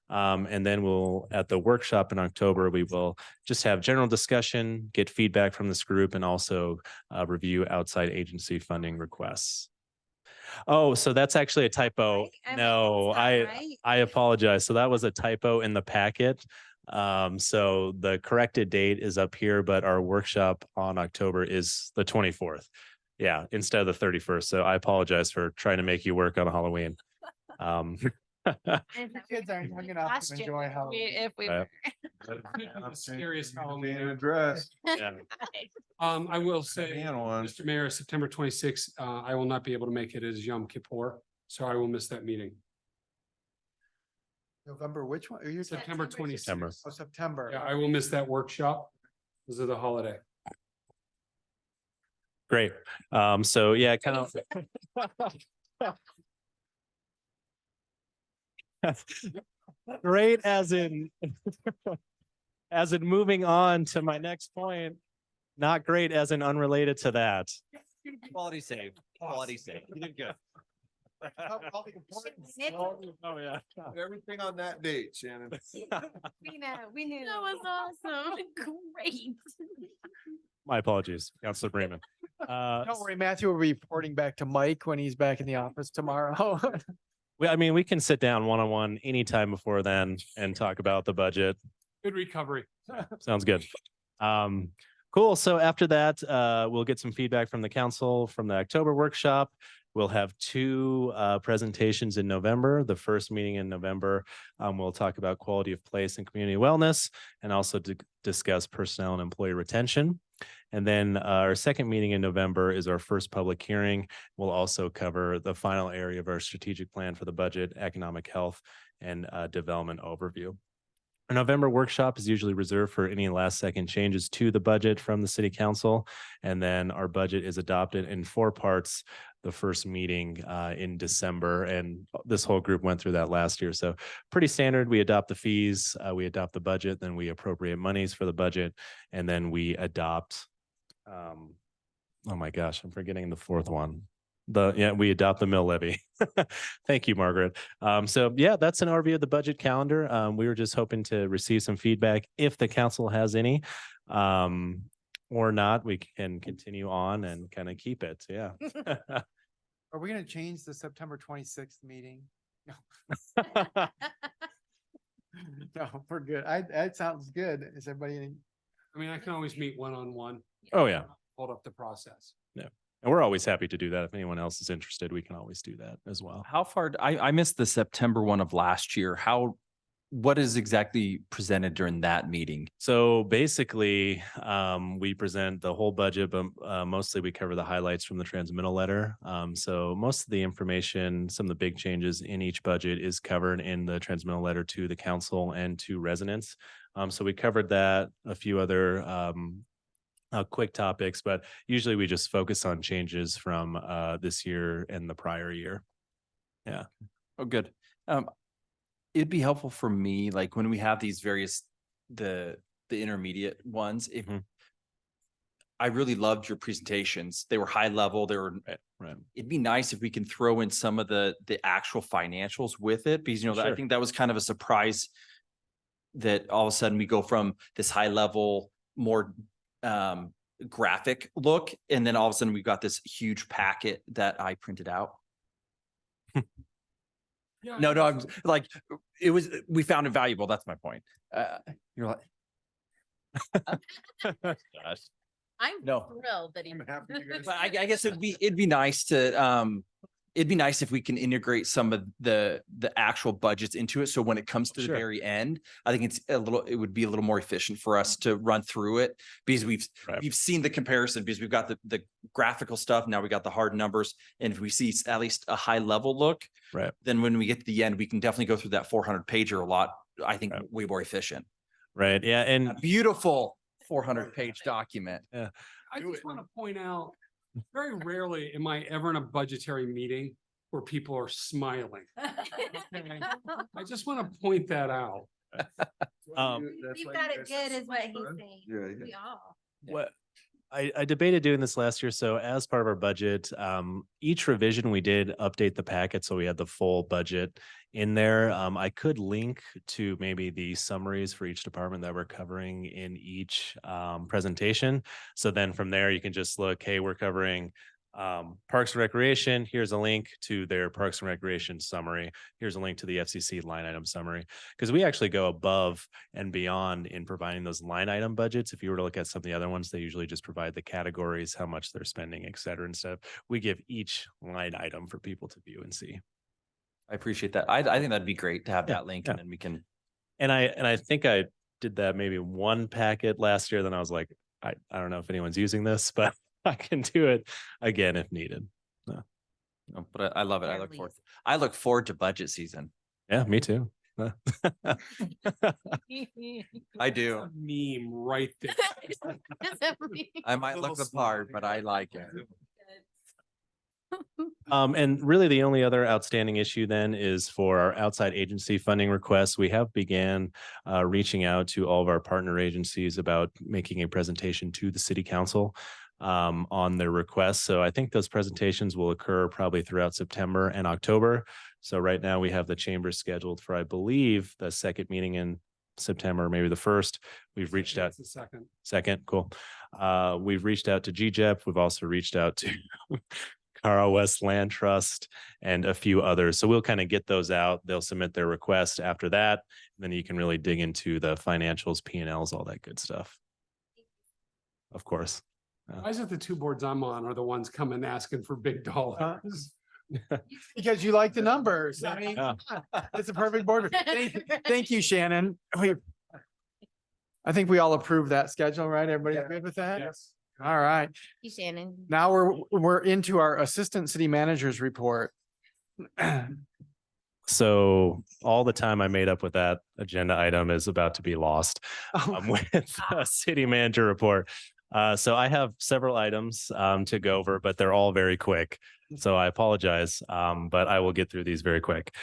And then at the workshop in October, we will just have general discussion, get feedback from this group, and also review outside agency funding requests. Oh, so that's actually a typo. No, I apologize. So that was a typo in the packet. So the corrected date is up here, but our workshop on October is the 24th. Yeah, instead of the 31st. So I apologize for trying to make you work on Halloween. Kids aren't young enough to enjoy Halloween. If we Right. were. Scariest Halloween. Address. Yeah. I will say, Man on. Mr. Mayor, September 26th, I will not be able to make it as Yom Kippur, so I will miss that meeting. November, which one? Are you September 26th. September. Oh, September. Yeah, I will miss that workshop because of the holiday. Great. So yeah, kind of. Great as in moving on to my next point, not great as in unrelated to that. Quality save, quality save. You did good. Oh yeah. Everything on that date, Shannon. We knew. That was awesome. Great. My apologies, Councilor Bremen. Don't worry, Matthew will be reporting back to Mike when he's back in the office tomorrow. I mean, we can sit down one-on-one anytime before then and talk about the budget. Good recovery. Sounds good. Cool. So after that, we'll get some feedback from the council from the October workshop. We'll have two presentations in November. The first meeting in November, we'll talk about quality of place and community wellness, and also discuss personnel and employee retention. And then our second meeting in November is our first public hearing. We'll also cover the final area of our strategic plan for the budget, economic health, and development overview. Our November workshop is usually reserved for any last second changes to the budget from the City Council. And then our budget is adopted in 4 parts. The first meeting in December, and this whole group went through that last year. So pretty standard. We adopt the fees, we adopt the budget, then we appropriate monies for the budget, and then we adopt, oh my gosh, I'm forgetting the 4th one. We adopt the mill levy. Thank you, Margaret. So yeah, that's an overview of the budget calendar. We were just hoping to receive some feedback if the council has any. Or not, we can continue on and kind of keep it. Yeah. Are we going to change the September 26th meeting? No, we're good. That sounds good. Is everybody? I mean, I can always meet one-on-one. Oh yeah. Hold up the process. Yeah. And we're always happy to do that. If anyone else is interested, we can always do that as well. How far, I missed the September one of last year. How what is exactly presented during that meeting? So basically, we present the whole budget, but mostly we cover the highlights from the transmittal letter. So most of the information, some of the big changes in each budget is covered in the transmittal letter to the council and to residents. So we covered that, a few other quick topics, but usually we just focus on changes from this year and the prior year. Yeah. Oh, good. It'd be helpful for me, like when we have these various, the intermediate ones, if I really loved your presentations. They were high level. They were, Right. it'd be nice if we can throw in some of the actual financials with it, because, you know, I Sure. think that was kind of a surprise that all of a sudden we go from this high level, more graphic look, and then all of a sudden we've got this huge packet that I printed out. No, I'm like, we found it valuable. That's my point. You're like, Gosh. I'm No. thrilled that he. but I guess it'd be nice to, it'd be nice if we can integrate some of the actual budgets into it. So when it comes to the Sure. very end, I think it would be a little more efficient for us to run through it, because we've seen the comparison, because we've got the graphical stuff. Now we got the hard numbers. And if we see at least a high level look, Right. then when we get to the end, we can definitely go through that 400 pager a lot. I think Right. way more efficient. Right. Yeah. A And beautiful 400 page document. I just want to point out, very rarely am I ever in a budgetary meeting where people are smiling. Okay? I just want to point that out. We've got it good is what he's saying. Yeah. We all. what I debated doing this last year. So as part of our budget, each revision we did update the packet. So we had the full budget in there. I could link to maybe the summaries for each department that we're covering in each presentation. So then from there, you can just look, hey, we're covering Parks and Recreation. Here's a link to their Parks and Recreation summary. Here's a link to the FCC line item summary, because we actually go above and beyond in providing those line item budgets. If you were to look at some of the other ones, they usually just provide the categories, how much they're spending, et cetera, and stuff. We give each line item for people to view and see. I appreciate that. I think that'd be great to have Yeah, that link, yeah. and then we can. And I think I did that maybe one packet last year. Then I was like, I don't know if anyone's using this, but I can do it again if needed. No, but I love it. At I look forward to budget season. Yeah, me too. I do. Meme right there. I might look the part, but I like it. And really the only other outstanding issue then is for our outside agency funding requests. We have began reaching out to all of our partner agencies about making a presentation to the city council on their requests. So I think those presentations will occur probably throughout September and October. So right now we have the chamber scheduled for, I believe, the second meeting in September, maybe the first. We've reached out. That's the second. Second, cool. We've reached out to GJEP. We've also reached out to Carl West Land Trust and a few others. So we'll kind of get those out. They'll submit their request after that. And then you can really dig into the financials, P&Ls, all that good stuff. Of course. Why is it the two boards I'm on are the ones coming asking for big dollars? Because you like the numbers. I mean, Yeah. it's a perfect board. Thank you, Shannon. I think we all approve that schedule, right? Everybody good with that? Yes. All right. You, Shannon. Now we're into our assistant city manager's report. So all the time I made up with that agenda item is about to be lost with the city manager report. So I have several items to go over, but they're all very quick. So I apologize, but I will get through these very quick.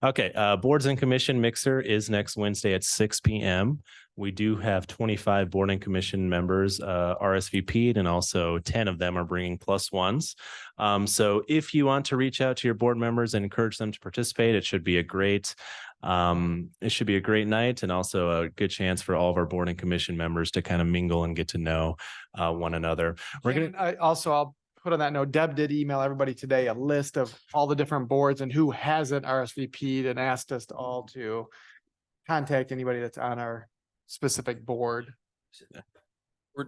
Okay, boards and commission mixer is next Wednesday at 6 p.m. We do have 25 board and commission members RSVP'd, and also 10 of them are bringing +1s. So if you want to reach out to your board members and encourage them to participate, it should be a great night, and also a good chance for all of our board and commission members to kind of mingle and get to know one another. I'll put on that note, Deb did email everybody today a list of all the different boards and who hasn't RSVP'd, and asked us all to contact anybody that's on our specific board.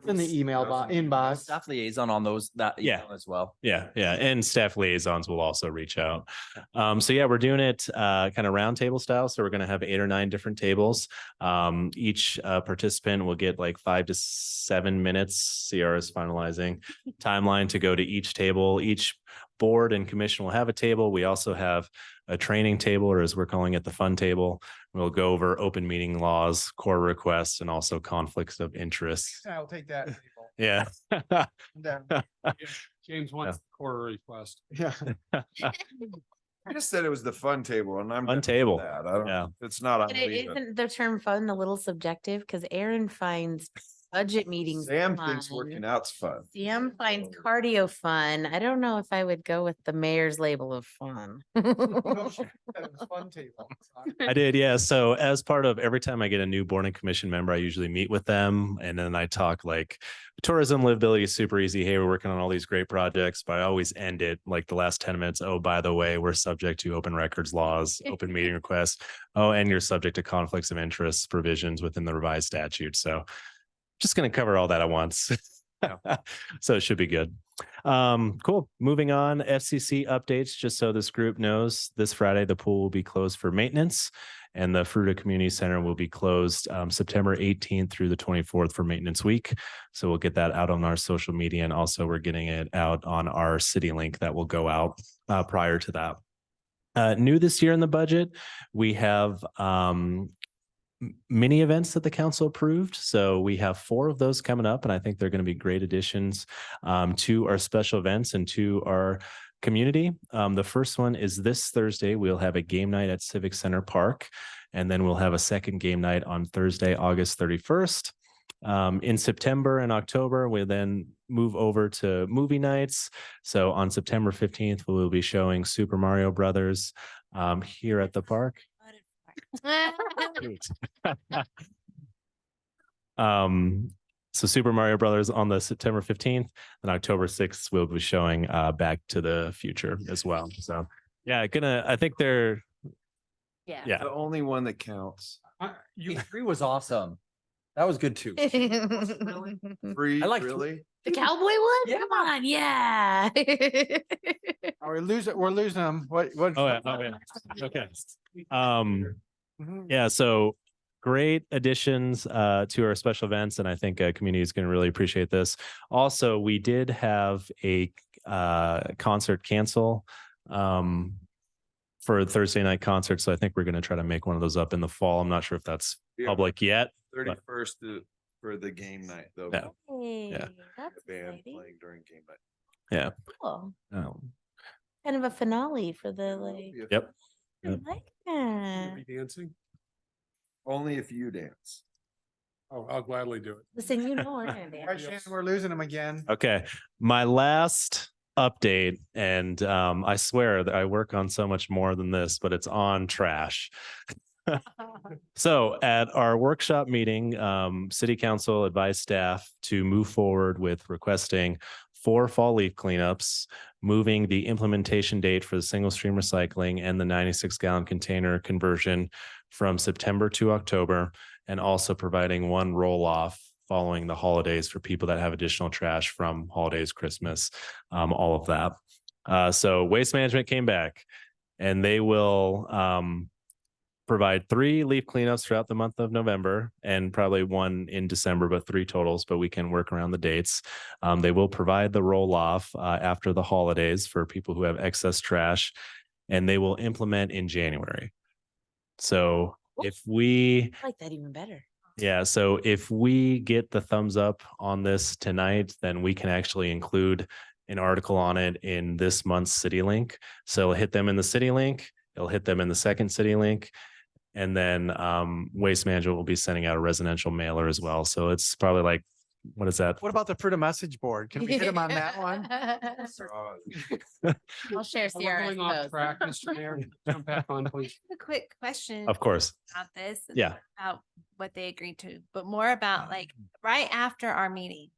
in the email inbox. Staff liaison on those, that Yeah. email as well. Yeah, yeah, and staff liaisons will also reach out. So yeah, we're doing it kind of round table style. So we're going to have 8 or 9 different tables. Each participant will get like 5 to 7 minutes. CR is finalizing timeline to go to each table. Each board and commission will have a table. We also have a training table, or as we're calling it, the fun table. We'll go over open meeting laws, core requests, and also conflicts of interest. I'll take that. Yeah. James wants the core request. Yeah. I just said it was the fun table and I'm. Fun good with table. that. I don't, Yeah. it's not. But it isn't the term fun a little subjective? Because Aaron finds budget meetings Sam fun. thinks working out's fun. Sam finds cardio fun. I don't know if I would go with the mayor's label of fun. Fun table. I did, yeah. So as part of every time I get a new board and commission member, I usually meet with them and then I talk like tourism livability is super easy. Hey, we're working on all these great projects, but I always end it like the last 10 minutes. Oh, by the way, we're subject to open records laws, open meeting requests. Oh, and you're subject to conflicts of interest provisions within the revised statute. So just going to cover all that at once. So it should be good. Cool. Moving on, FCC updates. Just so this group knows, this Friday, the pool will be closed for maintenance and the Fruita Community Center will be closed September 18th through the 24th for maintenance week. So we'll get that out on our social media. And also we're getting it out on our city link that will go out prior to that. New this year in the budget, we have mini events that the council approved. So we have 4 of those coming up, and I think they're going to be great additions to our special events and to our community. The first one is this Thursday. We'll have a game night at Civic Center Park, and then we'll have a second game night on Thursday, August 31st. In September and October, we then move over to movie nights. So on September 15th, we'll be showing Super Mario Brothers here at the park. So Super Mario Brothers on the September 15th and October 6th, we'll be showing Back to the Future as well. So yeah, I think they're, yeah. The only one that counts. E3 was awesome. That was good too. Free, I like really? The cowboy one? Yeah. Come on, yeah. We're losing them. What? Oh yeah. Okay. Yeah, so great additions to our special events, and I think community is going to really appreciate this. Also, we did have a concert cancel for a Thursday night concert, so I think we're going to try to make one of those up in the fall. I'm not sure if that's public yet. 31st for the game night though. Yeah. Hey, Yeah. that's The band exciting. playing during game night. Yeah. Cool. Um, Kind of a finale for the like. Yep. I like that. Be dancing? Only if you dance. Oh, I'll gladly do it. Listen, you know we're gonna All right, dance. Shannon, we're losing them again. Okay. My last update, and I swear that I work on so much more than this, but it's on trash. So at our workshop meeting, City Council advised staff to move forward with requesting 4 fall leaf cleanups, moving the implementation date for the single stream recycling and the 96-gallon container conversion from September to October, and also providing 1 roll-off following the holidays for people that have additional trash from holidays, Christmas, all of that. So Waste Management came back and they will provide 3 leaf cleanups throughout the month of November and probably 1 in December, but 3 totals, but we can work around the dates. They will provide the roll off after the holidays for people who have excess trash, and they will implement in January. So if we, I like that even better. yeah, so if we get the thumbs up on this tonight, then we can actually include an article on it in this month's City Link. So it'll hit them in the City Link, it'll hit them in the second City Link, and then Waste Management will be sending out a residential mailer as well. So it's probably like, what is that? What about the Fruita message board? Can we hit them on that one? I'll share We're CRS going off post. track, Mr. Mayor. Jump back on, please. A quick question. Of course. About this. Yeah. About what they agreed to, but more about like right after our meeting,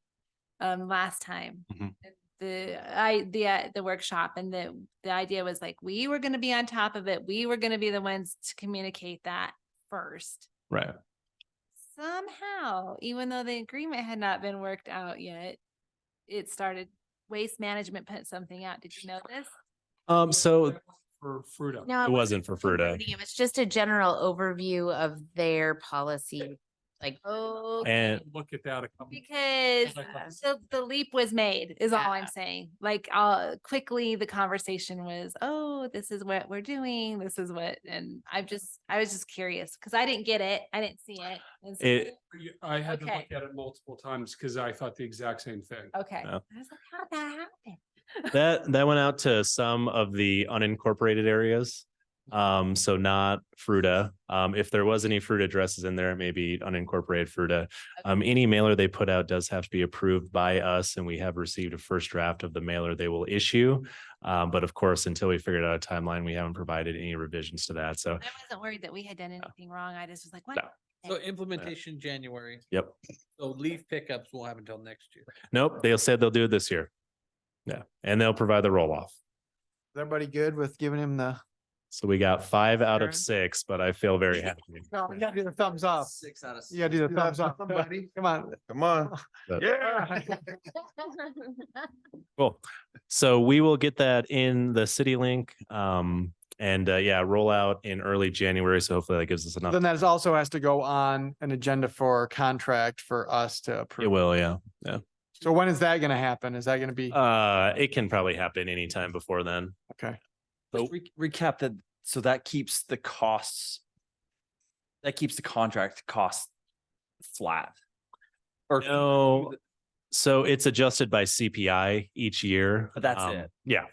last time. Mhm. The workshop, and the idea was like, we were gonna be on top of it. We were gonna be the ones to communicate that first. Right. Somehow now, even though the agreement had not been worked out yet, it started, Waste Management put something out. Did you know this? So For Fruita. No, it wasn't for Fruita. It was just a general overview of their policy, like, Oh, And Look at that. a couple- because so the leap was made is all I'm Yeah. saying. Like, quickly the conversation was, oh, this is what we're doing. This is what, and I was just curious because I didn't get it. I didn't see it. And so- it, I had to Okay. look at it multiple times because I thought the exact same thing. okay. Yeah. I was like, how'd that happen? that went out to some of the unincorporated areas. So not Fruita. If there was any Fruita addresses in there, it may be unincorporated Fruita. Any mailer they put out does have to be approved by us, and we have received a first draft of the mailer they will issue. But of course, until we figured out a timeline, we haven't provided any revisions to that. So I wasn't worried that we had done anything wrong. I just was like, what? No. So implementation January. yep. So leaf pickups won't happen until next year. Nope. They said they'll do it this year. Yeah. And they'll provide the roll off. Is everybody good with giving him the? So we got 5 out of Aaron? 6, but I feel very happy. No, you gotta do the thumbs up. 6 out of You gotta do the thumbs up, buddy. Come on. Come on. But- Yeah. Cool. So we will get that in the city link. Yeah, roll out in early January. So hopefully that gives us enough. Then that also has to go on an agenda for contract for us to approve. It will, yeah. Yeah. So when is that gonna happen? Is that gonna be? It can probably happen anytime before then. Okay. Just recap that, so that keeps the costs, that keeps the contract cost flat. Or No. So it's adjusted by CPI each year. But that's it. Yeah.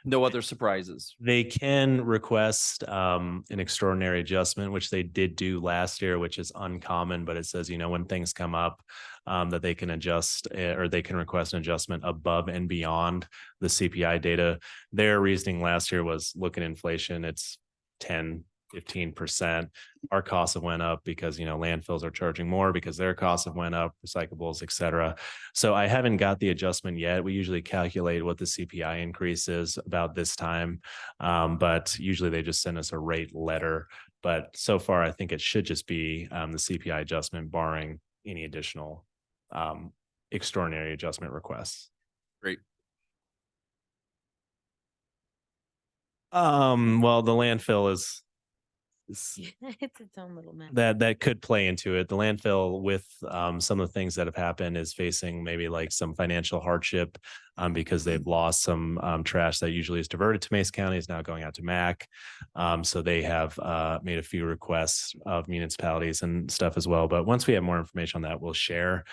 no other surprises. They can request an extraordinary adjustment, which they did do last year, which is uncommon, but it says, when things come up, that they can adjust or they can request an adjustment above and beyond the CPI data. Their reasoning last year was, look at inflation, it's 10-15%. Our costs have went up because, landfills are charging more because their costs have went up, recyclables, et cetera. So I haven't got the adjustment yet. We usually calculate what the CPI increase is about this time. But usually they just send us a rate letter. But so far, I think it should just be the CPI adjustment barring any additional extraordinary adjustment requests. Great. Well, the landfill is It's its own little mess. that could play into it. The landfill with some of the things that have happened is facing maybe like some financial hardship because they've lost some trash that usually is diverted to Mason County is now going out to Mac. So they have made a few requests of municipalities and stuff as well. But once we have more information on that, we'll share.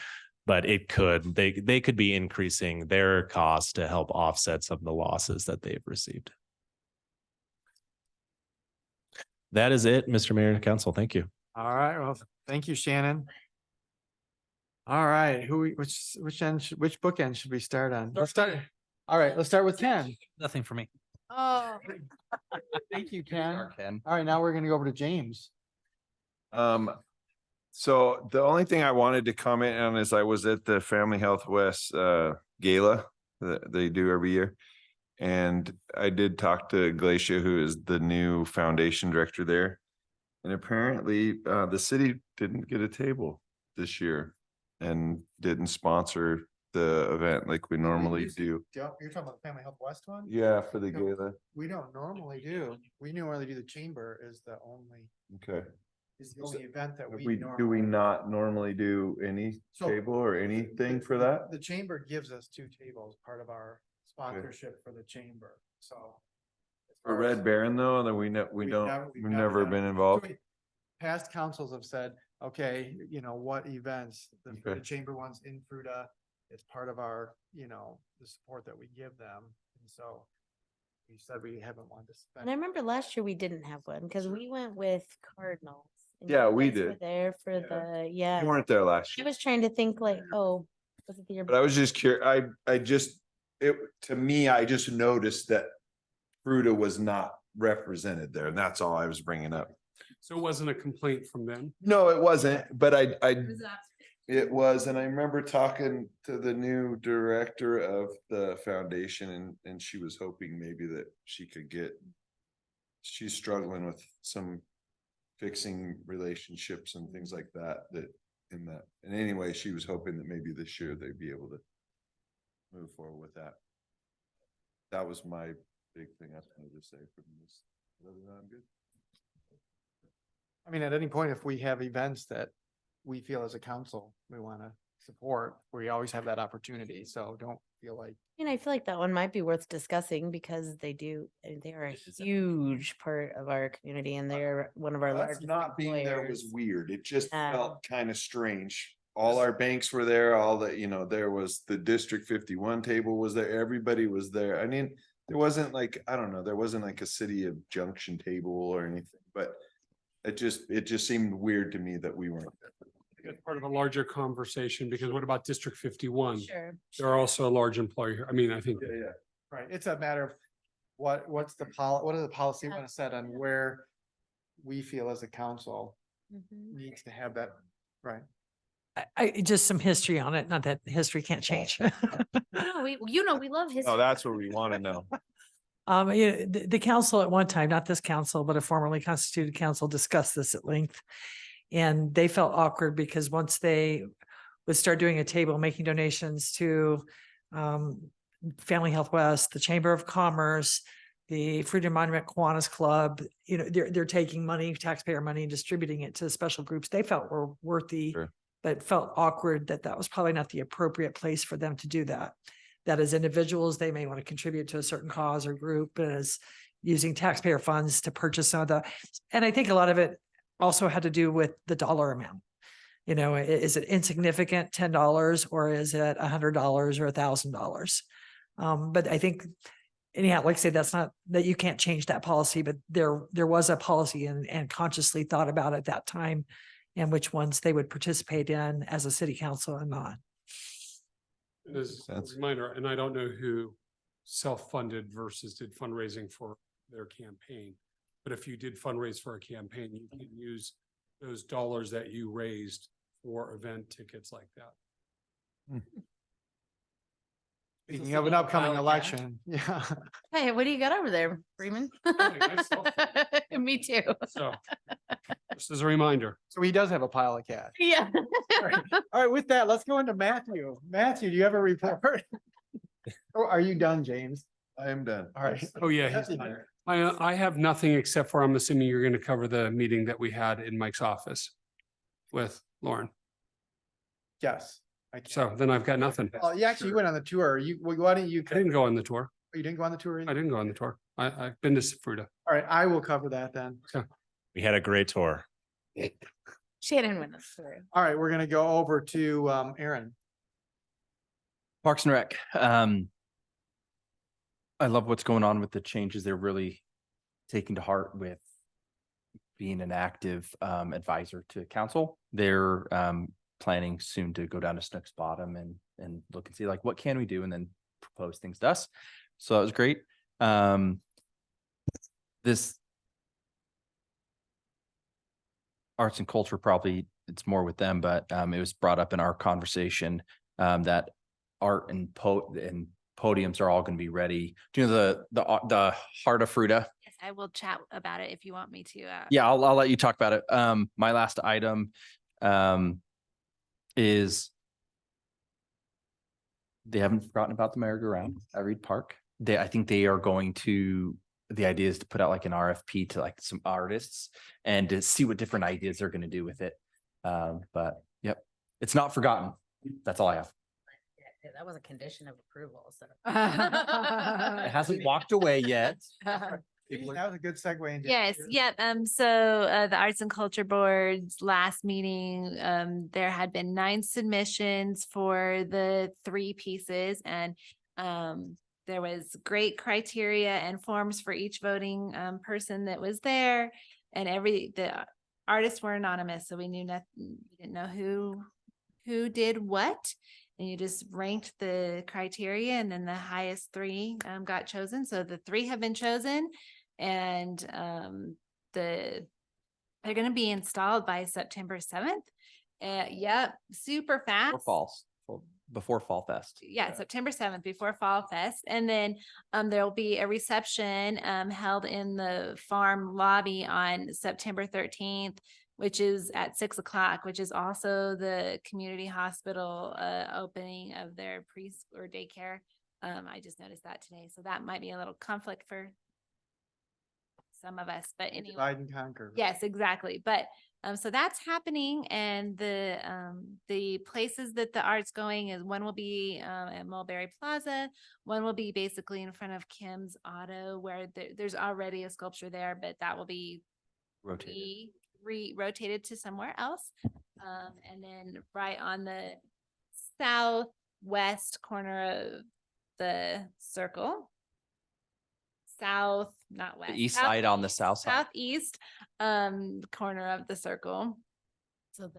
But they could be increasing their costs to help offset some of the losses that they've received. That is it, Mr. Mayor and Council. Thank you. All right, well, thank you, Shannon. All right, which end, which bookend should we start on? Let's start. All right, let's start with Ken. Nothing for me. Oh. Thank you, Ken. Ken. All right, now we're gonna go over to James. So the only thing I wanted to comment on is I was at the Family Health West gala that they do every year. And I did talk to Glacia, who is the new foundation director there. And apparently the city didn't get a table this year and didn't sponsor the event like we normally do. You're talking about the Family Health West one? Yeah, for the No. gala. We don't normally do. We normally do the chamber is the only event that Do we not normally do any So- table or anything for that? The chamber gives us 2 tables, part of our sponsorship for the chamber, so. For Red Baron though, then we've never been involved. Past councils have said, okay, what events, the Okay. chamber ones in Fruita is part of our, the support that we give them, and so. We said we haven't wanted to spend. And I remember last year we didn't have one because we went with Cardinals. and Yeah, you we guys were did. There for the, yeah. You weren't there last I year, was trying to think like, oh, was it the year? but I was just curious. To me, I just noticed that Fruita was not represented there, and that's all I was bringing up. So it wasn't a complaint from them. No, it wasn't, but it was, and I remember talking to the new director of the foundation and she was hoping maybe that she could she's struggling with some fixing relationships and things like that in that. And anyway, she was hoping that maybe this year they'd be able to move forward with that. That was my big thing I wanted to say from this. Other than that, I'm good. I mean, at any point, if we have events that we feel as a council, we want to support, we always have that opportunity. So don't feel like. I feel like that one might be worth discussing because they are a huge part of our community and they're one of our That's largest not being there was employers. weird. It just Yeah. felt kind of strange. All our banks were there, all the, there was the District 51 table was there, everybody was there. I mean, there wasn't like, I don't know, there wasn't like a City of Junction table or anything, but it just seemed weird to me that we weren't there. It's part of a larger conversation, because what about District 51? Sure. They're also a large employer here. I mean, I think. Yeah. Right. It's a matter of what is the policy want to set on where we feel as a council needs to have that, right? I just some history on it, not that history can't change. No, we love history. Oh, that's what we want to know. The council at one time, not this council, but a formerly constituted council discussed this at length. And they felt awkward because once they would start doing a table, making donations to Family Health West, the Chamber of Commerce, the Freedom Monument Kiwanis Club, they're taking money, taxpayer money, and distributing it to special groups they felt were worthy, Sure. but felt awkward that was probably not the appropriate place for them to do that. That as individuals, they may want to contribute to a certain cause or group, but as using taxpayer funds to purchase some of the, and I think a lot of it also had to do with the dollar amount. Is it insignificant, $10, or is it $100 or $1,000? But I think, anyhow, like I say, that's not that you can't change that policy, but there was a policy and consciously thought about at that time and which ones they would participate in as a city council and not. As a reminder, and I don't know who self-funded versus did fundraising for their campaign, but if you did fundraise for a campaign, you can use those dollars that you raised for event tickets like that. Speaking of an upcoming election, yeah. Hey, what do you got over there, Freeman? Me too. So, just as a reminder. So he does have a pile of cash. Yeah. All right, with that, let's go into Matthew. Matthew, do you have a report? Or are you done, James? I am done. All right. Oh, yeah. I have nothing except for, I'm assuming you're going to cover the meeting that we had in Mike's office with Lauren. Yes. So then I've got nothing. Oh, you actually went on the tour. Why didn't you? I didn't go on the tour. You didn't go on the tour? I didn't go on the tour. I've been to Fruita. All right, I will cover that then. We had a great tour. Shannon went us through. All right, we're gonna go over to Aaron. Parks and Rec. I love what's going on with the changes they're really taking to heart with being an active advisor to council. They're planning soon to go down to Snook's Bottom and look and see like what can we do and then propose things to us. So that was great. This arts and culture, probably it's more with them, but it was brought up in our conversation that art and podiums are all going to be ready. Do you know the Heart of Fruita? Yes, I will chat about it if you want me to. Yeah, I'll let you talk about it. My last item is they haven't forgotten about the merry-go-round at Reed Park. I think they are going to, the idea is to put out like an RFP to like some artists and to see what different ideas they're going to do with it. But yep, it's not forgotten. That's all I have. That was a condition of approval, so. It hasn't walked away yet. That was a good segue into. Yes, yep. So the Arts and Culture Board's last meeting, there had been 9 submissions for the 3 pieces, and there was great criteria and forms for each voting person that was there, and the artists were anonymous, so we knew nothing. We didn't know who did what. And you just ranked the criteria, and then the highest 3 got chosen. So the 3 have been chosen, and they're going to be installed by September 7th. Yep, super fast. Before Fall Fest. Yeah, September 7th before Fall Fest. And then there'll be a reception held in the farm lobby on September 13th which is at 6 o'clock, which is also the community hospital opening of their preschool or daycare. I just noticed that today, so that might be a little conflict for some of us, but anyway. Divide and conquer. Yes, exactly. But so that's happening, and the places that the art's going is one will be at Mulberry Plaza, one will be basically in front of Kim's Auto, where there's already a sculpture there, but that will be Rotated. rotated to somewhere else. And then right on the southwest corner of the circle. Not west. The east side on the south side. Southeast corner of the circle. So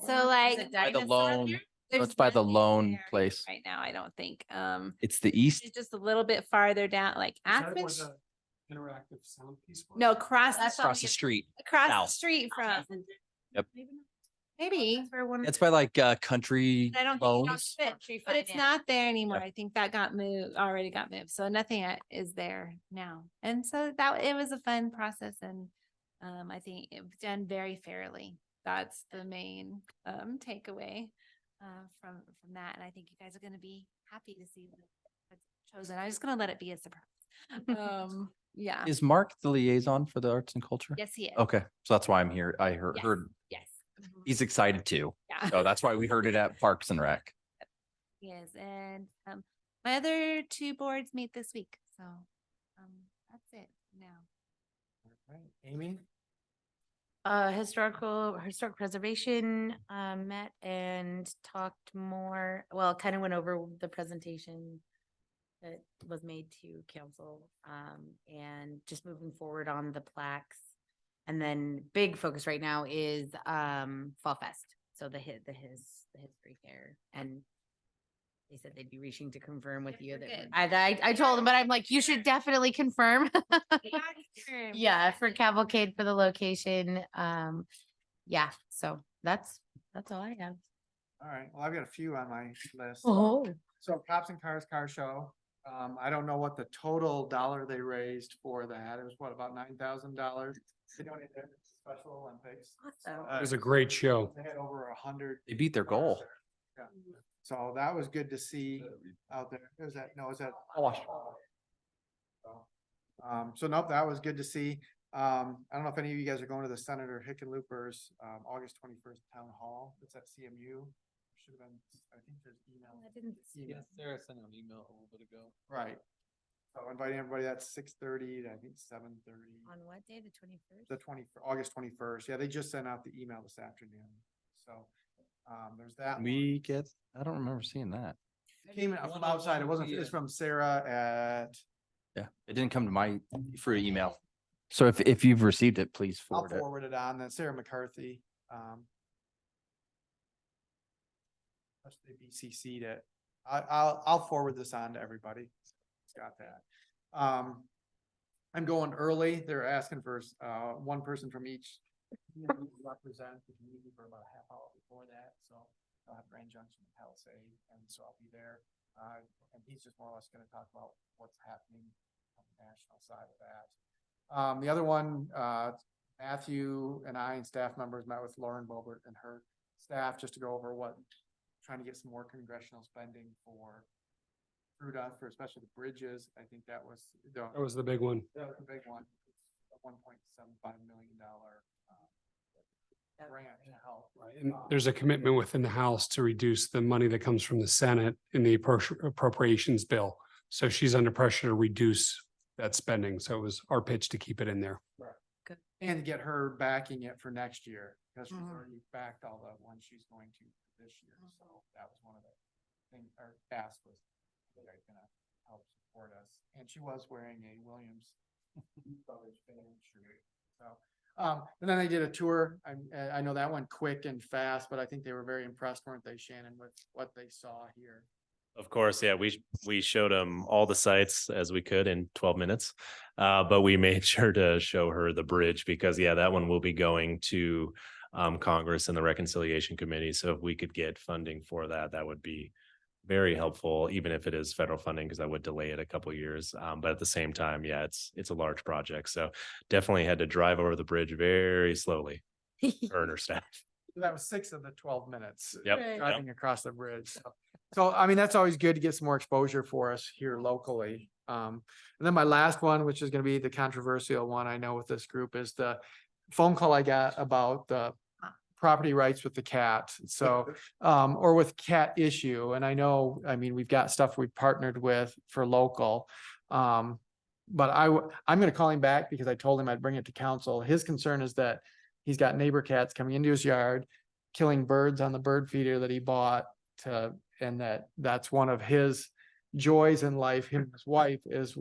like By the dinosaur lone, there? so There's it's by the nothing lone there place. right now, I don't think. It's the east. It's just a little bit farther down, like Aspen. Interactive sound piece. was? No, across Across the street. across the south. street from. Yep. Maybe. It's by like country I don't think loans. but it's not there anymore. I think that already got moved. So nothing is there now. And so it was a fun process, and I think it was done very fairly. That's the main takeaway from that. And I think you guys are going to be happy to see what's chosen. I'm just going to let it be a surprise. Yeah. Is Mark the liaison for the arts and culture? Yes, he is. Okay, so that's why I'm here. I heard, Yes. heard Yes. he's excited too. Yeah. So that's why we heard it at Parks and Rec. Yes, and my other two boards meet this week, so that's it now. All right, Amy? Historic preservation met and talked more, well, kind of went over the presentation that was made to council, and just moving forward on the plaques. And then big focus right now is Fall Fest. So the history fair, and they said they'd be reaching to confirm with you that I told them, but I'm like, you should definitely confirm. Yeah, for cavalcade for the location. Yeah, so that's all I have. All right, well, I've got a few on my list. Oh. So Cops and Cars Car Show. I don't know what the total dollar they raised for that. It was what, about $9,000? They donated it to Special Olympics. Awesome. It was a great show. They had over 100. They beat their goal. Yeah. So that was good to see out there. Is that so nope, that was good to see. I don't know if any of you guys are going to the Senator Hickenlooper's August 21st town hall. It's at CMU. Should have been, I think there's email. I didn't see email. Sarah sent an email a little bit ago. Right. So inviting everybody, that's 6:30 to I think 7:30. On what day? The 21st? The August 21st. Yeah, they just sent out the email this afternoon. So there's that. one. I don't remember seeing that. It came out from outside. It wasn't, it's from Sarah at, Yeah, it didn't come to my for email. So if you've received it, please I'll forward it. forward it on, then Sarah McCarthy. Especially BCC'd it. I'll forward this on to everybody. It's got that. I'm going early. They're asking for one person from each community to represent the community for about a half hour before that. So I'll have Grand Junction and Palisade, and so I'll be there. And he's just more or less going to talk about what's happening on the national side of that. The other one, Matthew and I and staff members met with Lauren Bobert and her staff just to go over trying to get some more congressional spending for Fruita, for especially the bridges. I think that was That was the big one. That was a big one. $1.75 million grant to help. And there's a commitment within the House to reduce the money that comes from the Senate in the appropriations bill. So she's under pressure to reduce that spending. So it was our pitch to keep it in there. And to get her backing it for next year, because she's already backed all the ones she's going to this year. So that was one of the things, our ask was, are you gonna help support us? And she was wearing a Williams Brothers fan shirt. So, and then they did a tour. I know that went quick and fast, but I think they were very impressed, weren't they, Shannon, with what they saw here? Of course, yeah, we showed them all the sites as we could in 12 minutes. But we made sure to show her the bridge because that one will be going to Congress and the Reconciliation Committee. So if we could get funding for that, that would be very helpful, even if it is federal funding, because that would delay it a couple of years. But at the same time, it's a large project. So definitely had to drive over the bridge very slowly. Or her staff. That was 6 of the 12 minutes. Yep. Right. Driving across the bridge. So, I mean, that's always good to get some more exposure for us here locally. And then my last one, which is gonna be the controversial one I know with this group, is the phone call I got about the property rights with the cat. So, or with cat issue. And I know, I mean, we've got stuff we've partnered with for local. But I'm gonna call him back because I told him I'd bring it to council. His concern is that he's got neighbor cats coming into his yard, killing birds on the bird feeder that he bought and that's one of his joys in life. Him and his wife is,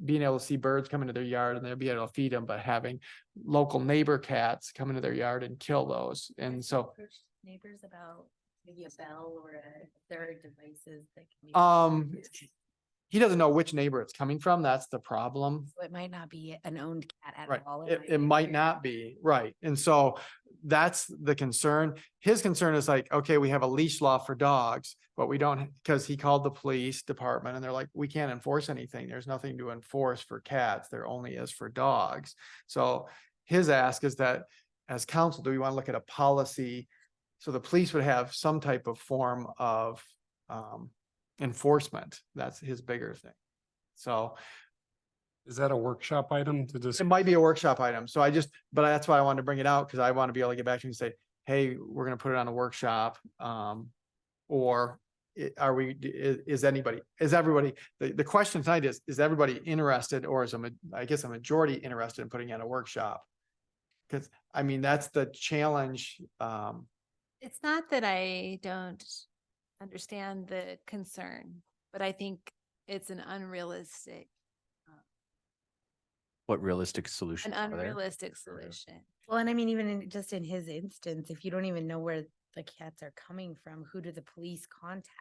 being able to see birds come into their yard and they'll be able to feed them, but having local neighbor cats come into their yard and kill those. And so, Approach neighbors about maybe a bell or there are devices that can be. he doesn't know which neighbor it's coming from. That's the problem. So it might not be an owned cat at Right. all. It might not be, right. And so that's the concern. His concern is like, okay, we have a leash law for dogs, but we don't, because he called the police department and they're like, we can't enforce anything. There's nothing to enforce for cats. There only is for dogs. So his ask is that as council, do we want to look at a policy? So the police would have some type of form of enforcement. That's his bigger thing. So Is that a workshop item to just? it might be a workshop item. So but that's why I wanted to bring it out because I want to be able to get back to you and say, hey, we're going to put it on a workshop. Or is everybody, the question tonight is everybody interested or I guess a majority interested in putting on a workshop? Because I mean, that's the challenge. It's not that I don't understand the concern, but I think it's an unrealistic What realistic solutions are there? solution. Well, and I mean, even just in his instance, if you don't even know where the cats are coming from, who do the police contact?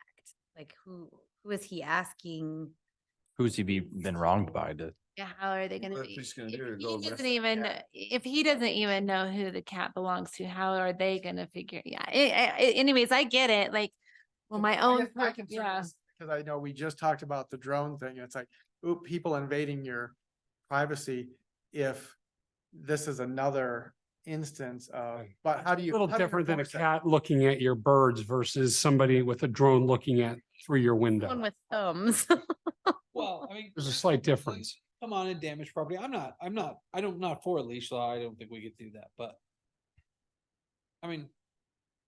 Like who is he asking? Who's he been wronged by to? Yeah, how are they gonna What be? he's gonna If do, he go doesn't arrest- even, Yeah. if he doesn't even know who the cat belongs to, how are they gonna figure? Yeah, anyways, I get it, like, well, my own, yeah. Because I know we just talked about the drone thing. And it's like, oop, people invading your privacy. If this is another instance of, but how do you? A little how do you different than a enforce that? cat looking at your birds versus somebody with a drone looking at through your One window. with thumbs. Well, I mean. There's a slight difference. Come on and damage property. I'm not for a leash law. I don't think we could do that, but. I mean,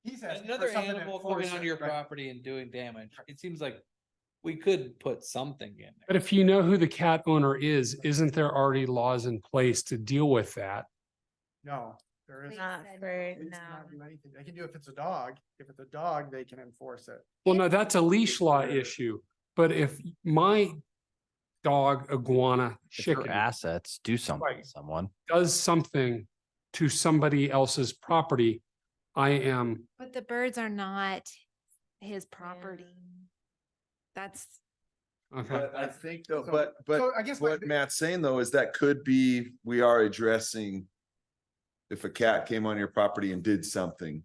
He's asking for another something to animal coming enforce on it, your right? property and doing damage. It seems like we could put something in But there. if you know who the cat owner is, isn't there already laws in place to deal with that? No, there is. Not said for, Police no. cannot do anything. They can do if it's a dog. If it's a dog, they can enforce it. Well, no, that's a leash law issue. But if my dog, iguana, If your chicken assets do something Right. to someone. does something to somebody else's property, I am, But the birds are not his property. That's, okay. But I think though, So- but So I guess what Matt's saying though is that could be, we are addressing. If a cat came on your property and did something,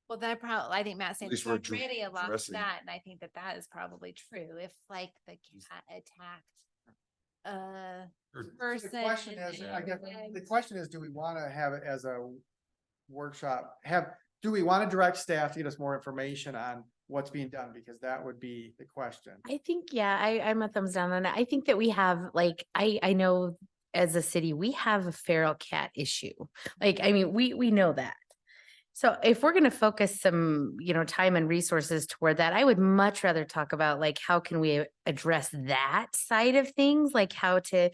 well, that probably, I think Matt's saying least there's we're already a lot of addressing- that, and I think that is probably true. If like the cat attacked The person. question is, I guess, and- the question is, do we want to have it as a workshop? Do we want to direct staff to get us more information on what's being done? Because that would be the question. I think, yeah, I'm a thumbs down on it. I think that we have, like, I know as a city, we have a feral cat issue. Like, I mean, we know that. So if we're gonna focus some, time and resources toward that, I would much rather talk about like, how can we address that side of things? Like how to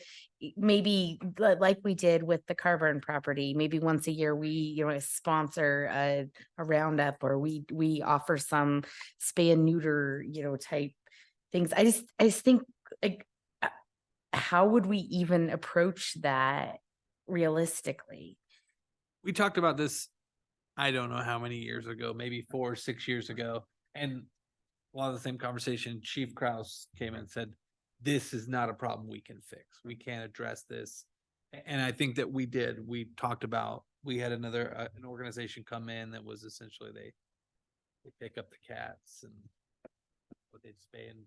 maybe like we did with the Carburn property, maybe once a year, we, sponsor a roundup or we offer some spay and neuter, type things. I just think like, how would we even approach that realistically? We talked about this, I don't know how many years ago, maybe 4 or 6 years ago. And a lot of the same conversation, Chief Kraus came and said, this is not a problem we can fix. We can't address this. And I think that we did. We talked about, we had another, an organization come in that was essentially they pick up the cats and what they'd spay and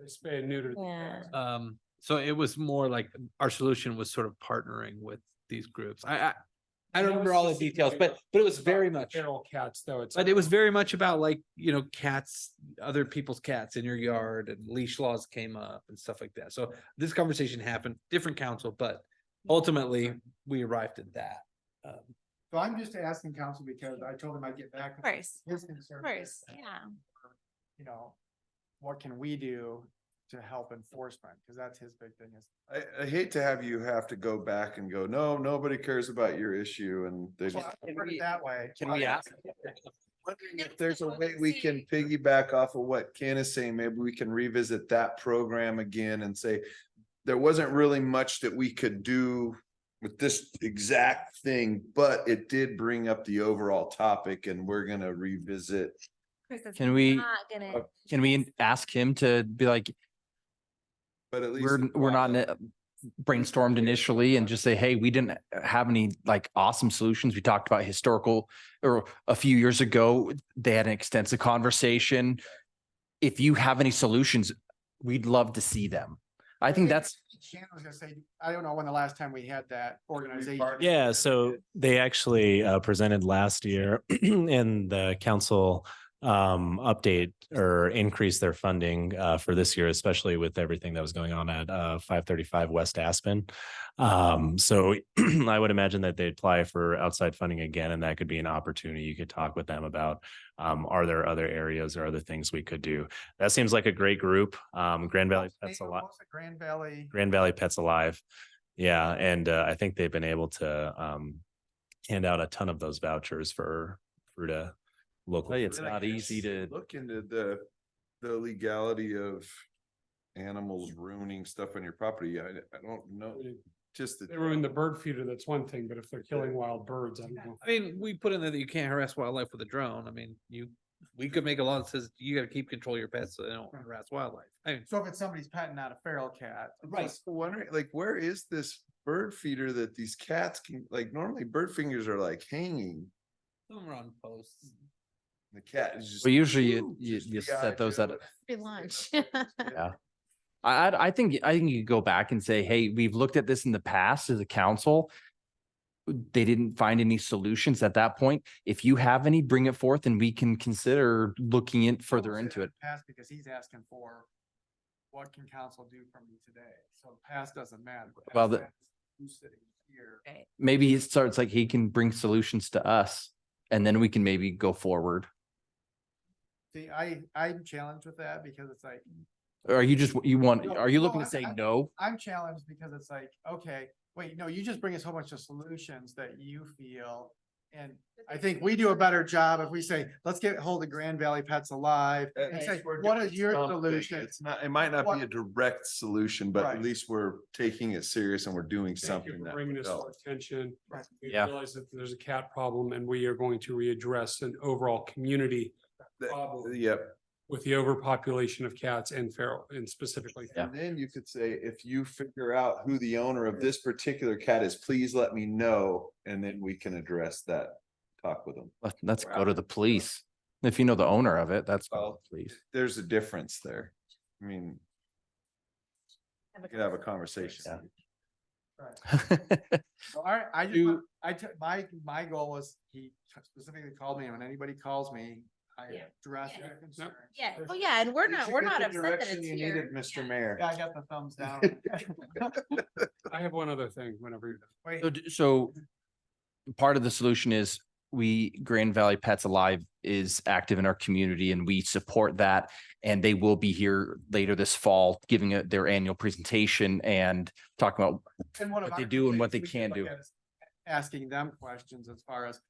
Spay and neuter. Yeah. so it was more like our solution was sort of partnering with these groups. I don't remember all the details, but it was very much. Feral cats, though. It's. But it was very much about like, you know, cats, other people's cats in your yard and leash laws came up and stuff like that. So this conversation happened, different council, but ultimately we arrived at that. So I'm just asking council because I told him I'd get back. Of course, His of concern. course, yeah. You know, what can we do to help enforcement? Because that's his big thing is. I hate to have you have to go back and go, no, nobody cares about your issue and they just. Put it that way. Can we ask? Wondering if there's a way we can piggyback off of what Ken is saying, maybe we can revisit that program again and say. There wasn't really much that we could do with this exact thing, but it did bring up the overall topic and we're gonna revisit. Chris, it's Can we- not gonna- Can we ask him to be like, But at least. we're not brainstormed initially and just say, hey, we didn't have any like awesome solutions. We talked about historical or a few years ago, they had an extensive conversation. If you have any solutions, we'd love to see them. I think that's. Shannon was gonna say, I don't know when the last time we had that organization. Yeah, so they actually presented last year and the council update or increase their funding for this year, especially with everything that was going on at 535 West Aspen. So I would imagine that they'd apply for outside funding again, and that could be an opportunity. You could talk with them about are there other areas or other things we could do? That seems like a great group. Grand Valley Pets Alive. Grand Valley. Grand Valley Pets Alive. Yeah, and I think they've been able to hand out a ton of those vouchers for Fruita local. Hey, it's And I not guess easy to. Look into the legality of animals ruining stuff on your property. I don't know, just. They ruined the bird feeder. That's one thing, but if they're killing wild birds, I don't know. I mean, we put in there that you can't harass wildlife with a drone. I mean, we could make a law that says you gotta keep control of your pets so they don't harass wildlife. I mean, So if it's somebody's pet, not a feral cat. Just wondering, like, where is this bird feeder that these cats can, like, normally bird fingers are like hanging. some are on posts. The cat is just. Well, usually Ooh, you just set those at. Free lunch. Yeah. I think you go back and say, hey, we've looked at this in the past as a council. They didn't find any solutions at that point. If you have any, bring it forth and we can consider looking in further into it. Past, because he's asking for, what can council do from me today? So past doesn't matter. Well, Past matters who's sitting here. Right. Maybe it starts like he can bring solutions to us and then we can maybe go forward. See, I'm challenged with that because it's like. Or are you just, No, are you no, looking to say no? I'm challenged because it's like, okay, wait, no, you just bring us a whole bunch of solutions that you feel. And I think we do a better job if we say, let's get hold of Grand Valley Pets Alive and say, what is your solution? It's not, it might not be a direct solution, but Right. at least we're taking it serious and we're doing Thank you something for that. bringing this to will our attention. Right. We Yeah. realize that there's a cat problem and we are going to readdress an overall community problem Yep. with the overpopulation of cats and feral and specifically. And then you could say, if you figure out who the owner of this particular cat is, please let me know. And then we can address that, talk with them. Let's go to the police. If you know the owner of it, that's Well, please. There's a difference there. I mean, you could have a conversation. So I just, my goal was, he specifically called me, and when anybody calls me, I Yeah. address Yeah. their concern. Yeah, oh yeah, and we're Did not, you we're get not the upset that direction it's you here. needed, Mr. Yeah. Mayor. Yeah, I got the thumbs down. I have one other thing whenever you're done. Wait, So part of the solution is Grand Valley Pets Alive is active in our community and we support that. And they will be here later this fall, giving their annual presentation and talking about and one of what they our do and what things they we can look do. at is asking them questions as far as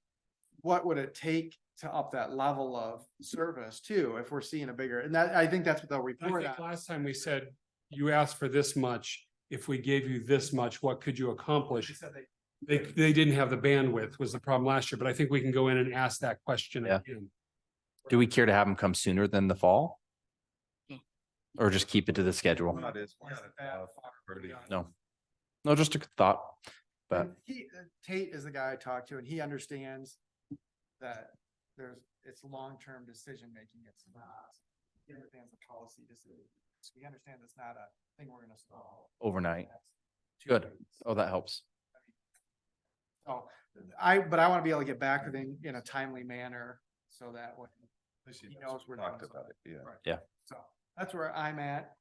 what would it take to up that level of service too, if we're seeing a bigger, and that, I think that's what they'll I report think on. last time we said, you asked for this much. If we gave you this much, what could you They accomplish? said They didn't have the bandwidth was the problem last year, but I think we can go in and ask that question Yeah. again. Do we care to have them come sooner than the fall? Or just keep it to the schedule? Not as- No, just a thought, but And Tate is the guy I talked to, and he understands that it's long-term decision-making. It's not, he understands the policy decision. He understands it's not a thing we're gonna solve. overnight. Next 2 Good. weeks. Oh, that helps. So but I want to be able to get back with him in a timely manner so that when he knows we're Talked doing about something. it, yeah. Right. Yeah. So that's where I'm at.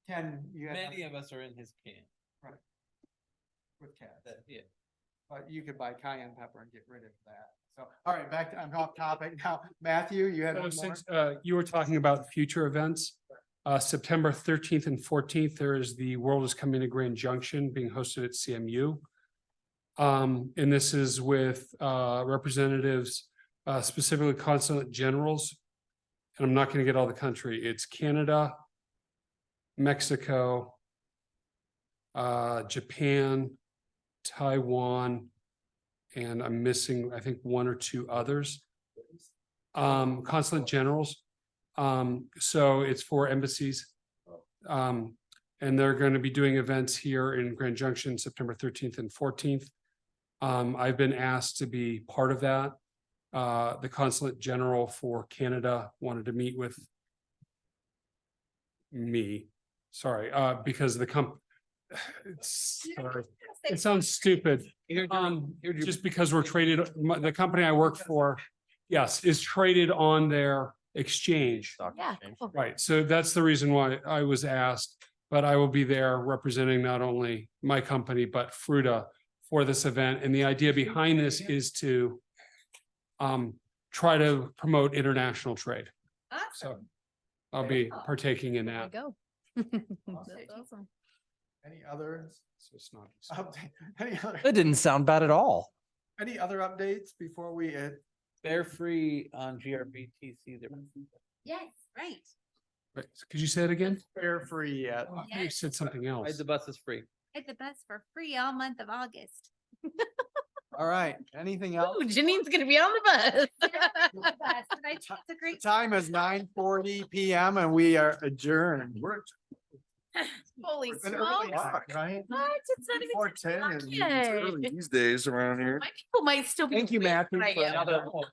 Ken, you had Many of us are in his camp. right. With cats. Yeah. But you could buy cayenne pepper and get rid of that. So, all right, back to, I'm off topic now. Matthew, you had So one more? since you were talking about future events, September 13th and 14th, there is the World is Coming to Grand Junction being hosted at CMU. And this is with representatives, specifically consulate generals. And I'm not going to get all the country. It's Canada, Mexico, Japan, Taiwan, and I'm missing, I think, one or two others. Consulate generals. So it's for embassies. And they're going to be doing events here in Grand Junction, September 13th and 14th. I've been asked to be part of that. The consulate general for Canada wanted to meet with me. Sorry, because the sorry, it sounds stupid. Just because we're traded, the company I work for, yes, is traded on their exchange. Yeah, cool. Right, so that's the reason why I was asked, but I will be there representing not only my company, but Fruita for this event. And the idea behind this is to try to promote international trade. So I'll be partaking in There you that. go. Awesome. That's awesome. Any other So it's not. update? Any other, That didn't sound bad at all. any other updates before we They're free on GRBTC. Yes, right. Right, could you say it again? fare free yet? Oh, You said something else. Ride the bus is free. Ride the bus for free all month of August. All right, anything else? Ooh, Janine's gonna be on the bus. It's a The great. time is 9:40 PM and we are adjourned. Holy It's an early smokes. talk, right? What? It's not even. 4:10 10 is o'clock early yet. these days around here. My people might still be. Thank you, awake Matthew, when I for get another home.